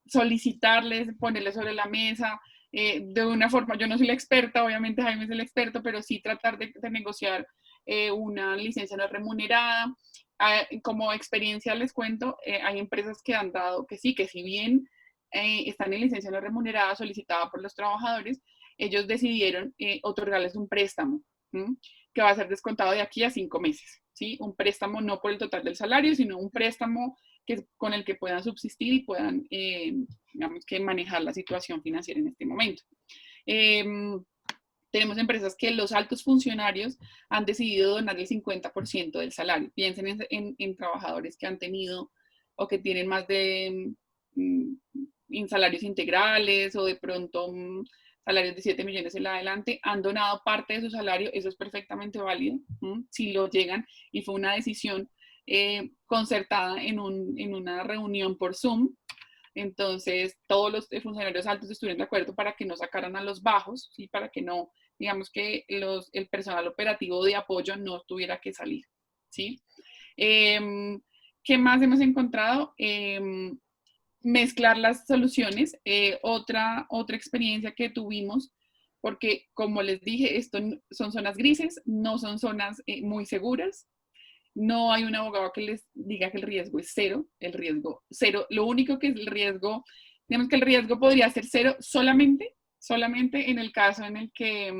solicitarles, ponerles sobre la mesa, de una forma, yo no soy la experta, obviamente Jaime es el experto, pero sí tratar de negociar una licencia no remunerada. Como experiencia les cuento, hay empresas que han dado que sí, que si bien están en licencia no remunerada solicitada por los trabajadores, ellos decidieron otorgarles un préstamo, ¿sí? Que va a ser descontado de aquí a 5 meses, ¿sí? Un préstamo no por el total del salario, sino un préstamo con el que puedan subsistir y puedan, digamos que manejar la situación financiera en este momento. Tenemos empresas que los altos funcionarios han decidido donar el 50% del salario. Piensen en trabajadores que han tenido o que tienen más de salarios integrales o de pronto salarios de 7 millones en adelante, han donado parte de su salario. Eso es perfectamente válido, si lo llegan, y fue una decisión concertada en una reunión por Zoom. Entonces, todos los funcionarios altos estuvieron de acuerdo para que no sacaran a los bajos, ¿sí? Para que no, digamos que el personal operativo de apoyo no tuviera que salir, ¿sí? ¿Qué más hemos encontrado? Mezclar las soluciones. Otra experiencia que tuvimos, porque como les dije, esto son zonas grises, no son zonas muy seguras. No hay un abogado que les diga que el riesgo es cero, el riesgo cero. Lo único que es el riesgo, digamos que el riesgo podría ser cero solamente en el caso en el que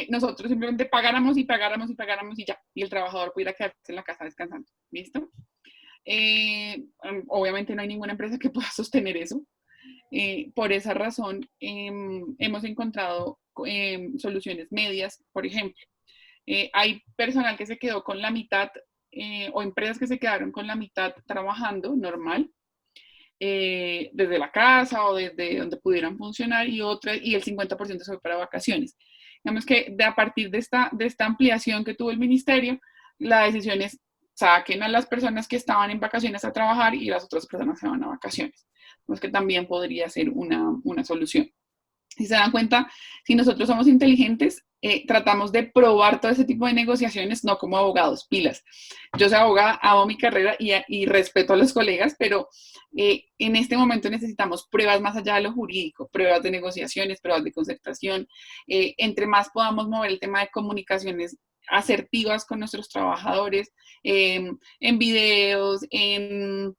nosotros simplemente pagáramos y pagáramos y pagáramos y ya, y el trabajador pudiera quedarse en la casa descansando, ¿listo? Obviamente no hay ninguna empresa que pueda sostener eso. Por esa razón, hemos encontrado soluciones medias, por ejemplo. Hay personal que se quedó con la mitad o empresas que se quedaron con la mitad trabajando normal, desde la casa o desde donde pudieran funcionar y el 50% se fue para vacaciones. Digamos que a partir de esta ampliación que tuvo el ministerio, la decisión es saquen a las personas que estaban en vacaciones a trabajar y las otras personas se van a vacaciones. Pues que también podría ser una solución. Si se dan cuenta, si nosotros somos inteligentes, tratamos de probar todo ese tipo de negociaciones, no como abogados, pilas. Yo soy abogada, amo mi carrera y respeto a los colegas, pero en este momento necesitamos pruebas más allá de lo jurídico, pruebas de negociaciones, pruebas de concertación. Entre más podamos mover el tema de comunicaciones asertivas con nuestros trabajadores, en videos, en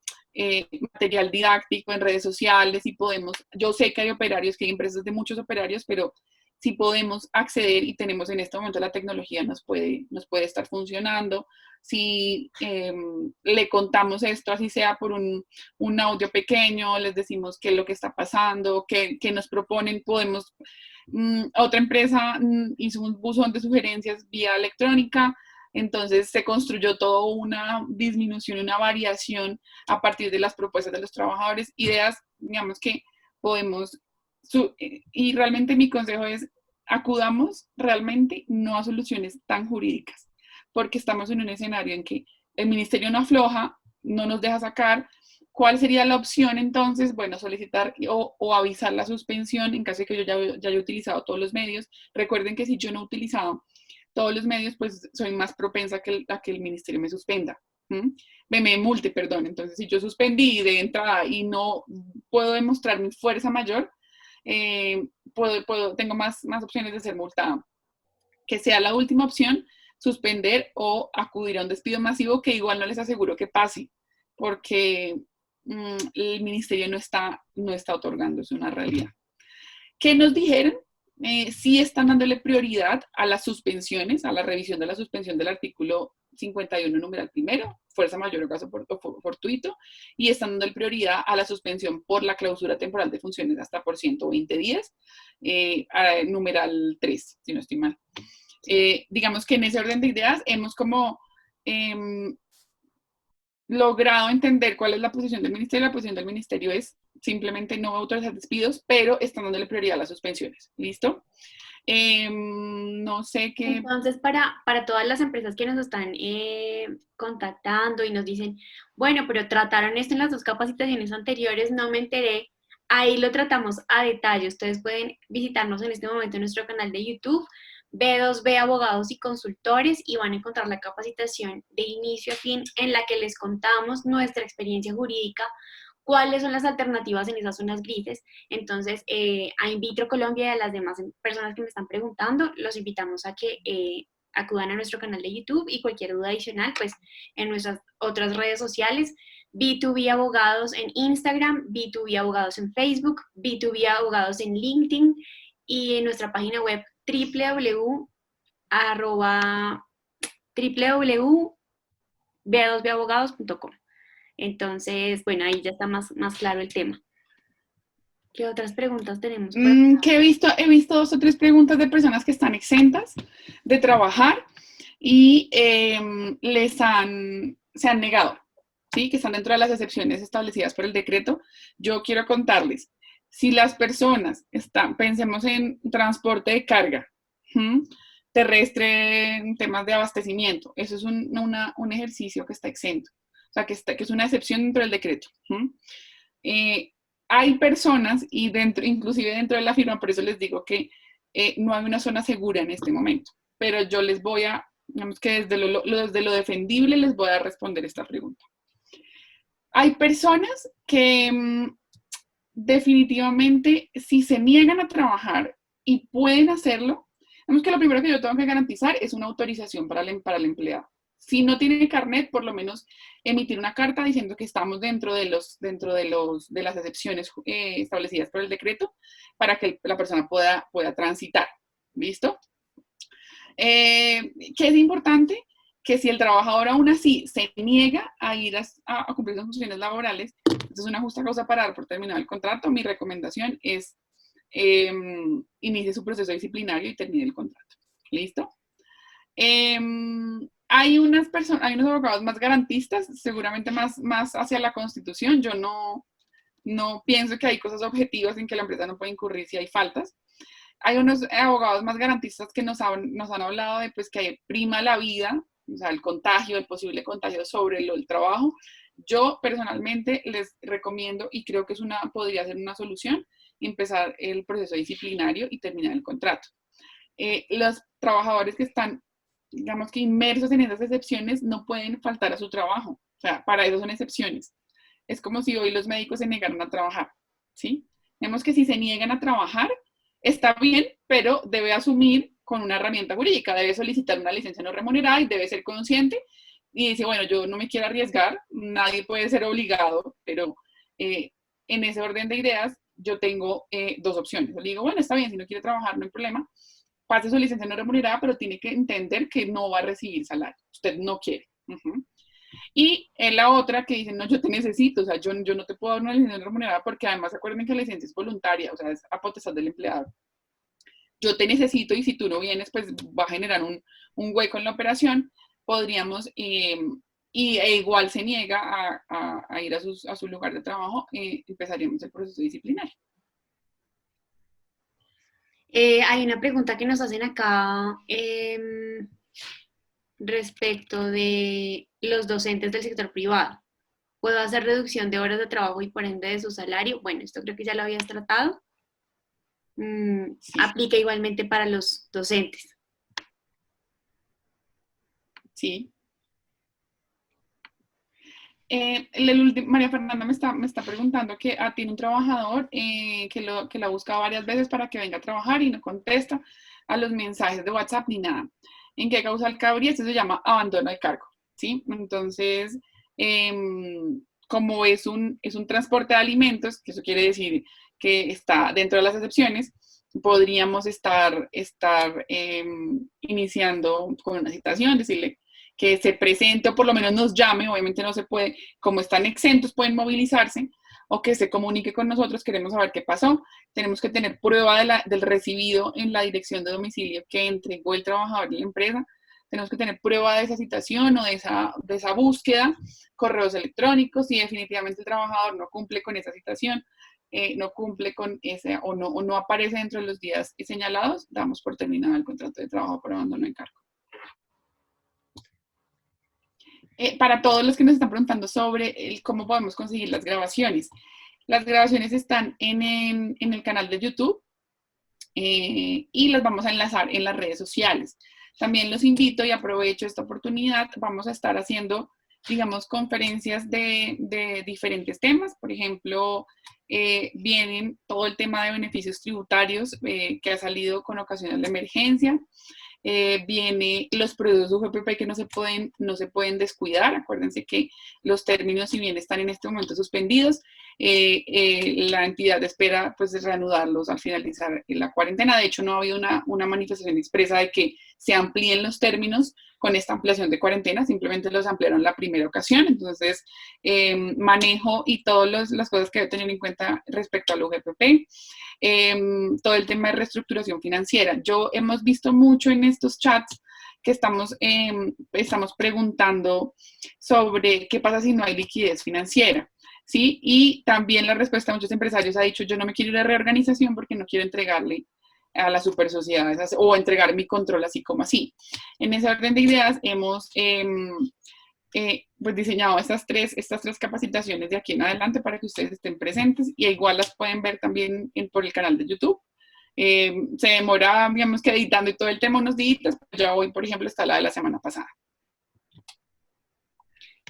material didáctico, en redes sociales, si podemos, yo sé que hay operarios, que hay empresas de muchos operarios, pero si podemos acceder y tenemos en este momento la tecnología nos puede estar funcionando, si le contamos esto, así sea por un audio pequeño, les decimos qué es lo que está pasando, qué nos proponen, podemos, otra empresa hizo un buzón de sugerencias vía electrónica, entonces se construyó toda una disminución, una variación a partir de las propuestas de los trabajadores, ideas, digamos que podemos, y realmente mi consejo es, acudamos realmente no a soluciones tan jurídicas, porque estamos en un escenario en que el ministerio no afloja, no nos deja sacar. ¿Cuál sería la opción entonces? Bueno, solicitar o avisar la suspensión en caso de que yo ya haya utilizado todos los medios. Recuerden que si yo no he utilizado todos los medios, pues soy más propensa a que el ministerio me suspenda. Me multe, perdón. Entonces, si yo suspendí de entrada y no puedo demostrar mi fuerza mayor, tengo más opciones de ser multada. Que sea la última opción, suspender o acudir a un despido masivo, que igual no les aseguro que pase, porque el ministerio no está otorgando, es una realidad. ¿Qué nos dijeron? Sí están dándole prioridad a las suspensiones, a la revisión de la suspensión del artículo 51, numeral primero, fuerza mayor o caso fortuito, y están dando prioridad a la suspensión por la clausura temporal de funciones hasta por 120 días, numeral 3, si no estoy mal. Digamos que en ese orden de ideas hemos como logrado entender cuál es la posición del ministerio. La posición del ministerio es simplemente no autorizar despidos, pero están dándole prioridad a las suspensiones. ¿Listo? No sé qué... Entonces, para todas las empresas que nos están contactando y nos dicen, bueno, pero trataron esto en las 2 capacitaciones anteriores, no me enteré, ahí lo tratamos a detalle. Ustedes pueden visitarnos en este momento en nuestro canal de YouTube, B2B Abogados y Consultores, y van a encontrar la capacitación de inicio a fin en la que les contamos nuestra experiencia jurídica, cuáles son las alternativas en esas zonas grises. Entonces, a Invitro Colombia y a las demás personas que me están preguntando, los invitamos a que acudan a nuestro canal de YouTube, y cualquier duda adicional, pues en nuestras otras redes sociales, B2B Abogados en Instagram, B2B Abogados en Facebook, B2B Abogados en LinkedIn, y en nuestra página web www.b2babogados.com. Entonces, bueno, ahí ya está más claro el tema. ¿Qué otras preguntas tenemos? Que he visto 2 o 3 preguntas de personas que están exentas de trabajar y se han negado, ¿sí? Que están dentro de las excepciones establecidas por el decreto. Yo quiero contarles, si las personas pensemos en transporte de carga, terrestre, en temas de abastecimiento, eso es un ejercicio que está exento. O sea, que es una excepción dentro del decreto. Hay personas, y inclusive dentro de la firma, por eso les digo que no hay una zona segura en este momento, pero yo les voy a, digamos que desde lo defendible les voy a responder esta pregunta. Hay personas que definitivamente, si se niegan a trabajar y pueden hacerlo, digamos que lo primero que yo tengo que garantizar es una autorización para el empleado. Si no tiene carnet, por lo menos emitir una carta diciendo que estamos dentro de las excepciones establecidas por el decreto para que la persona pueda transitar. ¿Listo? ¿Qué es importante? Que si el trabajador aún así se niega a ir a cumplir sus funciones laborales, esto es una justa causa para dar por terminado el contrato. Mi recomendación es inicie su proceso disciplinario y termine el contrato. ¿Listo? Hay unos abogados más garantistas, seguramente más hacia la Constitución. Yo no pienso que hay cosas objetivas en que la empresa no puede incurrir si hay faltas. Hay unos abogados más garantistas que nos han hablado de pues, que hay prima la vida, o sea, el contagio, el posible contagio sobre el trabajo. Yo personalmente les recomiendo, y creo que podría ser una solución, empezar el proceso disciplinario y terminar el contrato. Los trabajadores que están, digamos que inmersos en esas excepciones, no pueden faltar a su trabajo. O sea, para eso son excepciones. Es como si hoy los médicos se negaran a trabajar, ¿sí? Digamos que si se niegan a trabajar, está bien, pero debe asumir con una herramienta jurídica, debe solicitar una licencia no remunerada y debe ser consciente y dice, bueno, yo no me quiero arriesgar, nadie puede ser obligado, pero en ese orden de ideas yo tengo dos opciones. Le digo, bueno, está bien, si no quiere trabajar, no hay problema, pase su licencia no remunerada, pero tiene que entender que no va a recibir salario, usted no quiere. Y la otra que dice, no, yo te necesito, o sea, yo no te puedo dar una licencia no remunerada porque además acuerden que la licencia es voluntaria, o sea, es a potestad del empleador. Yo te necesito y si tú no vienes, pues va a generar un hueco en la operación. Podríamos, igual se niega a ir a su lugar de trabajo, empezaríamos el proceso disciplinario. Hay una pregunta que nos hacen acá respecto de los docentes del sector privado. ¿Puedo hacer reducción de horas de trabajo y por ende de su salario? Bueno, esto creo que ya lo habías tratado. Sí. Aplica igualmente para los docentes. Sí. María Fernanda me está preguntando que tiene un trabajador que la ha buscado varias veces para que venga a trabajar y no contesta a los mensajes de WhatsApp ni nada. ¿En qué causa cabría? Esto se llama abandono de cargo, ¿sí? Entonces, como es un transporte de alimentos, que eso quiere decir que está dentro de las excepciones, podríamos estar iniciando con una citación, decirle que se presente o por lo menos nos llame, obviamente no se puede, como están exentos pueden movilizarse, o que se comunique con nosotros, queremos saber qué pasó, tenemos que tener prueba del recibido en la dirección de domicilio que entregó el trabajador en la empresa, tenemos que tener prueba de esa citación o de esa búsqueda, correos electrónicos, si definitivamente el trabajador no cumple con esa citación, no cumple con ese o no aparece dentro de los días señalados, damos por terminado el contrato de trabajo por abandono de cargo. Para todos los que nos están preguntando sobre cómo podemos conseguir las grabaciones están en el canal de YouTube y las vamos a enlazar en las redes sociales. También los invito y aprovecho esta oportunidad, vamos a estar haciendo, digamos, conferencias de diferentes temas. Por ejemplo, vienen todo el tema de beneficios tributarios que ha salido con ocasión de la emergencia. Viene los productos UGPP que no se pueden descuidar. Acuérdense que los términos, si bien están en este momento suspendidos, la entidad espera pues reanudarlos al finalizar la cuarentena. De hecho, no ha habido una manifestación expresa de que se amplíen los términos con esta ampliación de cuarentena, simplemente los ampliaron la primera ocasión. Entonces, manejo y todas las cosas que debe tener en cuenta respecto al UGPP. Todo el tema de reestructuración financiera. Hemos visto mucho en estos chats que estamos preguntando sobre qué pasa si no hay liquidez financiera, ¿sí? Y también la respuesta de muchos empresarios ha dicho, yo no me quiero ir a reorganización porque no quiero entregarle a las super sociedades o entregar mi control así como así. En ese orden de ideas hemos pues diseñado estas tres capacitaciones de aquí en adelante para que ustedes estén presentes y igual las pueden ver también por el canal de YouTube. Se demora, digamos que editando y todo el tema unos días, ya hoy, por ejemplo, está la de la semana pasada.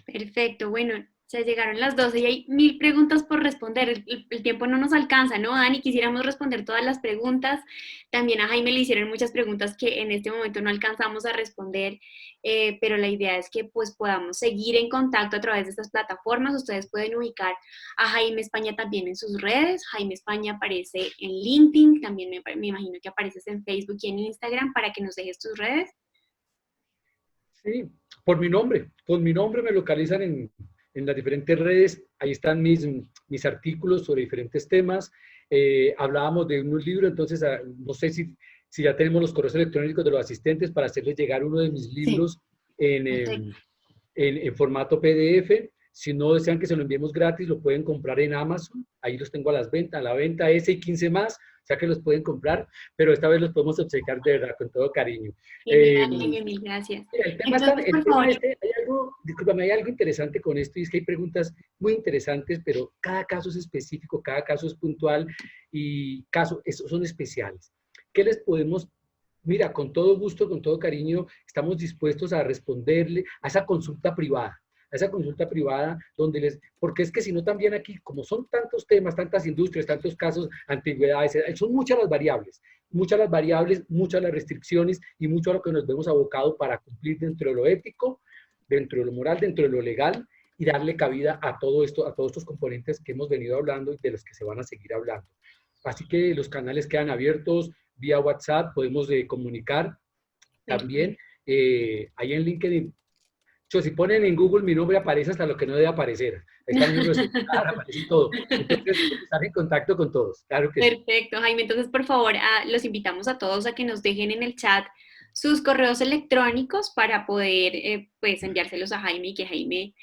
Perfecto, bueno, Se llegaron las 12 y hay 1000 preguntas por responder. El tiempo no nos alcanza, ¿no, Dani? Quisiéramos responder todas las preguntas. También a Jaime le hicieron muchas preguntas que en este momento no alcanzamos a responder, pero la idea es que pues podamos seguir en contacto a través de estas plataformas. Ustedes pueden ubicar a Jaime España también en sus redes. Jaime España aparece en LinkedIn, también me imagino que apareces en Facebook y en Instagram para que nos dejes tus redes. Sí, con mi nombre me localizan en las diferentes redes, ahí están mis artículos sobre diferentes temas. Hablábamos de unos libros, entonces no sé si ya tenemos los correos electrónicos de los asistentes para hacerles llegar uno de mis libros en formato PDF. Si no desean que se lo enviemos gratis, lo pueden comprar en Amazon. Ahí los tengo a la venta ese y 15 más, o sea que los pueden comprar, pero esta vez los podemos obsequiar de verdad, con todo cariño. Genial, mil gracias. El tema, Entonces, por favor, discúlpame, hay algo interesante con esto, y es que hay preguntas muy interesantes, pero cada caso es específico, cada caso es puntual, y esos son especiales. ¿Qué les podemos? Mira, con todo gusto, con todo cariño, estamos dispuestos a responderle a esa consulta privada, porque es que si no también aquí, como son tantos temas, tantas industrias, tantos casos, antigüedades, son muchas las variables, muchas las restricciones y mucho a lo que nos vemos abocado para cumplir dentro de lo ético, dentro de lo moral, dentro de lo legal, y darle cabida a todo esto, a todos estos componentes que hemos venido hablando y de los que se van a seguir hablando. Así que los canales quedan abiertos, vía WhatsApp, podemos comunicar también, ahí en LinkedIn. Si ponen en Google mi nombre, aparece hasta lo que no debe aparecer. Ahí está mi número de celular, aparece todo. Entonces, estar en contacto con todos. Claro que sí. Perfecto, Jaime. Entonces, por favor, los invitamos a todos a que nos dejen en el chat sus correos electrónicos para poder pues enviárselos a Jaime y que Jaime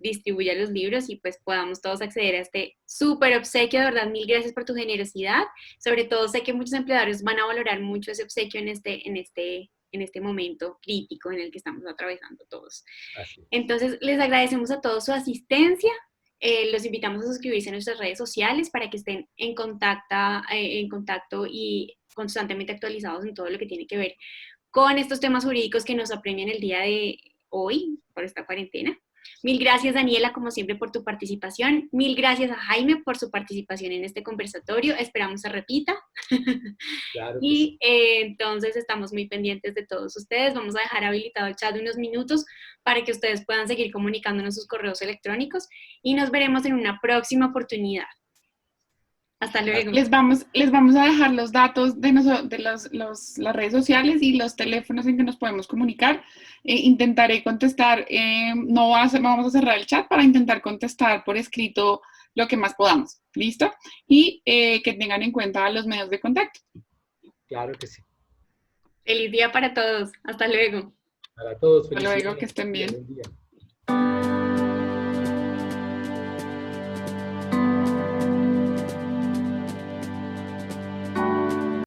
distribuya los libros y pues podamos todos acceder a este súper obsequio. De verdad, mil gracias por tu generosidad. Sobre todo, sé que muchos empleadores van a valorar mucho ese obsequio en este momento crítico en el que estamos atravesando todos. Así. Entonces, les agradecemos a todos su asistencia. Los invitamos a suscribirse a nuestras redes sociales para que estén en contacto y constantemente actualizados en todo lo que tiene que ver con estos temas jurídicos que nos apremian el día de hoy por esta cuarentena. Mil gracias, Daniela, como siempre, por tu participación. Mil gracias a Jaime por su participación en este conversatorio. Esperamos se repita. Claro. Y entonces estamos muy pendientes de todos ustedes. Vamos a dejar habilitado el chat de unos minutos para que ustedes puedan seguir comunicándonos sus correos electrónicos y nos veremos en una próxima oportunidad. Hasta luego. Les vamos a dejar los datos de las redes sociales y los teléfonos en que nos podemos comunicar. Intentaré contestar, no vamos a cerrar el chat para intentar contestar por escrito lo que más podamos. ¿Listo? Y que tengan en cuenta los medios de contacto. Claro que sí. Feliz día para todos. Hasta luego. Para todos. Hasta luego, que estén bien. Buen día.